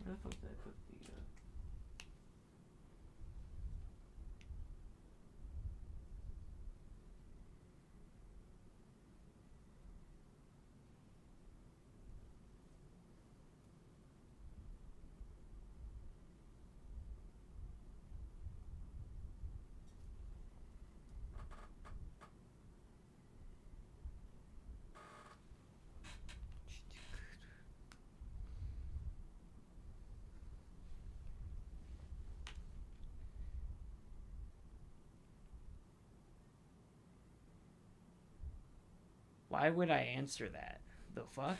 Where the fuck did I put the? Why would I answer that? The fuck?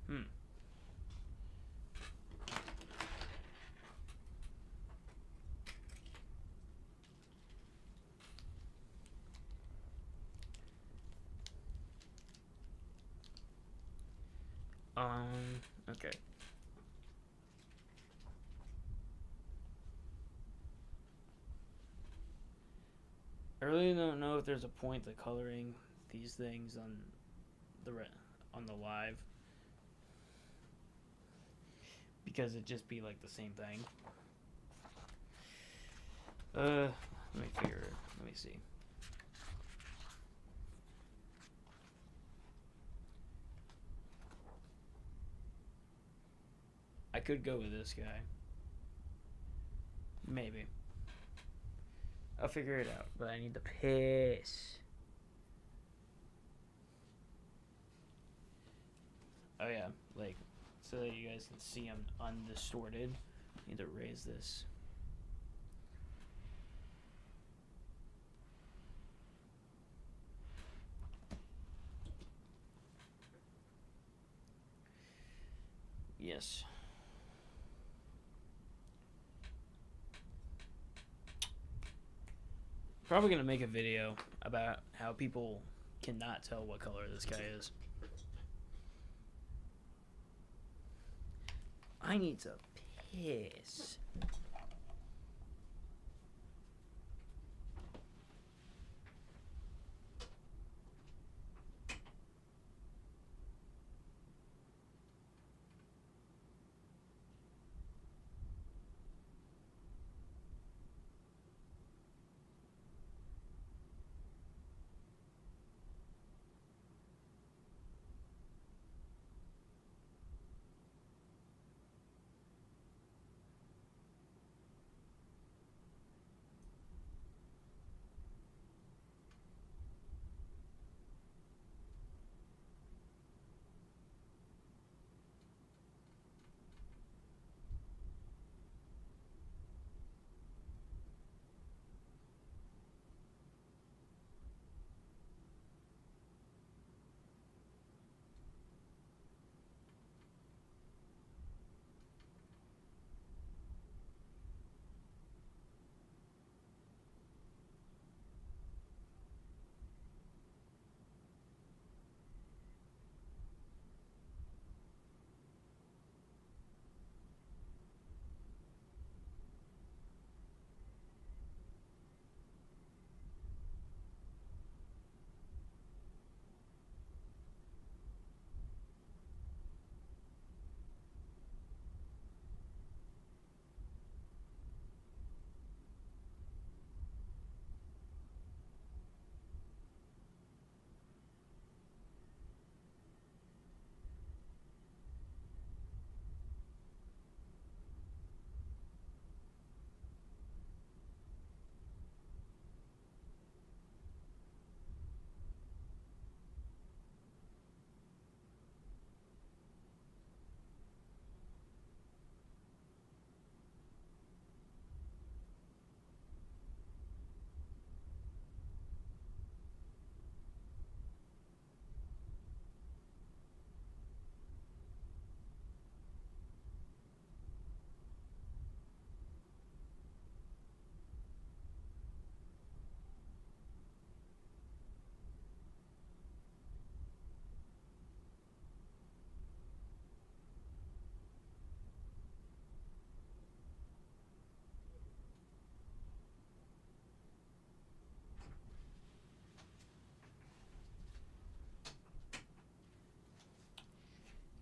Hmm. Okay. I really don't know if there's a point to coloring these things the on the live because it'd just be like the same thing. Let me figure it. Let me see. I could go with this guy. Maybe. I'll figure it out, but I need to piss. Oh yeah, like, so that you guys can see them undistorted. I need to raise this. Yes. Probably gonna make a video about how people cannot tell what color this guy is. I need to piss.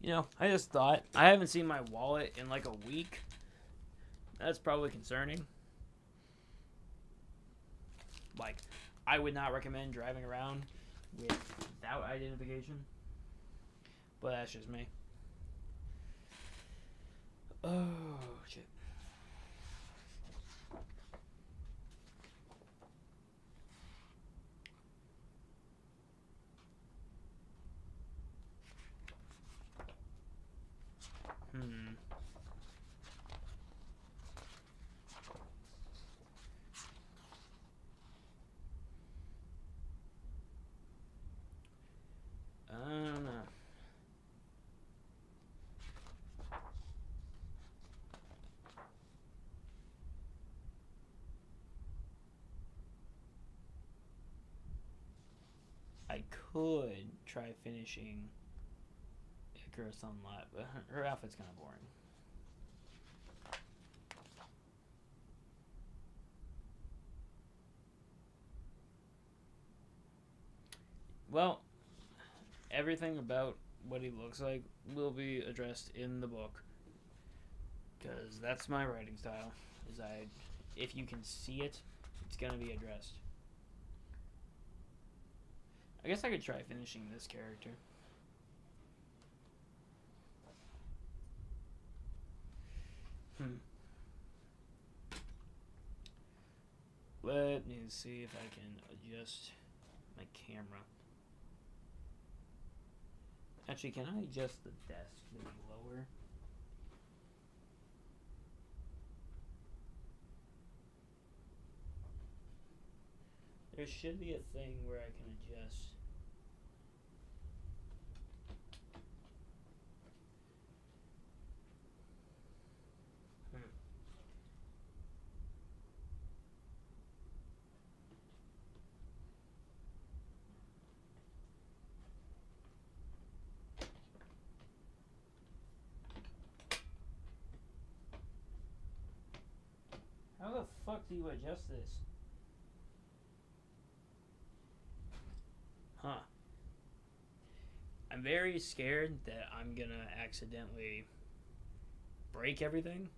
I just thought I haven't seen my wallet in like a week. That's probably concerning. Like, I would not recommend driving around without identification. But that's just me. Oh, shit. Hmm. I don't know. I could try finishing Icarus on lot, but her outfit's kind of boring. Well, everything about what he looks like will be addressed in the book, because that's my writing style. If you can see it, it's gonna be addressed. I guess I could try finishing this character. Let me see if I can adjust my camera. Actually, can I adjust the desk maybe lower? There should be a thing where I can adjust. How the fuck do you adjust this? Huh. I'm very scared that I'm gonna accidentally break everything.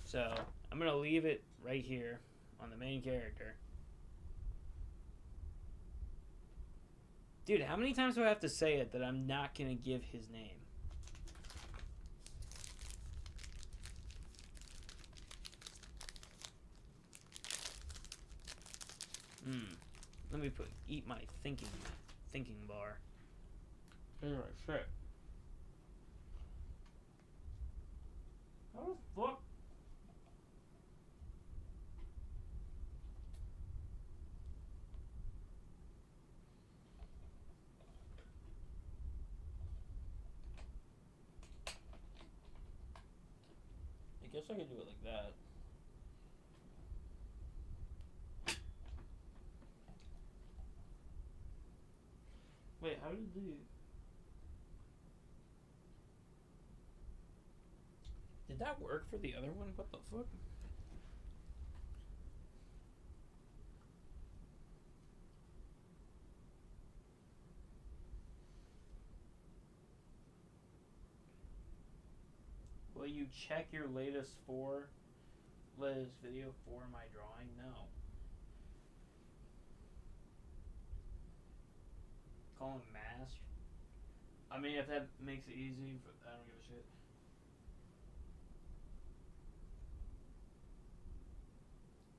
So, I'm gonna leave it right here on the main character. Dude, how many times do I have to say it that I'm not gonna give his name? Let me eat my thinking bar. Anyway, shit. How the fuck? I guess I could do it like that. Wait, how did the... Did that work for the other one? What the fuck? Will you check your latest video for my drawing? No. Call him mask. I mean, if that makes it easy, but I don't give a shit.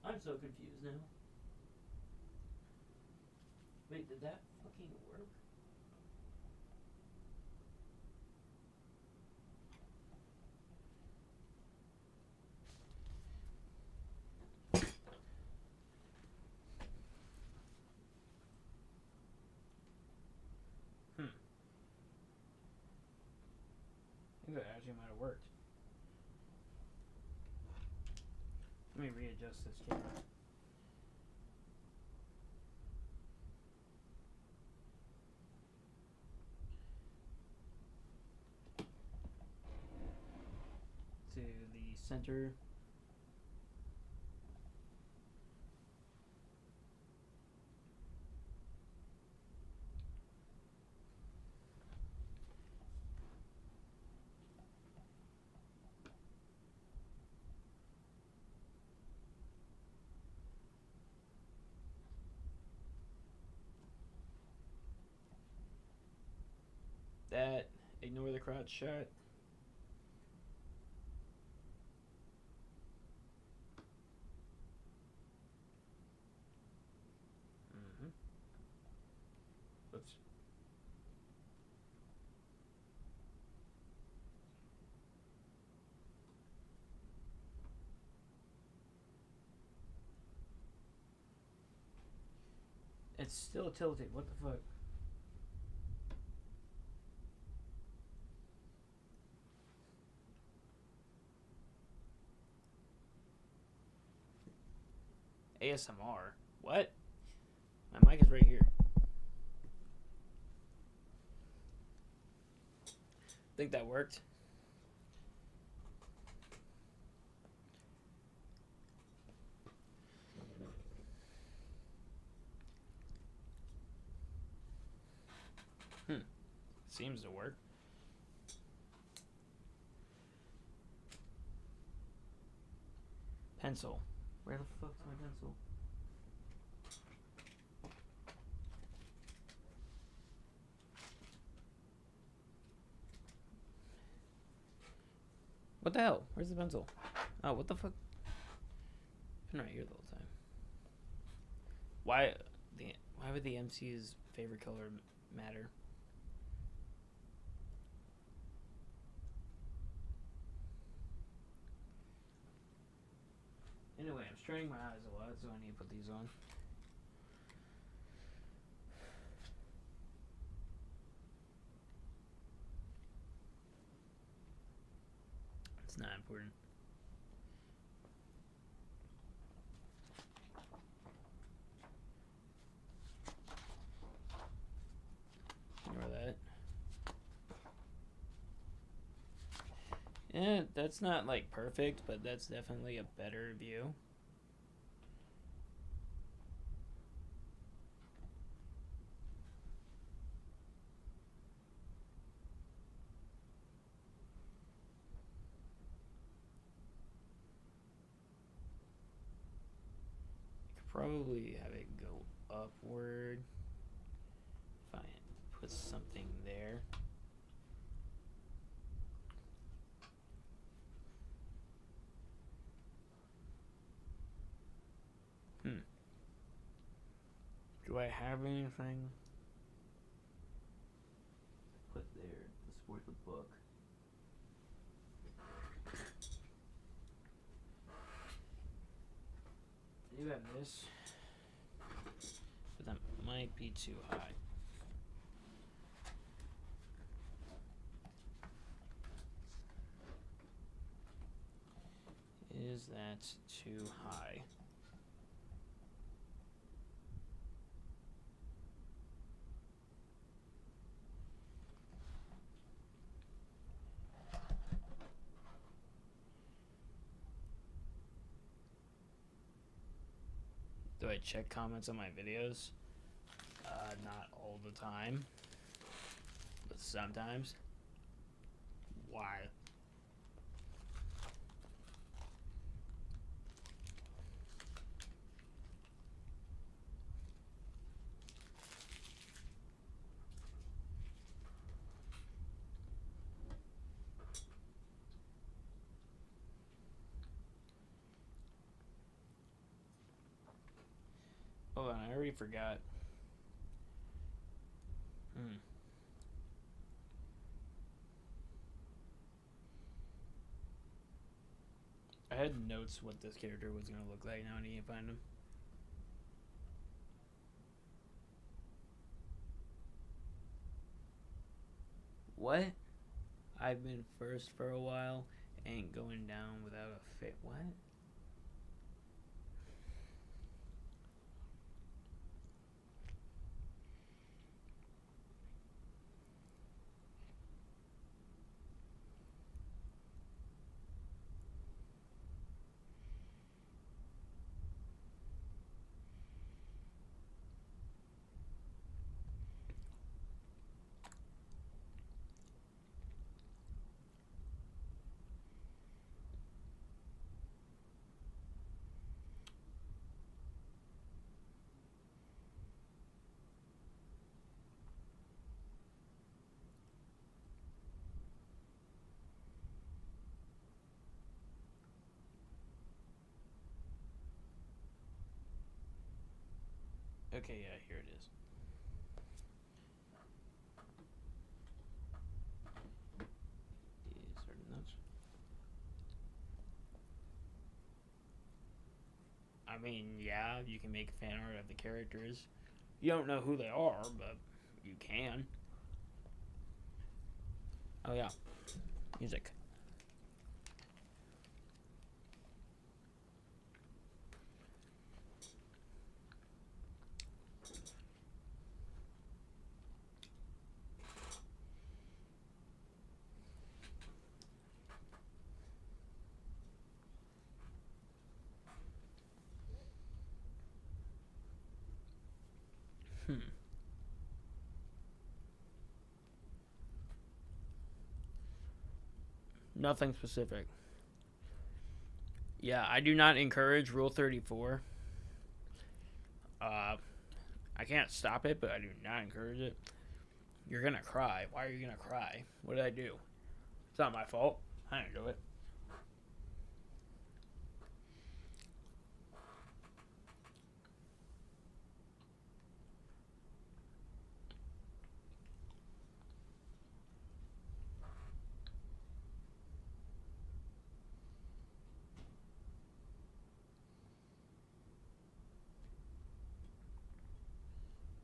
I'm so confused now. Wait, did that fucking work? I think that actually might have worked. Let me readjust this camera. To the center. Ignore the crotch shot. Mm-hmm. Oops. It's still tilting. What the fuck? ASMR. What? My mic is right here. Think that worked? Seems to work. Pencil. Where the fuck's my pencil? What the hell? Where's the pencil? Oh, what the fuck? Been right here the whole time. Why would the MC's favorite color matter? Anyway, I'm straining my eyes a lot, so I need to put these on. It's not important. Ignore that. Yeah, that's not like perfect, but that's definitely a better view. Probably have it go upward. If I put something there. Do I have anything? Put there to support the book. I do have this, but that might be too high. Is that too high? Do I check comments on my videos? Not all the time, but sometimes. Why? Hold on, I already forgot. I had notes what this character was gonna look like. Now I need to find him. What? I've been first for a while. Ain't going down without a fit. What? Okay, yeah, here it is. These are nuts. I mean, yeah, you can make fan art of the characters. You don't know who they are, but you can. Oh yeah, music. Hmm. Nothing specific. Yeah, I do not encourage Rule 34. Uh, I can't stop it, but I do not encourage it. You're gonna cry. Why are you gonna cry? What did I do? It's not my fault. I didn't do it.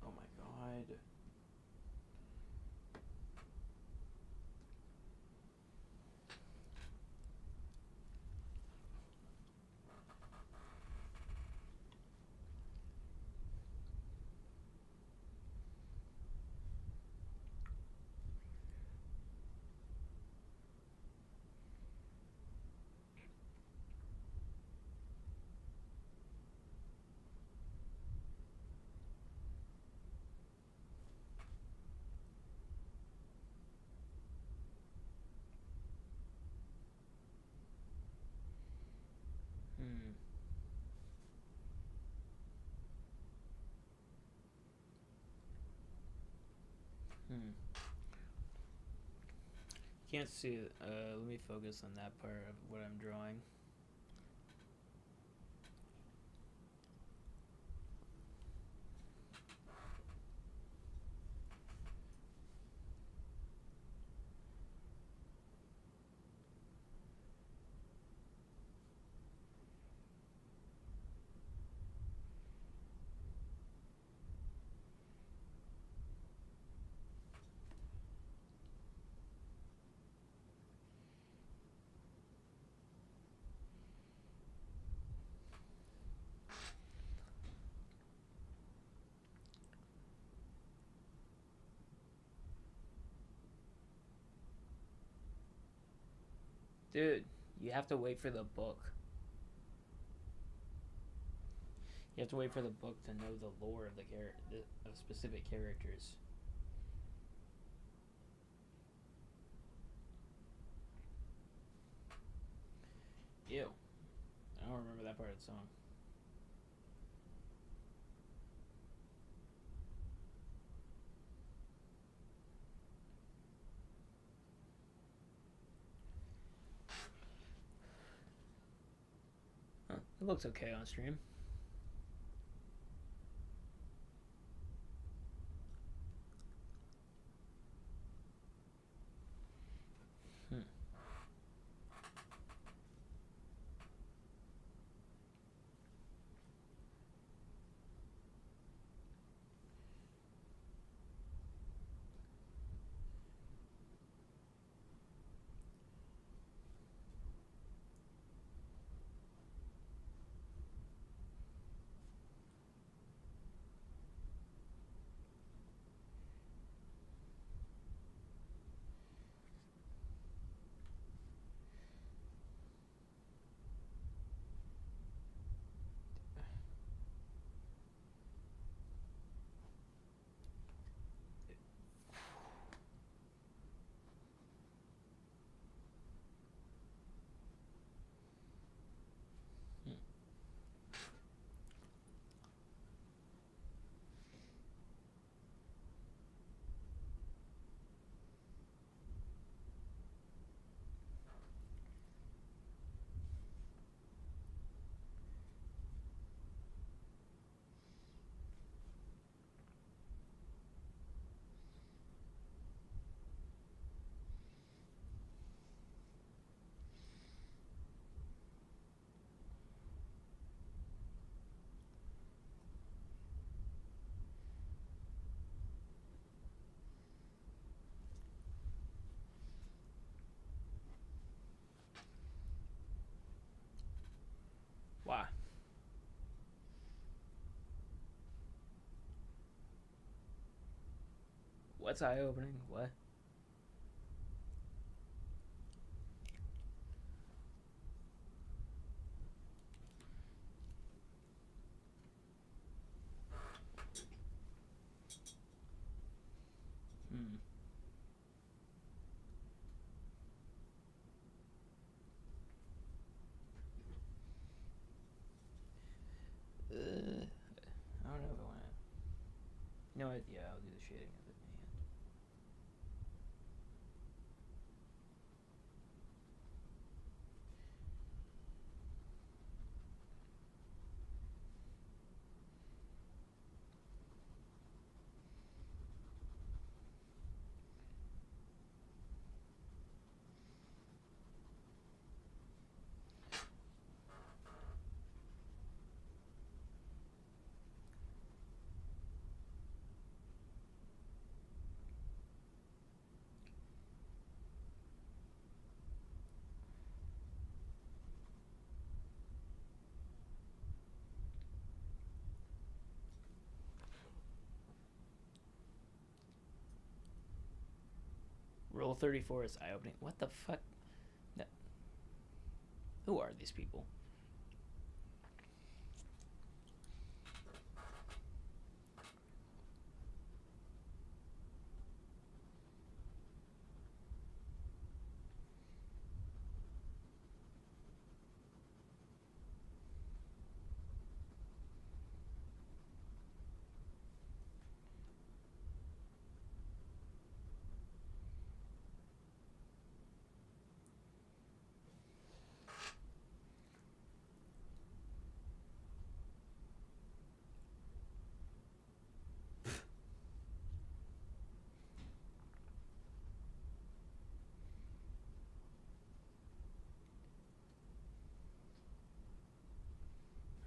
Oh my god. Hmm. Hmm. Can't see it. Let me focus on that part of what I'm drawing. Dude, you have to wait for the book. You have to wait for the book to know the lore of of specific characters. Ew. I don't remember that part of the song. Huh. It looks okay on stream. Hmm. What's eye opening? What? Hmm. I don't know if I want to. You know what? Yeah, I'll do the shading of it. Rule 34 is eye opening. What the fuck? No. Who are these people?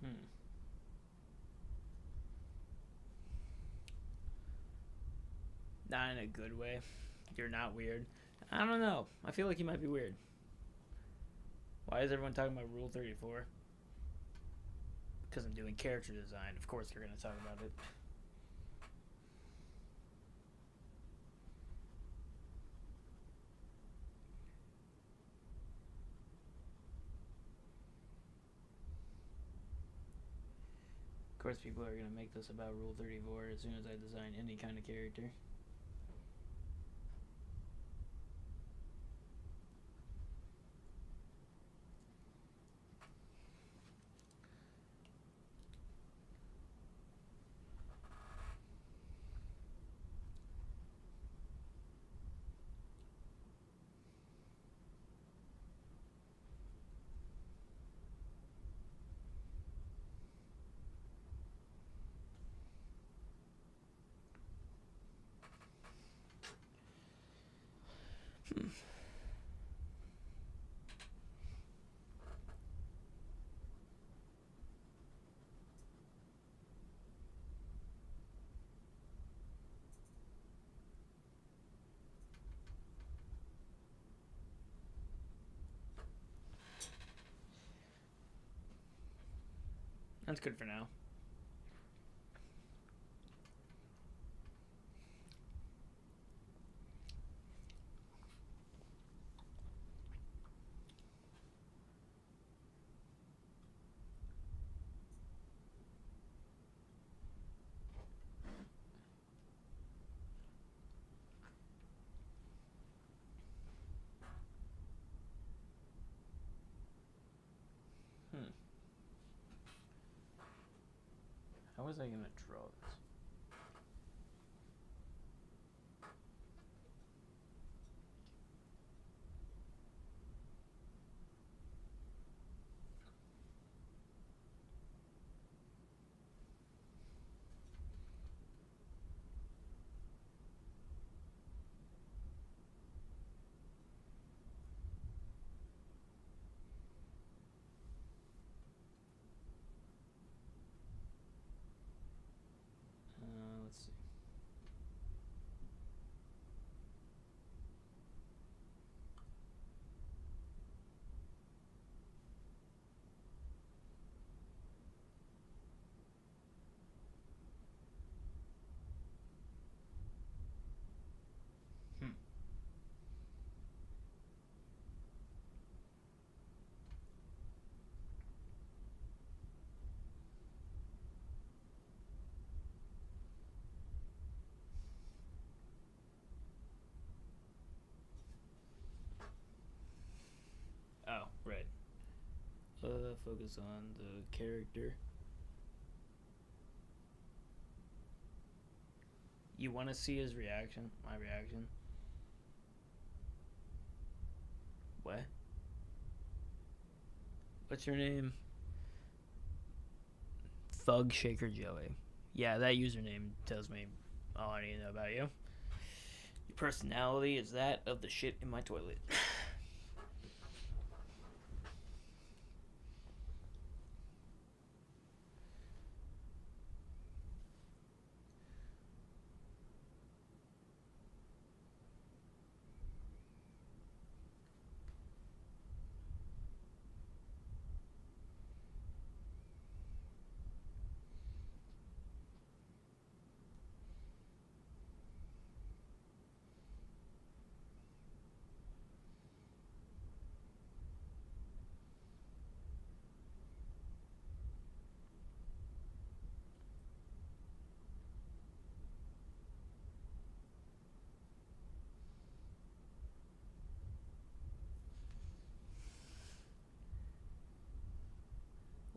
Hmm. Not in a good way. You're not weird. I don't know. I feel like you might be weird. Why is everyone talking about Rule 34? Because I'm doing character design. Of course they're going to talk about it. Of course people are going to make this about Rule 34 as soon as I design any kind of character. That's good for now. Hmm. How was I going to draw this? focus on the character. You want to see his reaction? My reaction? What? What's your name? Thug Shaker Joey. Yeah, that username tells me all I need to know about you. Your personality is that of the shit in my toilet.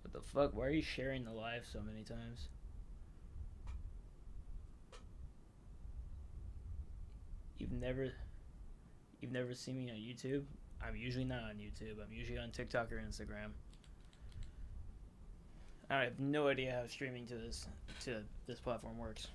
What the fuck? Why are you sharing the live so many times? You've never you've never seen me on YouTube? I'm usually not on YouTube. I'm usually on TikTok or Instagram. I have no idea how streaming to this platform works.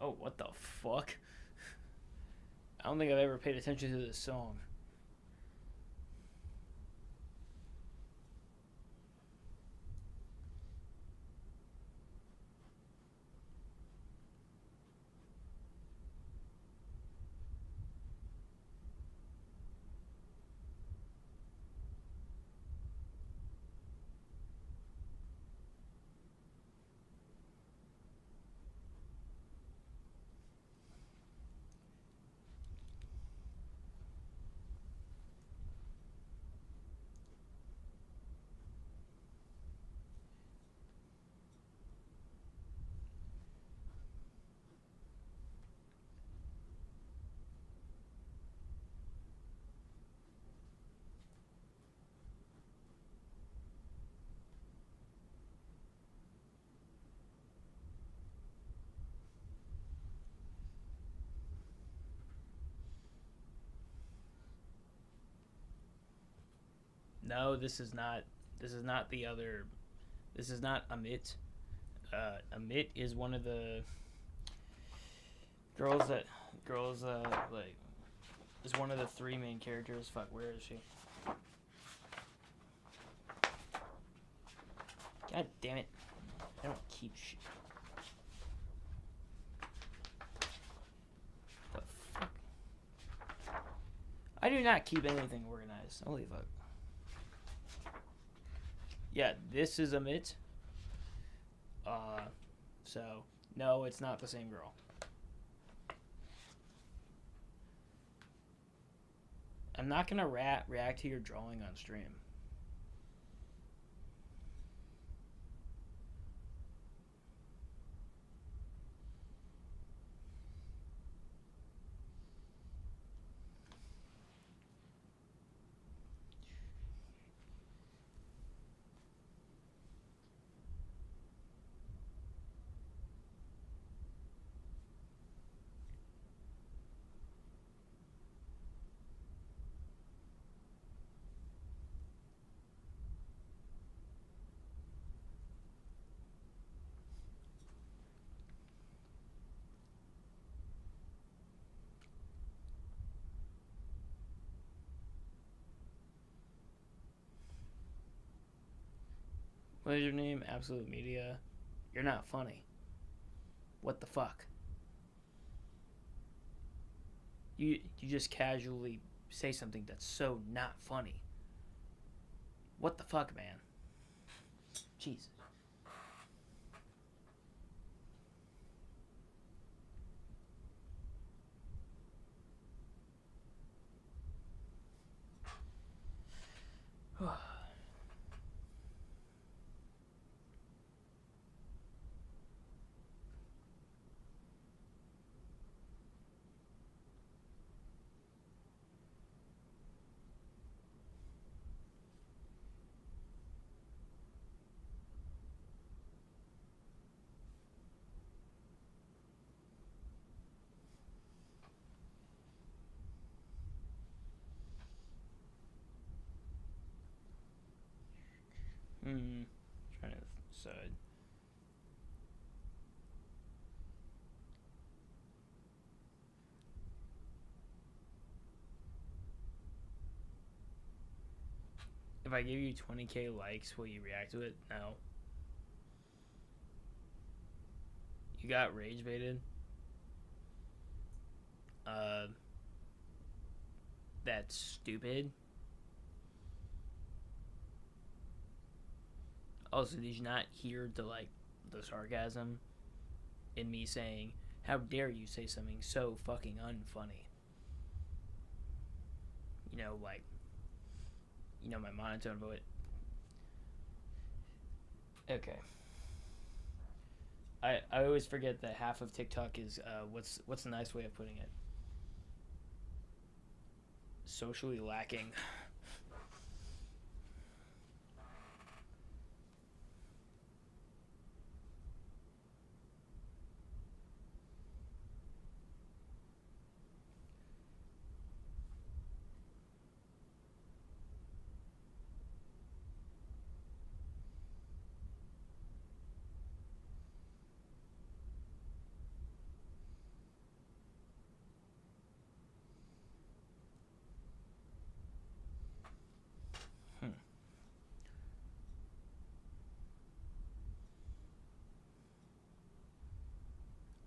Oh, what the fuck? I don't think I've ever paid attention to this song. No, this is not. This is not the other. This is not Amit. Amit is one of the girls that girls like is one of the three main characters. Fuck, where is she? God damn it! I don't keep shit. The fuck? I do not keep anything organized. Holy fuck. Yeah, this is Amit. So no, it's not the same girl. I'm not gonna react to your drawing on stream. What is your name? Absolute Media. You're not funny. What the fuck? You just casually say something that's so not funny. What the fuck, man? Jesus. Hmm. Trying to decide. If I give you 20k likes, will you react to it? No. You got rage baited. Uh, that's stupid. Also, did you not hear the sarcasm in me saying, "How dare you say something so fucking unfunny?" You know, like, my monotone voice. Okay. I always forget that half of TikTok is what's a nice way of putting it? Socially lacking. Hmm.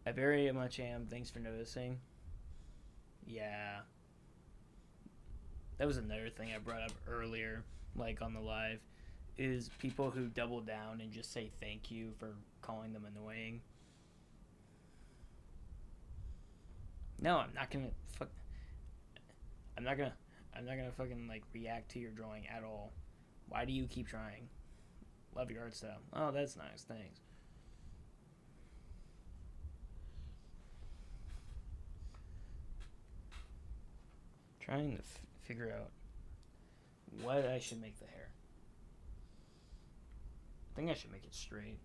I very much am. Thanks for noticing. Yeah, that was another thing I brought up earlier, like on the live, is people who double down and just say thank you for calling them annoying. No, I'm not gonna fuck. I'm not gonna. I'm not gonna fucking like react to your drawing at all. Why do you keep trying? Love your art style. Oh, that's nice. Thanks. Trying to figure out what I should make the hair. I think I should make it straight.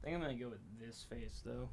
I think I'm gonna go with this face though.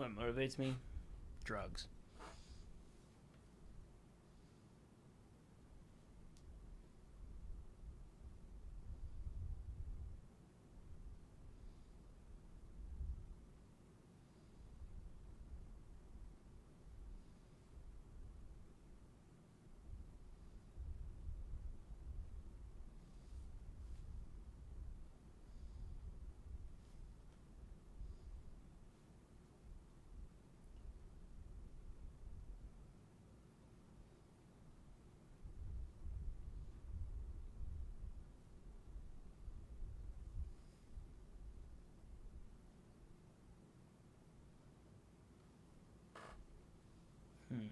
What motivates me? Drugs. Hmm.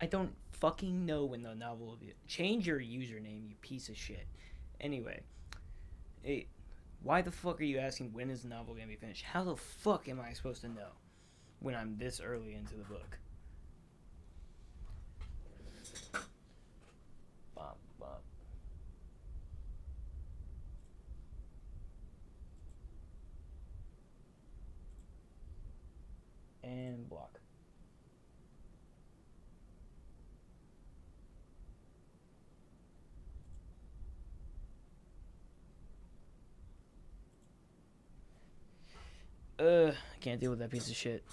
I don't fucking know when the novel will be. Change your username, you piece of shit. Anyway, hey, why the fuck are you asking when is the novel gonna be finished? How the fuck am I supposed to know when I'm this early into the book? Bop, bop. And block. I can't deal with that piece of shit.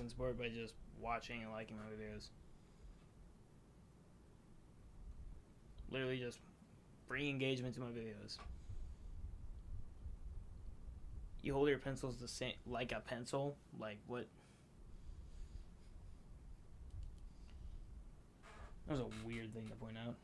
can support by just watching and liking my videos. Literally just bring engagement to my videos. You hold your pencils the same like a pencil? Like what? That was a weird thing to point out.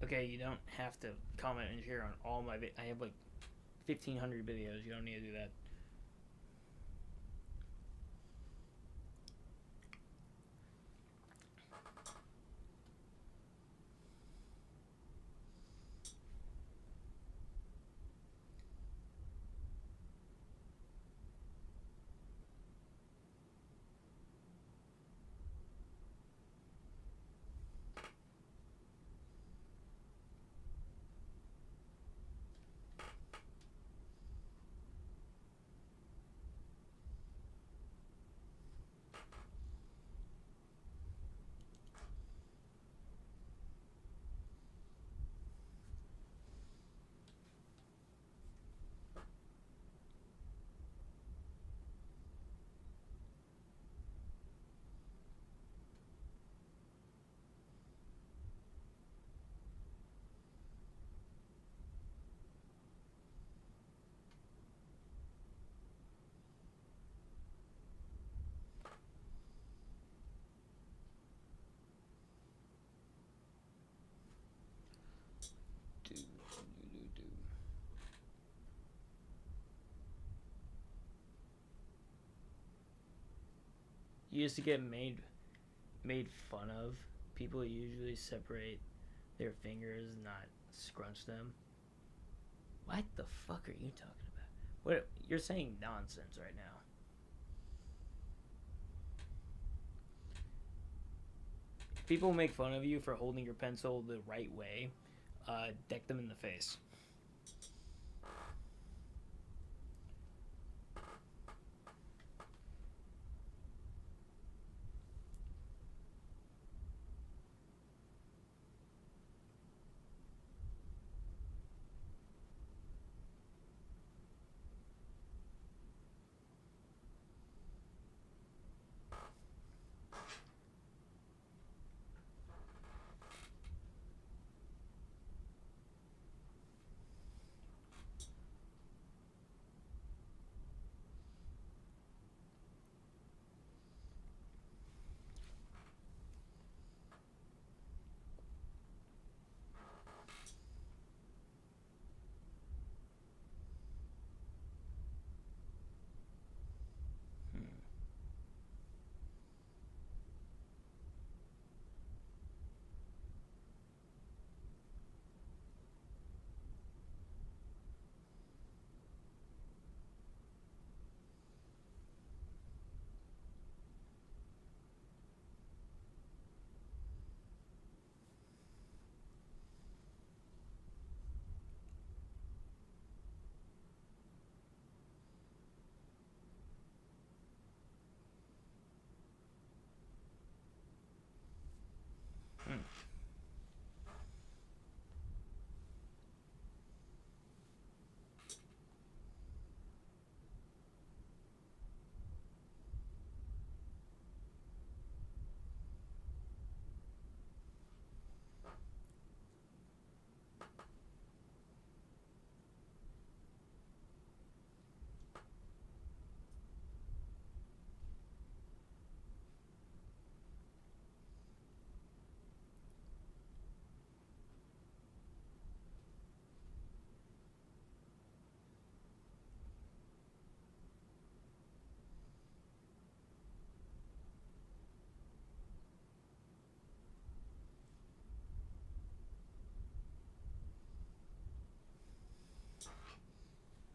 Okay, you don't have to comment and share on all my I have like 1,500 videos. You don't need to do that. You used to get made fun of. People usually separate their fingers, not scrunch them. What the fuck are you talking about? What you're saying nonsense right now. If people make fun of you for holding your pencil the right way, deck them in the face.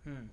Hmm.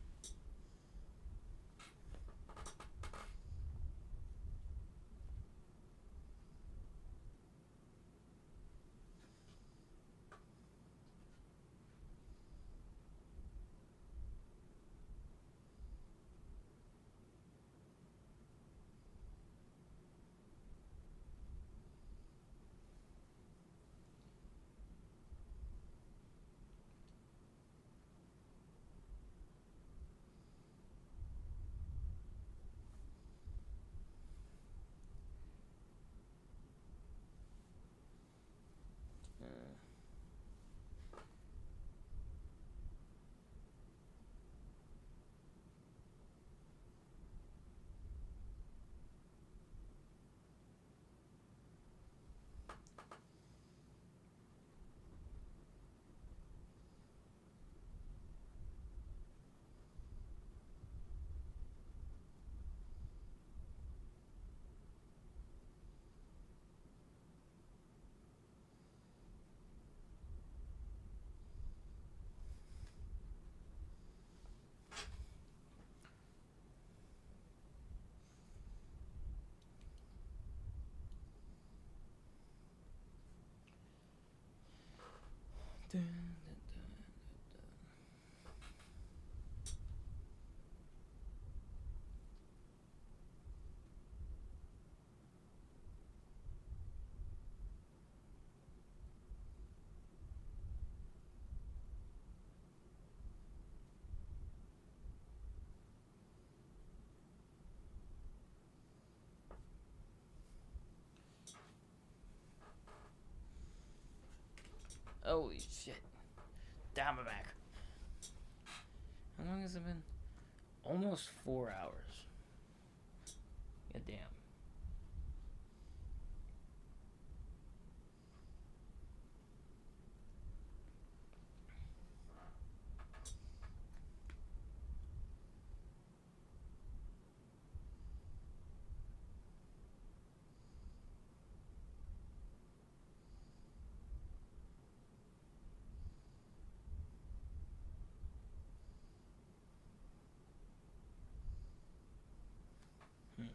Holy shit. Down my back. How long has it been? Almost 4 hours. God damn. Hmm.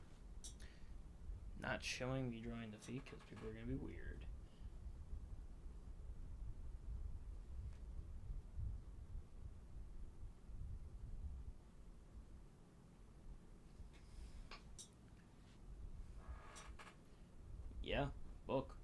Not showing me drawing the feet because people are gonna be weird. Yeah, book.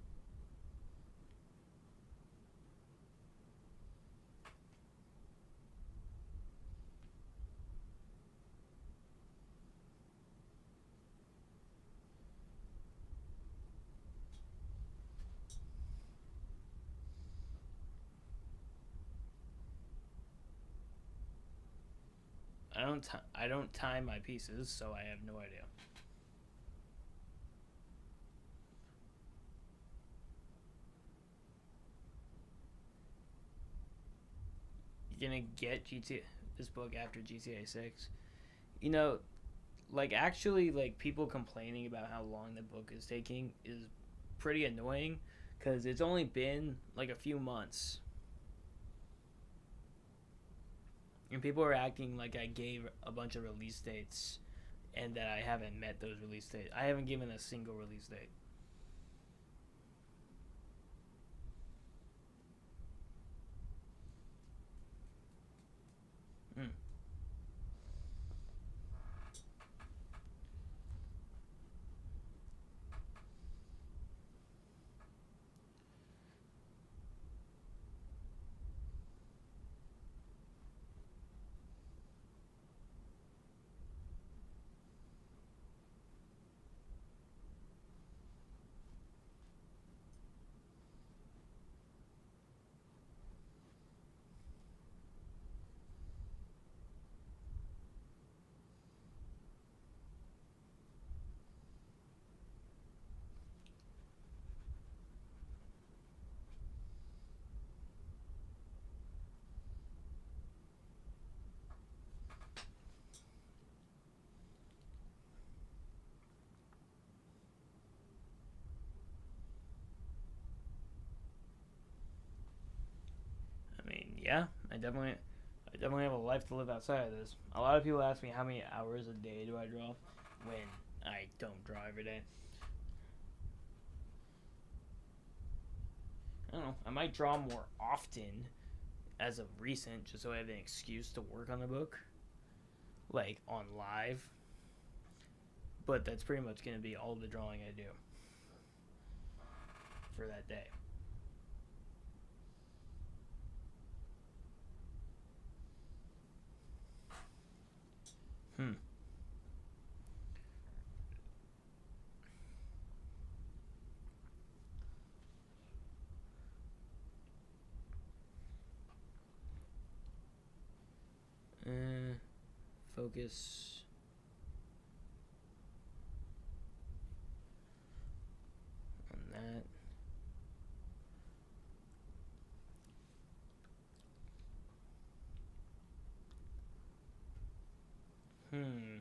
I don't tie my pieces, so I have no idea. You're gonna get GTA this book after GTA 6. You know, like actually, like people complaining about how long the book is taking is pretty annoying because it's only been like a few months, and people are acting like I gave a bunch of release dates and that I haven't met those release dates. I haven't given a single release date. Mm. I mean, yeah, I definitely. I definitely have a life to live outside of this. A lot of people ask me how many hours a day do I draw when I don't draw every day. I don't know. I might draw more often as of recent, just so I have an excuse to work on the book, like on live. But that's pretty much going to be all the drawing I do for that day. Hmm. Focus on that. Hmm.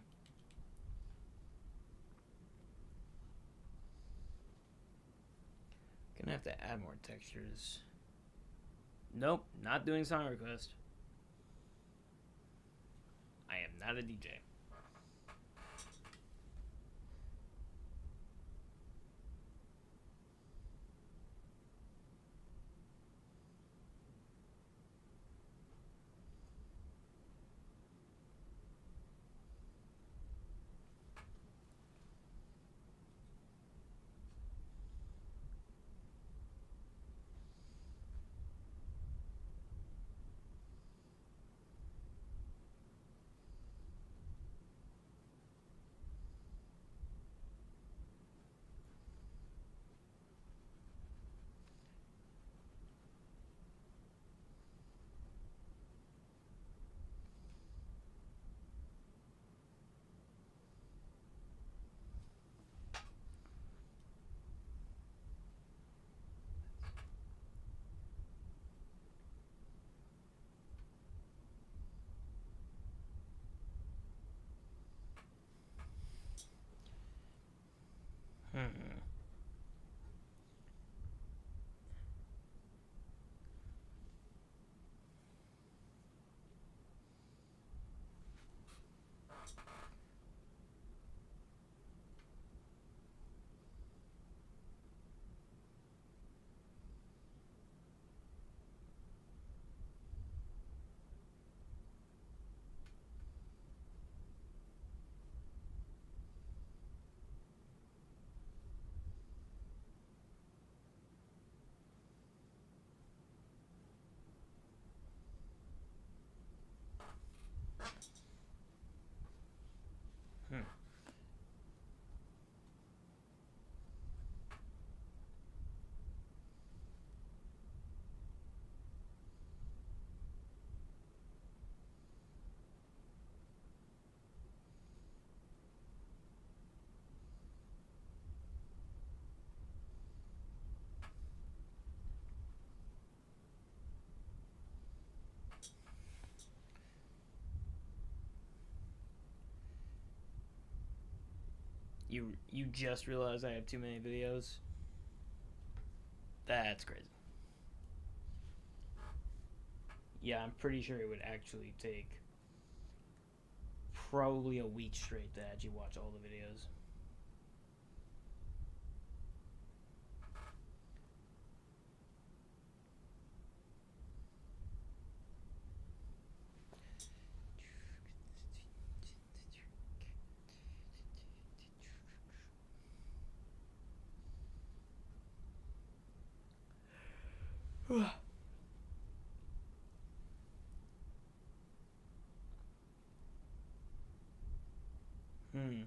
Gonna have to add more textures. Nope, not doing song request. I am not a DJ. Hmm. Hmm. You just realized I have too many videos? That's crazy. Yeah, I'm pretty sure it would actually take probably a week straight to actually watch all the videos. Hmm.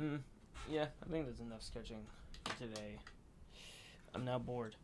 Mm. Yeah, I think that's enough sketching for today. I'm now bored.